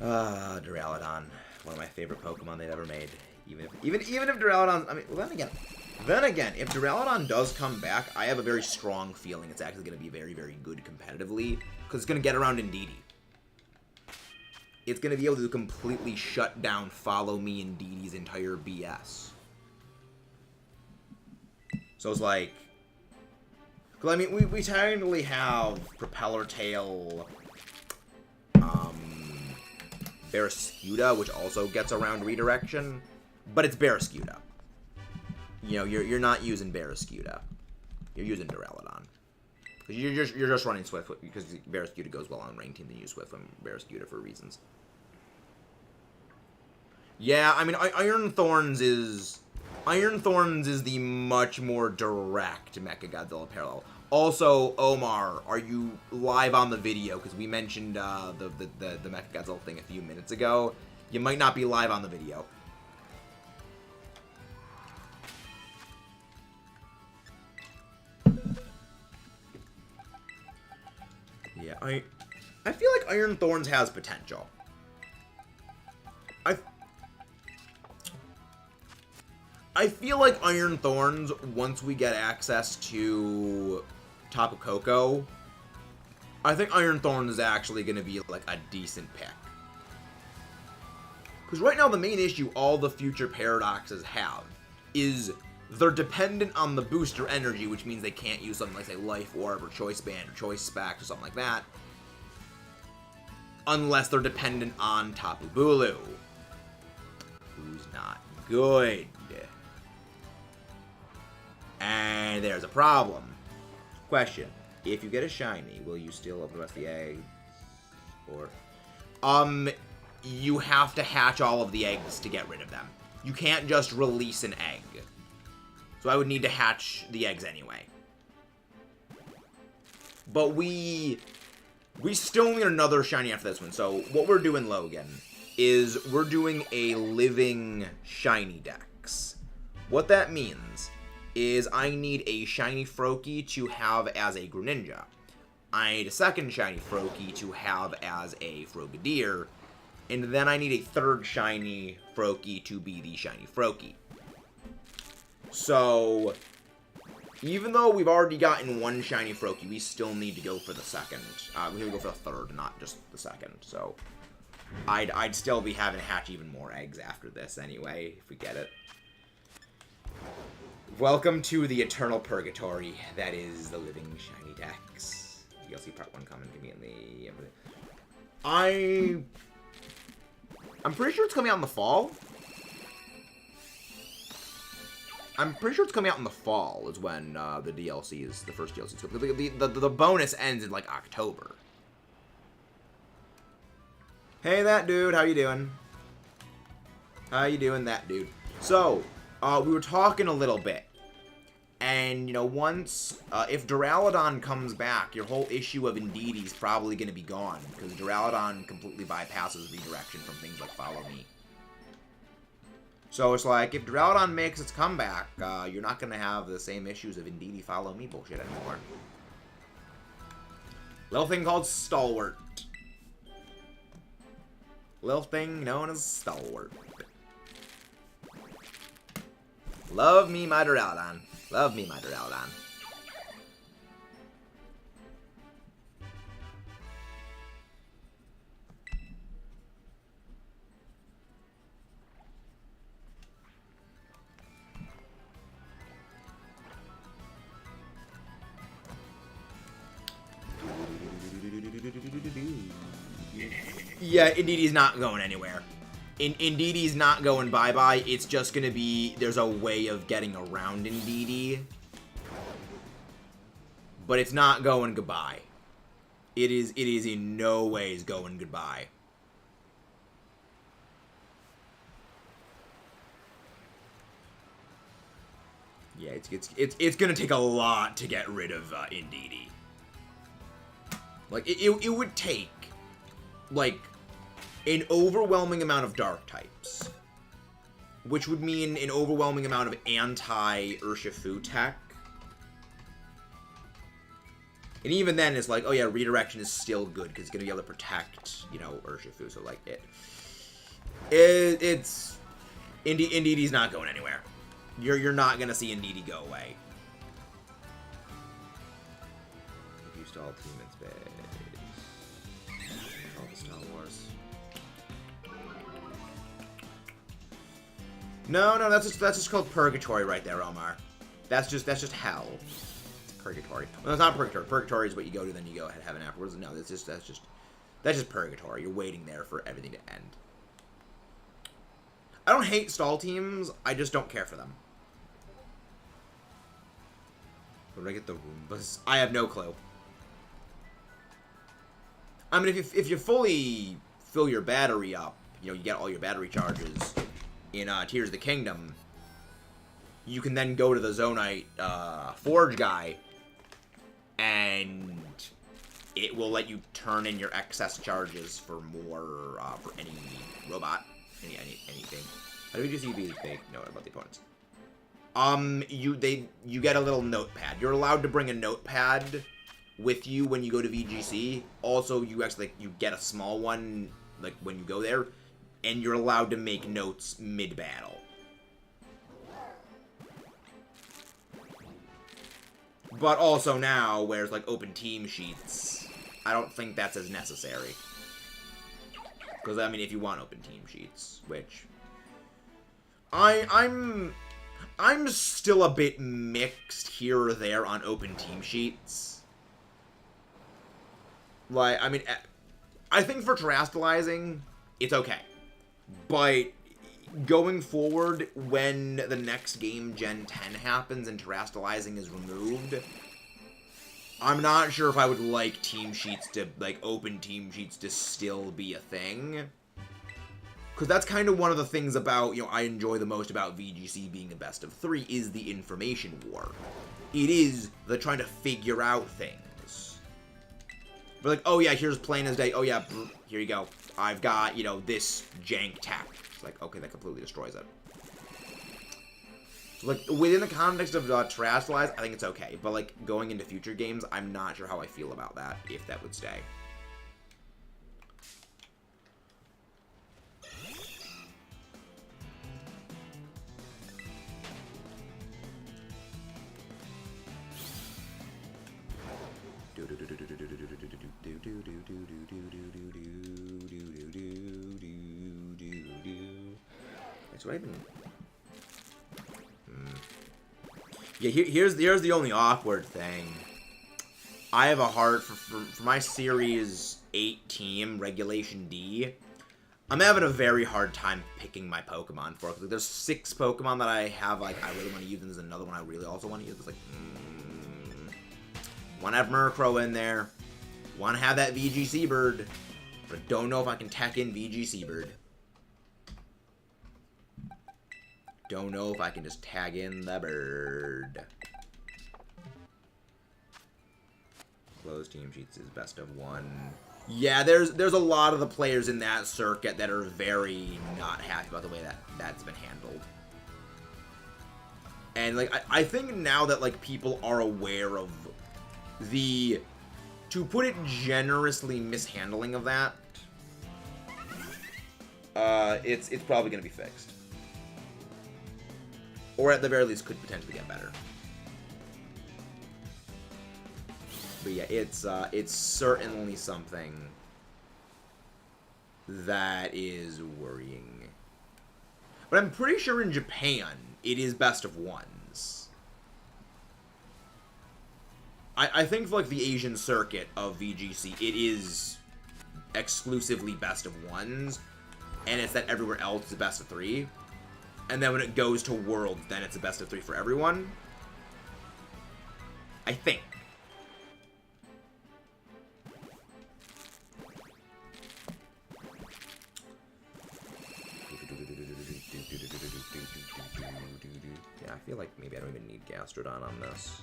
Duraludon, one of my favorite Pokemon they've ever made. Even if Duraludon, I mean, well, then again, Then again, if Duraludon does come back, I have a very strong feeling it's actually going to be very, very good competitively, because it's going to get around Indeedee. It's going to be able to completely shut down Follow Me Indeedee's entire BS. So it's like... Because, I mean, we technically have Propeller Tail, Barrascuda, which also gets around Redirection, but it's Barrascuda. You know, you're not using Barrascuda. You're using Duraludon. You're just running Swift, because Barrascuda goes well on Rain Team, then you use Swift from Barrascuda for reasons. Yeah, I mean, Iron Thorns is the much more direct Mechagodzilla parallel. Also, Omar, are you live on the video? Because we mentioned the Mechagodzilla thing a few minutes ago. You might not be live on the video. Yeah, I feel like Iron Thorns has potential. I feel like Iron Thorns, once we get access to Tapu Koko, I think Iron Thorns is actually going to be like a decent pick. Because right now the main issue all the future Paradoxes have is they're dependent on the booster energy, which means they can't use something like, say, Life Orb or Choice Band or Choice Specs or something like that, unless they're dependent on Tapu Bulu, who's not good. And there's a problem. Question. If you get a shiny, will you still open the rest of the eggs? Or... you have to hatch all of the eggs to get rid of them. You can't just release an egg. So I would need to hatch the eggs anyway. But we still need another shiny after this one. So what we're doing, Logan, is we're doing a living shiny dex. What that means is I need a shiny Froakie to have as a Greninja. I need a second shiny Froakie to have as a Frogadier. And then I need a third shiny Froakie to be the shiny Froakie. So, even though we've already gotten one shiny Froakie, we still need to go for the second. We need to go for the third, not just the second. So, I'd still be having to hatch even more eggs after this anyway, if we get it. Welcome to the eternal purgatory that is the living shiny dex. DLC part 1 coming conveniently. I'm pretty sure it's coming out in the fall. I'm pretty sure it's coming out in the fall is when the DLC is, the first DLC is. The bonus ends in, like, October. Hey, that dude. How you doing? How you doing, that dude? So, we were talking a little bit. And, you know, once, if Duraludon comes back, your whole issue of Indeedee is probably going to be gone. Because Duraludon completely bypasses redirection from things like Follow Me. So it's like, if Duraludon makes its comeback, you're not going to have the same issues of Indeedee Follow Me bullshit anymore. Little thing called Stalwart. Little thing known as Stalwart. Love me my Duraludon. Love me my Duraludon. Yeah, Indeedee's not going anywhere. Indeedee's not going bye-bye. It's just going to be... There's a way of getting around Indeedee. But it's not going goodbye. It is in no ways going goodbye. Yeah, it's going to take a lot to get rid of Indeedee. Like, it would take, like, an overwhelming amount of dark types, which would mean an overwhelming amount of anti-Urshifu tech. And even then, it's like, oh yeah, redirection is still good, because it's going to be able to protect, you know, Urshifu, so like, it's... Indeedee's not going anywhere. You're not gonna see Indeedee go away. If you stall team in space. All the Star Wars. No, that's just called purgatory right there, Omar. That's just hell. It's purgatory. Well, it's not purgatory. Purgatory is what you go to, then you go ahead and heaven afterwards. No, that's just purgatory. You're waiting there for everything to end. I don't hate stall teams. I just don't care for them. Where do I get the Roombas? I have no clue. I mean, if you fully fill your battery up, you know, you get all your battery charges in Tears of the Kingdom, you can then go to the Zonite Forge guy, and it will let you turn in your excess charges for more, for any robot, anything. How do we just use fake note about the opponents? You get a little notepad. You're allowed to bring a notepad with you when you go to VGC. Also, you actually you get a small one like when you go there, and you're allowed to make notes mid-battle. But also now, where it's like open team sheets, I don't think that's as necessary. Because I mean, if you want open team sheets, which I'm still a bit mixed here or there on open team sheets. Like, I mean, I think for terastallizing, it's okay. But going forward, when the next game, Gen 10, happens and terastallizing is removed, I'm not sure if I would like team sheets to, like, open team sheets to still be a thing. Because that's kind of one of the things about, you know, I enjoy the most about VGC being a best of 3 is the information war. It is the trying to figure out things. But like, oh yeah, here's plain as day. Oh yeah, here you go. I've got, you know, this jank tech. It's like, okay, that completely destroys it. So, like, within the context of Terastallize, I think it's okay. But, like, going into future games, I'm not sure how I feel about that, if that would stay. That's what I've been... Yeah, here's the only awkward thing. I have a heart for my Series 8 team, Regulation D. I'm having a very hard time picking my Pokemon for it. Like, there's 6 Pokemon that I have, like, I really want to use, and there's another one I really also want to use. It's like, want to have Murkrow in there. Want to have that VGC bird. But I don't know if I can tech in VGC bird. Don't know if I can just tag in the bird. Closed team sheets is best of 1. Yeah, there's a lot of the players in that circuit that are very not happy about the way that's been handled. And like I think now that like people are aware of the, to put it generously, mishandling of that, it's probably gonna be fixed. Or at the very least could potentially get better. But yeah, it's certainly something that is worrying. But I'm pretty sure in Japan, it is best of 1s. I think for like the Asian circuit of VGC, it is exclusively best of 1s. And it's that everywhere else is a best of 3. And then when it goes to Worlds, then it's a best of 3 for everyone. I think. Yeah, I feel like maybe I don't even need Gastrodon on this.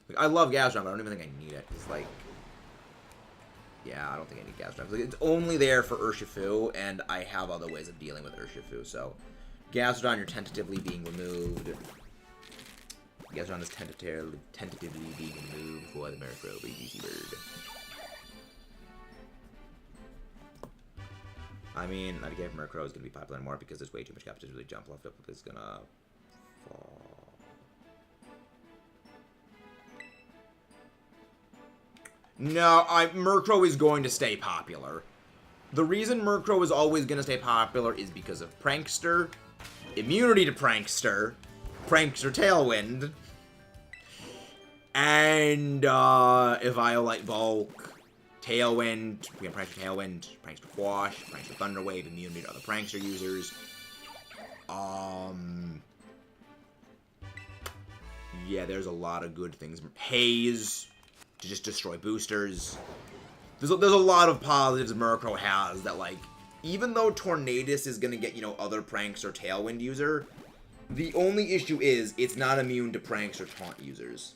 Like, I love Gastrodon, but I don't even think I need it. It's like... Yeah, I don't think I need Gastrodon. Like, it's only there for Urshifu, and I have other ways of dealing with Urshifu, so... Gastrodon, you're tentatively being removed. Gastrodon is tentatively being removed for the Murkrow VGC bird. I mean, not again, Murkrow is going to be popular more because there's way too much competition to jump left up. It's going to No, Murkrow is going to stay popular. The reason Murkrow is always going to stay popular is because of Prankster, immunity to Prankster, Prankster Tailwind, and Eviolite Bulk, Tailwind, we have Prankster Tailwind, Prankster Quash, Prankster Thunderwave, immunity to other Prankster users. Yeah, there's a lot of good things. Haze, to just destroy boosters. There's a lot of positives Murkrow has that, like, even though Tornadus is going to get, you know, other Prankster Tailwind user, the only issue is it's not immune to Prankster Taunt users,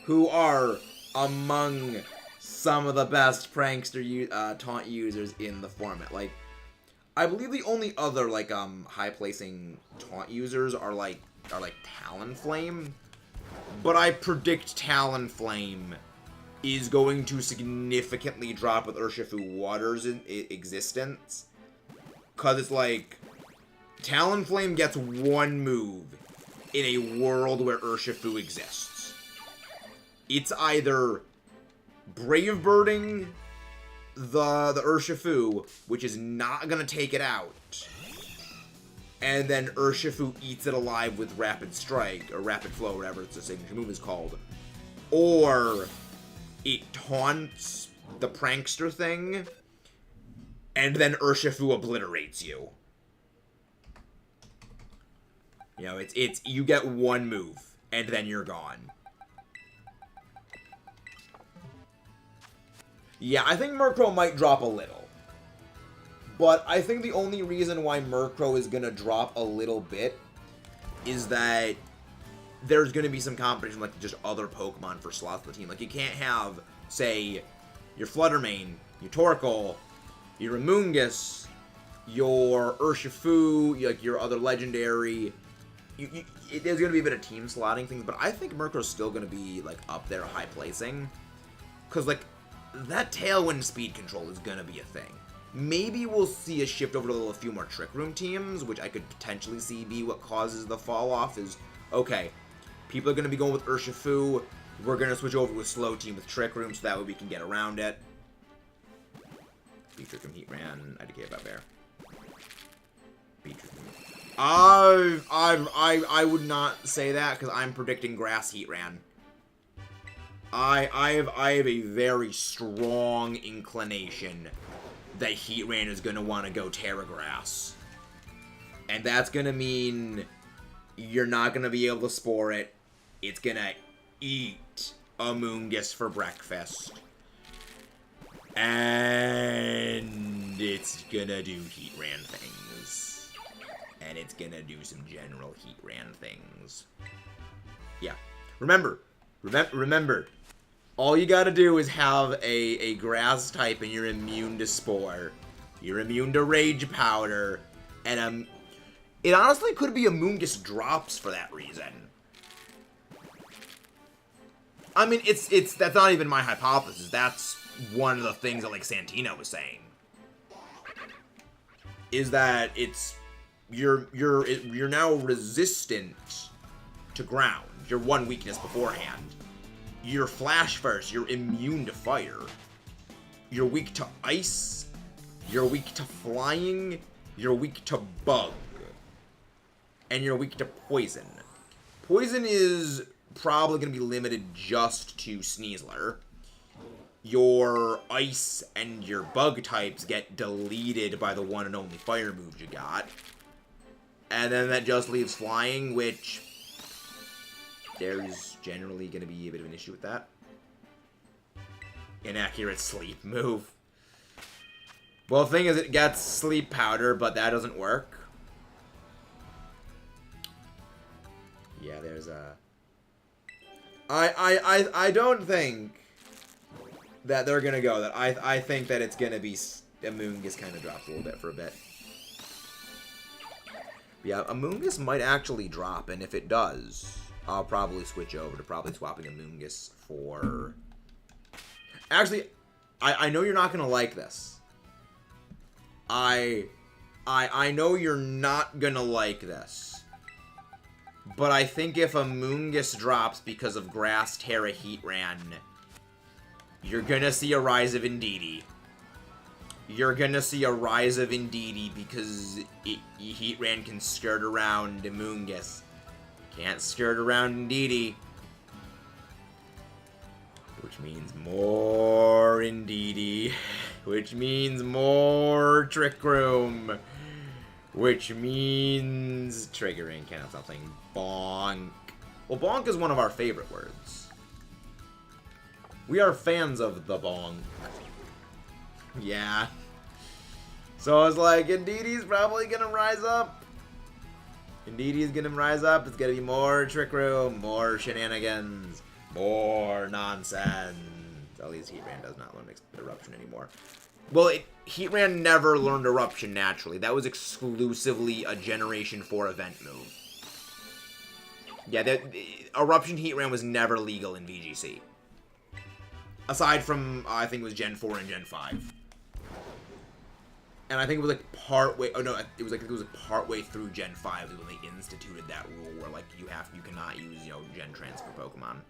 who are among some of the best Prankster Taunt users in the format. Like, I believe the only other, like, high-placing Taunt users are like Talonflame, but I predict Talonflame is going to significantly drop with Urshifu Water's existence, because it's like, Talonflame gets one move in a world where Urshifu exists. It's either Brave Birding the Urshifu, which is not going to take it out, and then Urshifu eats it alive with Rapid Strike, or Rapid Flow, whatever its signature move is called, or it taunts the Prankster thing, and then Urshifu obliterates you. You know, it's you get one move, and then you're gone. Yeah, I think Murkrow might drop a little. But I think the only reason why Murkrow is going to drop a little bit is that there's going to be some competition, like just other Pokemon for slots of the team. Like, you can't have, say, your Fluttermane, your Torkoal, your Amoonguss, your Urshifu, like your other Legendary. There's going to be a bit of team slotting things, but I think Murkrow's still going to be, like, up there high placing. Because, like, that Tailwind speed control is going to be a thing. Maybe we'll see a shift over to a few more Trick Room teams, which I could potentially see be what causes the fall off is, okay, people are going to be going with Urshifu, we're going to switch over to a slow team with Trick Room so that way we can get around it. Beat Trick Room, Heatran, IDK about Bear. Beat Trick Room. I would not say that because I'm predicting Grass Heatran. I have a very strong inclination that Heatran is going to want to go Terra Grass. And that's going to mean you're not going to be able to spore it. It's going to eat Amoonguss for breakfast. And it's going to do Heatran things. And it's going to do some general Heatran things. Yeah. Remember, all you gotta do is have a grass type and you're immune to Spore. You're immune to Rage Powder. And it honestly could be Amoonguss drops for that reason. I mean, that's not even my hypothesis. That's one of the things that, like, Santino was saying. Is that you're now resistant to ground. Your one weakness beforehand. You're Flash first. You're immune to fire. You're weak to ice. You're weak to flying. You're weak to bug. And you're weak to poison. Poison is probably going to be limited just to Sneasler. Your ice and your bug types get deleted by the one and only fire moves you got. And then that just leaves flying, which there's generally going to be a bit of an issue with that. Inaccurate sleep move. Well, the thing is, it gets sleep powder, but that doesn't work. Yeah, there's a... I don't think that they're going to go that. I think that it's going to be... Amoonguss kind of drops a little bit for a bit. Yeah, Amoonguss might actually drop, and if it does, I'll probably switch over to probably swapping Amoonguss for... Actually, I know you're not going to like this. I know you're not going to like this. But I think if Amoonguss drops because of Grass Terra Heatran, you're gonna see a rise of Indeedee. You're gonna see a rise of Indeedee because Heatran can skirt around Amoonguss. Can't skirt around Indeedee. Which means more Indeedee. Which means more Trick Room. Which means triggering kind of something. Bonk. Well, bonk is one of our favorite words. We are fans of the bonk. Yeah. So I was like, Indeedee's probably gonna rise up. Indeedee's gonna rise up. It's gonna be more Trick Room, more shenanigans, more nonsense. At least Heatran does not learn Eruption anymore. Well, Heatran never learned Eruption naturally. That was exclusively a Generation 4 event move. Yeah, Eruption Heatran was never legal in VGC. Aside from, I think it was Gen 4 and Gen 5. And I think it was like partway, oh no, it was partway through Gen 5 when they instituted that rule where like you cannot use, Gen transfer Pokemon.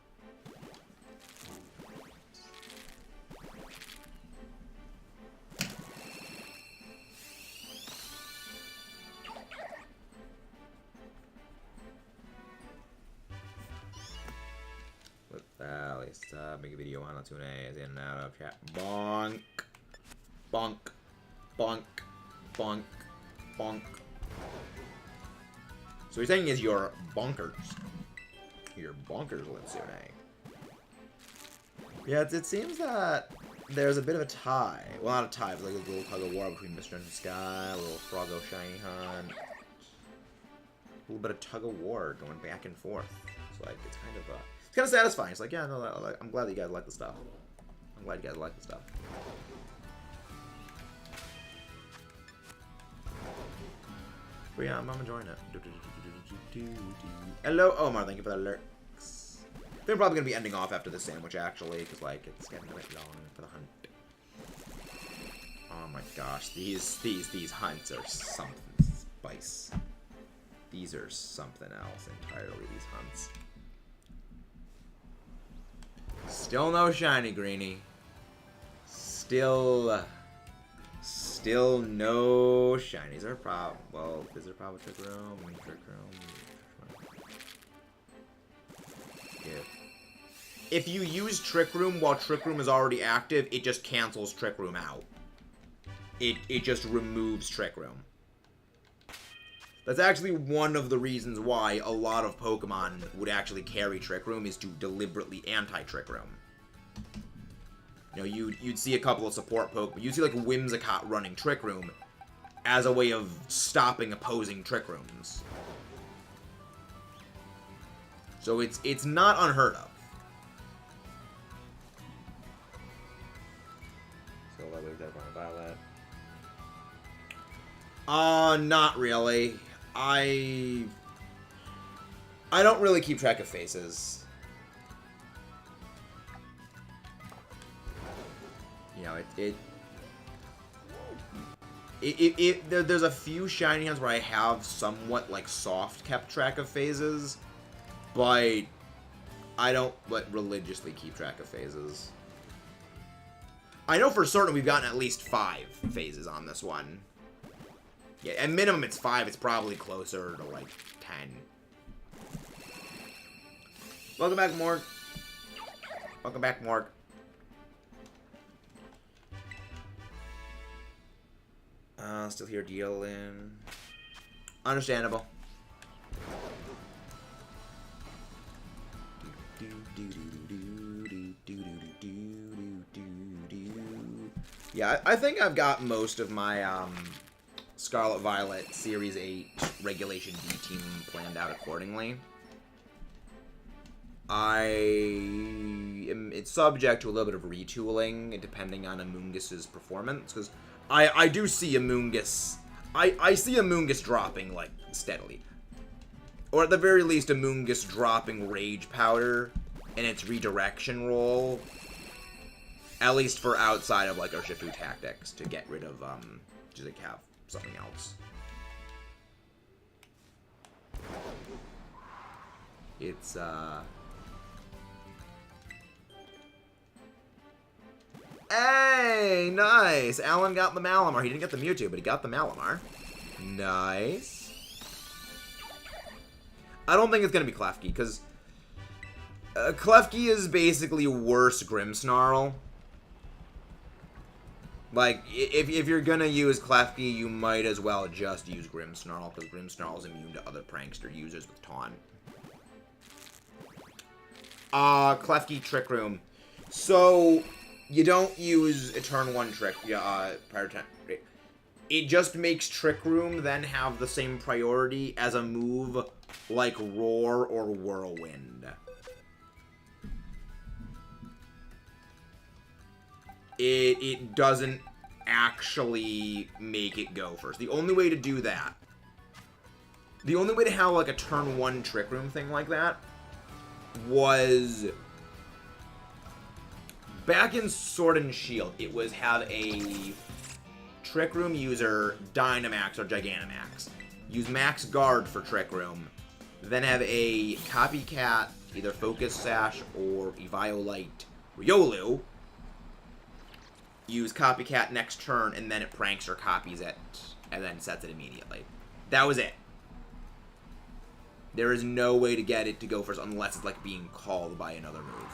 At least make a video on Tune as in and out of chat. Bonk. Bonk. Bonk. Bonk. Bonk. So what you're saying is you're bonkers. You're bonkers, Litsune. Yeah, it seems that there's a bit of a tie. Well, not a tie, but like a little tug of war between Mr. and Sky, a little Froggo Shiny Hunt. A little bit of tug of war going back and forth. It's like, it's kind of satisfying. It's like, yeah, no, I'm glad that you guys like the stuff. I'm glad you guys like the stuff. But yeah, I'm enjoying it. Hello, Omar. Thank you for the lurks. They're probably gonna be ending off after this sandwich, actually, because like it's getting a bit long for the hunt. Oh my gosh, these hunts are something spice. These are something else entirely. These hunts. Still no shiny greenie. Still no shinies. Is there a problem? Well, is there a problem with Trick Room? Yeah. If you use Trick Room while Trick Room is already active, it just cancels Trick Room out. It just removes Trick Room. That's actually one of the reasons why a lot of Pokemon would actually carry Trick Room, is to deliberately anti-Trick Room. You'd see a couple of support Pokemon. You'd see like Whimsicott running Trick Room as a way of stopping opposing Trick Rooms. So it's not unheard of. So that way that Violet. Not really. I don't really keep track of faces. There's a few shiny hunts where I have somewhat like soft kept track of phases, but I don't religiously keep track of phases. I know for certain we've gotten at least 5 phases on this one. Yeah, at minimum it's 5. It's probably closer to like 10. Welcome back, Morg. Welcome back, Morg. Still here dealing. Understandable. Yeah, I think I've got most of my Scarlet Violet Series 8 Regulation D team planned out accordingly. It's subject to a little bit of retooling depending on Amoonguss's performance, because I do see Amoonguss. I see Amoonguss dropping like steadily, or at the very least Amoonguss dropping Rage Powder in its redirection roll, at least for outside of like Urshifu tactics to get rid of just like have something else. It's, Hey! Nice! Alan got the Malamar. He didn't get the Mewtwo, but he got the Malamar. Nice. I don't think it's going to be Klefki, because Klefki is basically worse Grimmsnarl. Like, if you're going to use Klefki, you might as well just use Grimmsnarl, because Grimmsnarl is immune to other Prankster users with Taunt. Klefki Trick Room. So, you don't use a turn 1 trick, prior to it just makes Trick Room then have the same priority as a move like Roar or Whirlwind. It doesn't actually make it go first. The only way to do that, the only way to have like a turn 1 Trick Room thing like that was back in Sword and Shield. It was have a Trick Room user Dynamax or Gigantamax. Use Max Guard for Trick Room. Then have a Copycat, either Focus Sash or Eviolite Riolu. Use Copycat next turn, and then it pranks or copies it, and then sets it immediately. That was it. There is no way to get it to go first unless it's like being called by another move.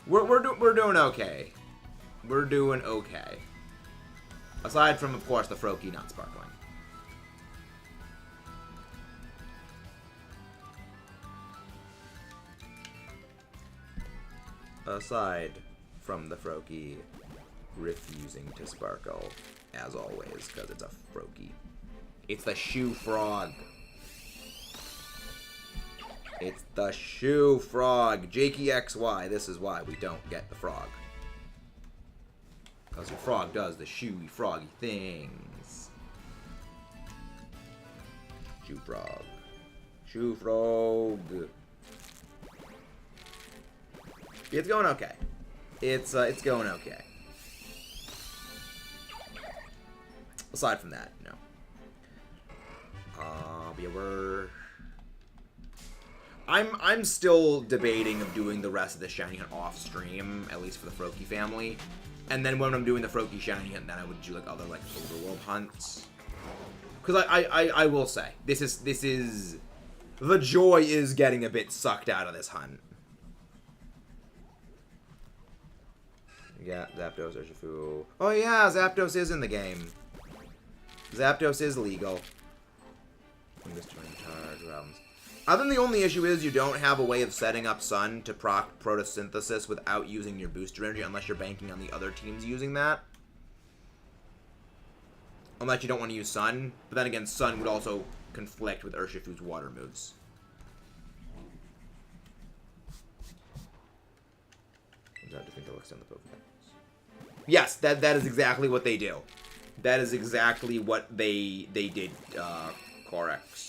We're doing okay. We're doing okay. Aside from, of course, the Froakie not sparkling. Aside from the Froakie refusing to sparkle, as always, because it's a Froakie. It's the Shoe Frog. It's the Shoe Frog. Jakey XY. This is why we don't get the frog. Because your frog does the shoey froggy things. Shoe Frog. Shoe Frog. It's going okay. It's going okay. Aside from that, no. I'm still debating of doing the rest of the shiny hunt off stream, at least for the Froakie family. And then when I'm doing the Froakie shiny hunt, then I would do like other like overworld hunts. Because I will say, this is the joy is getting a bit sucked out of this hunt. Yeah, Zapdos, Urshifu. Oh yeah, Zapdos is in the game. Zapdos is legal. I think the only issue is you don't have a way of setting up Sun to proc photosynthesis without using your booster energy, unless you're banking on the other teams using that. Unless you don't want to use Sun. But then again, Sun would also conflict with Urshifu's water moves. Yes, that is exactly what they do. That is exactly what they did, Corex.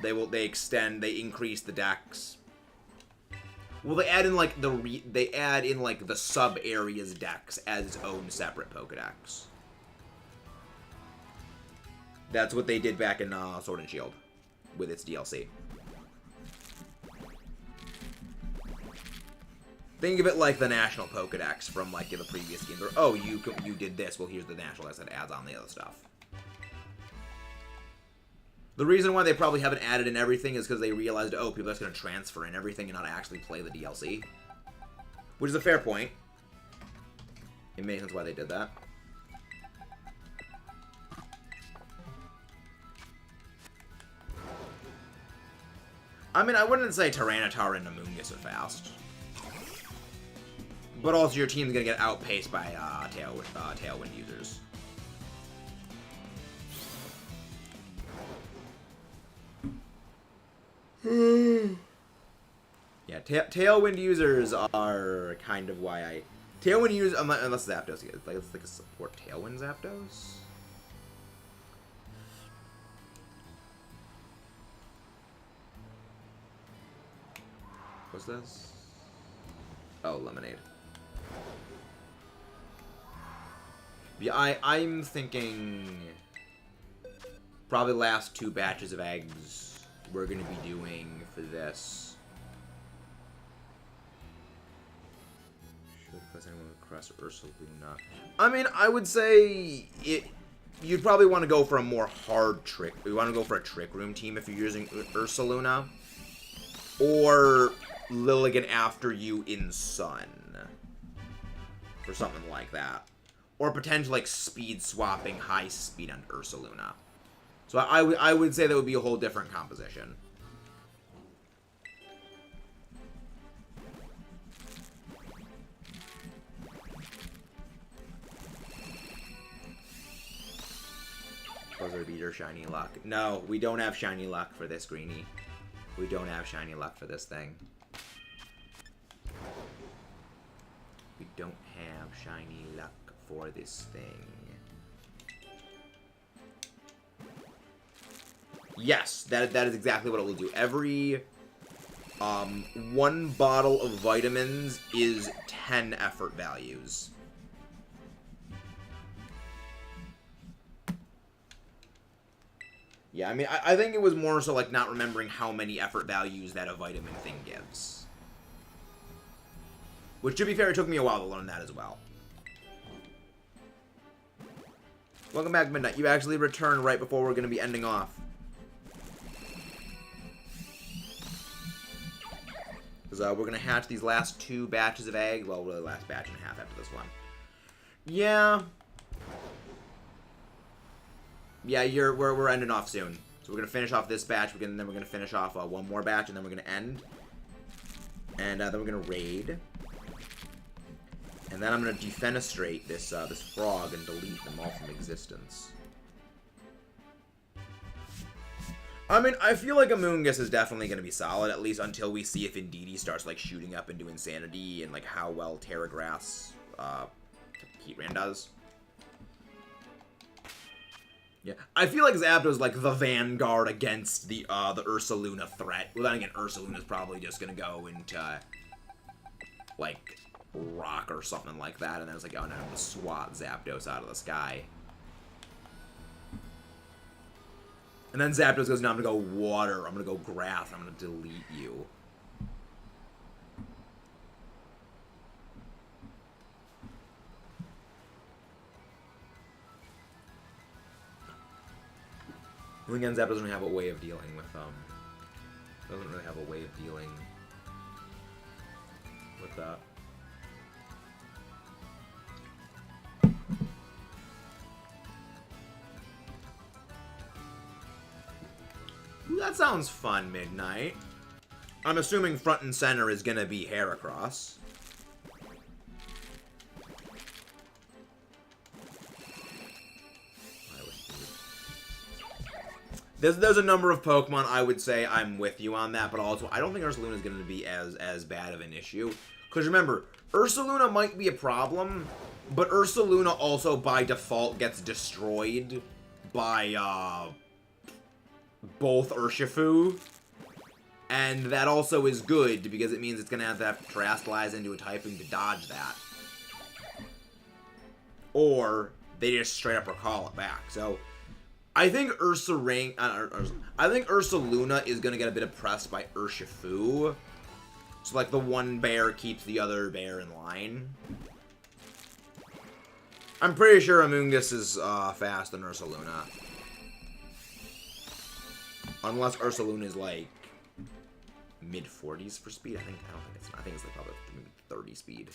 They extend, they increase the dex. Well, they add in like the sub areas dex as its own separate Pokedex. That's what they did back in Sword and Shield with its DLC. Think of it like the National Pokedex from like the previous games. Where, oh, you did this. Well, here's the National Dex that adds on the other stuff. The reason why they probably haven't added in everything is because they realized, oh, people are just going to transfer in everything and not actually play the DLC. Which is a fair point. It makes sense why they did that. I mean, I wouldn't say Tyranitar and Amoonguss are fast. But also your team's going to get outpaced by Tailwind users. Yeah, Tailwind users are kind of why I... Tailwind users, unless Zapdos, it's like a support Tailwind Zapdos. What's this? Oh, Lemonade. Yeah, I'm thinking Probably the last 2 batches of eggs we're going to be doing for this. Should cause anyone across Ursaluna. I mean, I would say you'd probably want to go for a more hard trick. You want to go for a Trick Room team if you're using Ursaluna. Or Lilligant after you in Sun. Or something like that. Or potentially like speed swapping high speed on Ursaluna. So I would say that would be a whole different composition. Buzzer Beater, Shiny Luck. No, we don't have Shiny Luck for this, Greenie. We don't have Shiny Luck for this thing. We don't have Shiny Luck for this thing. Yes, that is exactly what it will do. Every 1 bottle of vitamins is 10 effort values. Yeah, I mean, I think it was more so like not remembering how many effort values that a vitamin thing gives. Which, to be fair, it took me a while to learn that as well. Welcome back, Midnight. You actually returned right before we're going to be ending off. Because we're going to hatch these last 2 batches of eggs. Well, really last batch and a half after this one. Yeah. Yeah, we're ending off soon. So we're going to finish off this batch. Then we're going to finish off 1 more batch. And then we're going to end. And then we're going to raid. And then I'm going to defenestrate this this frog and delete them all from existence. I mean, I feel like Amoonguss is definitely going to be solid, at least until we see if Indeedee starts, like, shooting up into Insanity and, like, how well Terra Grass Heatran does. Yeah, I feel like Zapdos like the vanguard against the Ursaluna threat. Well, then again, Ursaluna's probably just going to go into, like, rock or something like that, and then it's like, oh no, I'm going to swat Zapdos out of the sky. And then Zapdos goes, no, I'm going to go water, I'm going to go grass, I'm going to delete you. And again, Zapdos doesn't have a way of dealing with, doesn't really have a way of dealing with that. Ooh, that sounds fun, Midnight. I'm assuming front and center is gonna be Heracross. There's a number of Pokemon I would say I'm with you on that, but also I don't think Ursaluna is going to be as bad of an issue. Because remember, Ursaluna might be a problem, but Ursaluna also by default gets destroyed by both Urshifu. And that also is good, because it means it's going to have to Terastallize into a typing to dodge that. Or they just straight up recall it back. So I think I think Ursaluna is going to get a bit oppressed by Urshifu. So, like, the one bear keeps the other bear in line. I'm pretty sure Amoonguss is faster than Ursaluna. Unless Ursaluna is, like, mid-40s for speed. I think it's like probably maybe 30 speed.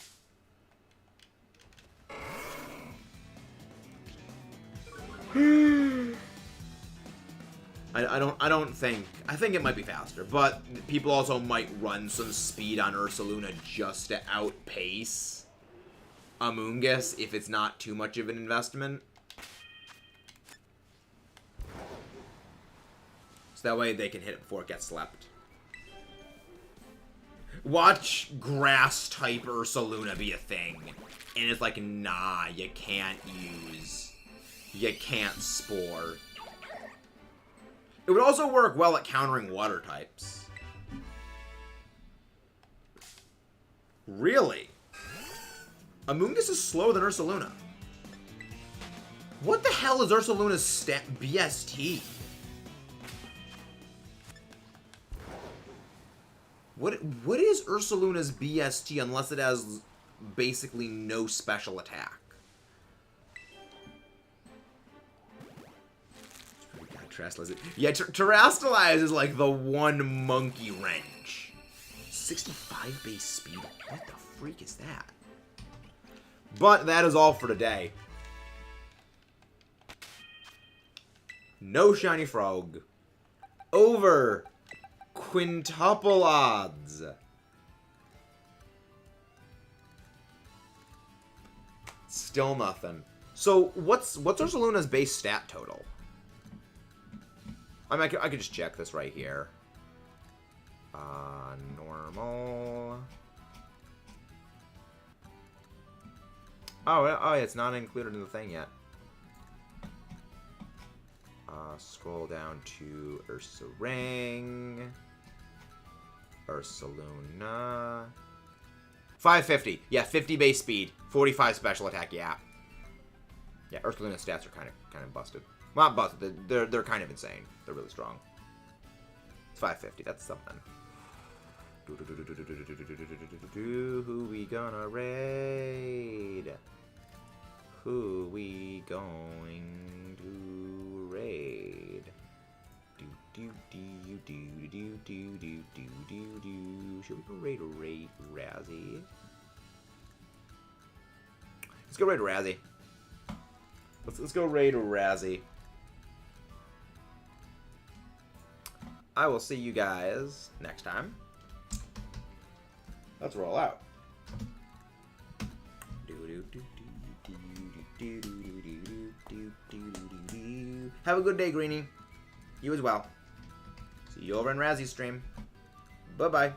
I think it might be faster, but people also might run some speed on Ursaluna just to outpace Amoonguss if it's not too much of an investment. So that way they can hit it before it gets slept. Watch grass-type Ursaluna be a thing, and it's like, nah, you can't Spore. It would also work well at countering water types. Really? Amoonguss is slower than Ursaluna. What the hell is Ursaluna's BST? What is Ursaluna's BST unless it has basically no special attack? Yeah, Terrastalize is like the one monkey wrench. 65 base speed? What the freak is that? But that is all for today. No shiny frog. Over quintuple odds. Still nothing. So what's Ursaluna's base stat total? I mean, I could just check this right here. Normal. Oh, it's not included in the thing yet. Scroll down to Ursaring. Ursaluna. 550. Yeah, 50 base speed. 45 special attack, yeah. Yeah, Ursaluna's stats are kind of busted. Well, not busted. They're kind of insane. They're really strong. It's 550. That's something. Who we gonna raid? Who we going to raid? Should we go raid Razzie? Let's go raid Razzie. Let's go raid Razzie. I will see you guys next time. Let's roll out. Have a good day, Greenie. You as well. See you over in Razzie's stream. Bye-bye.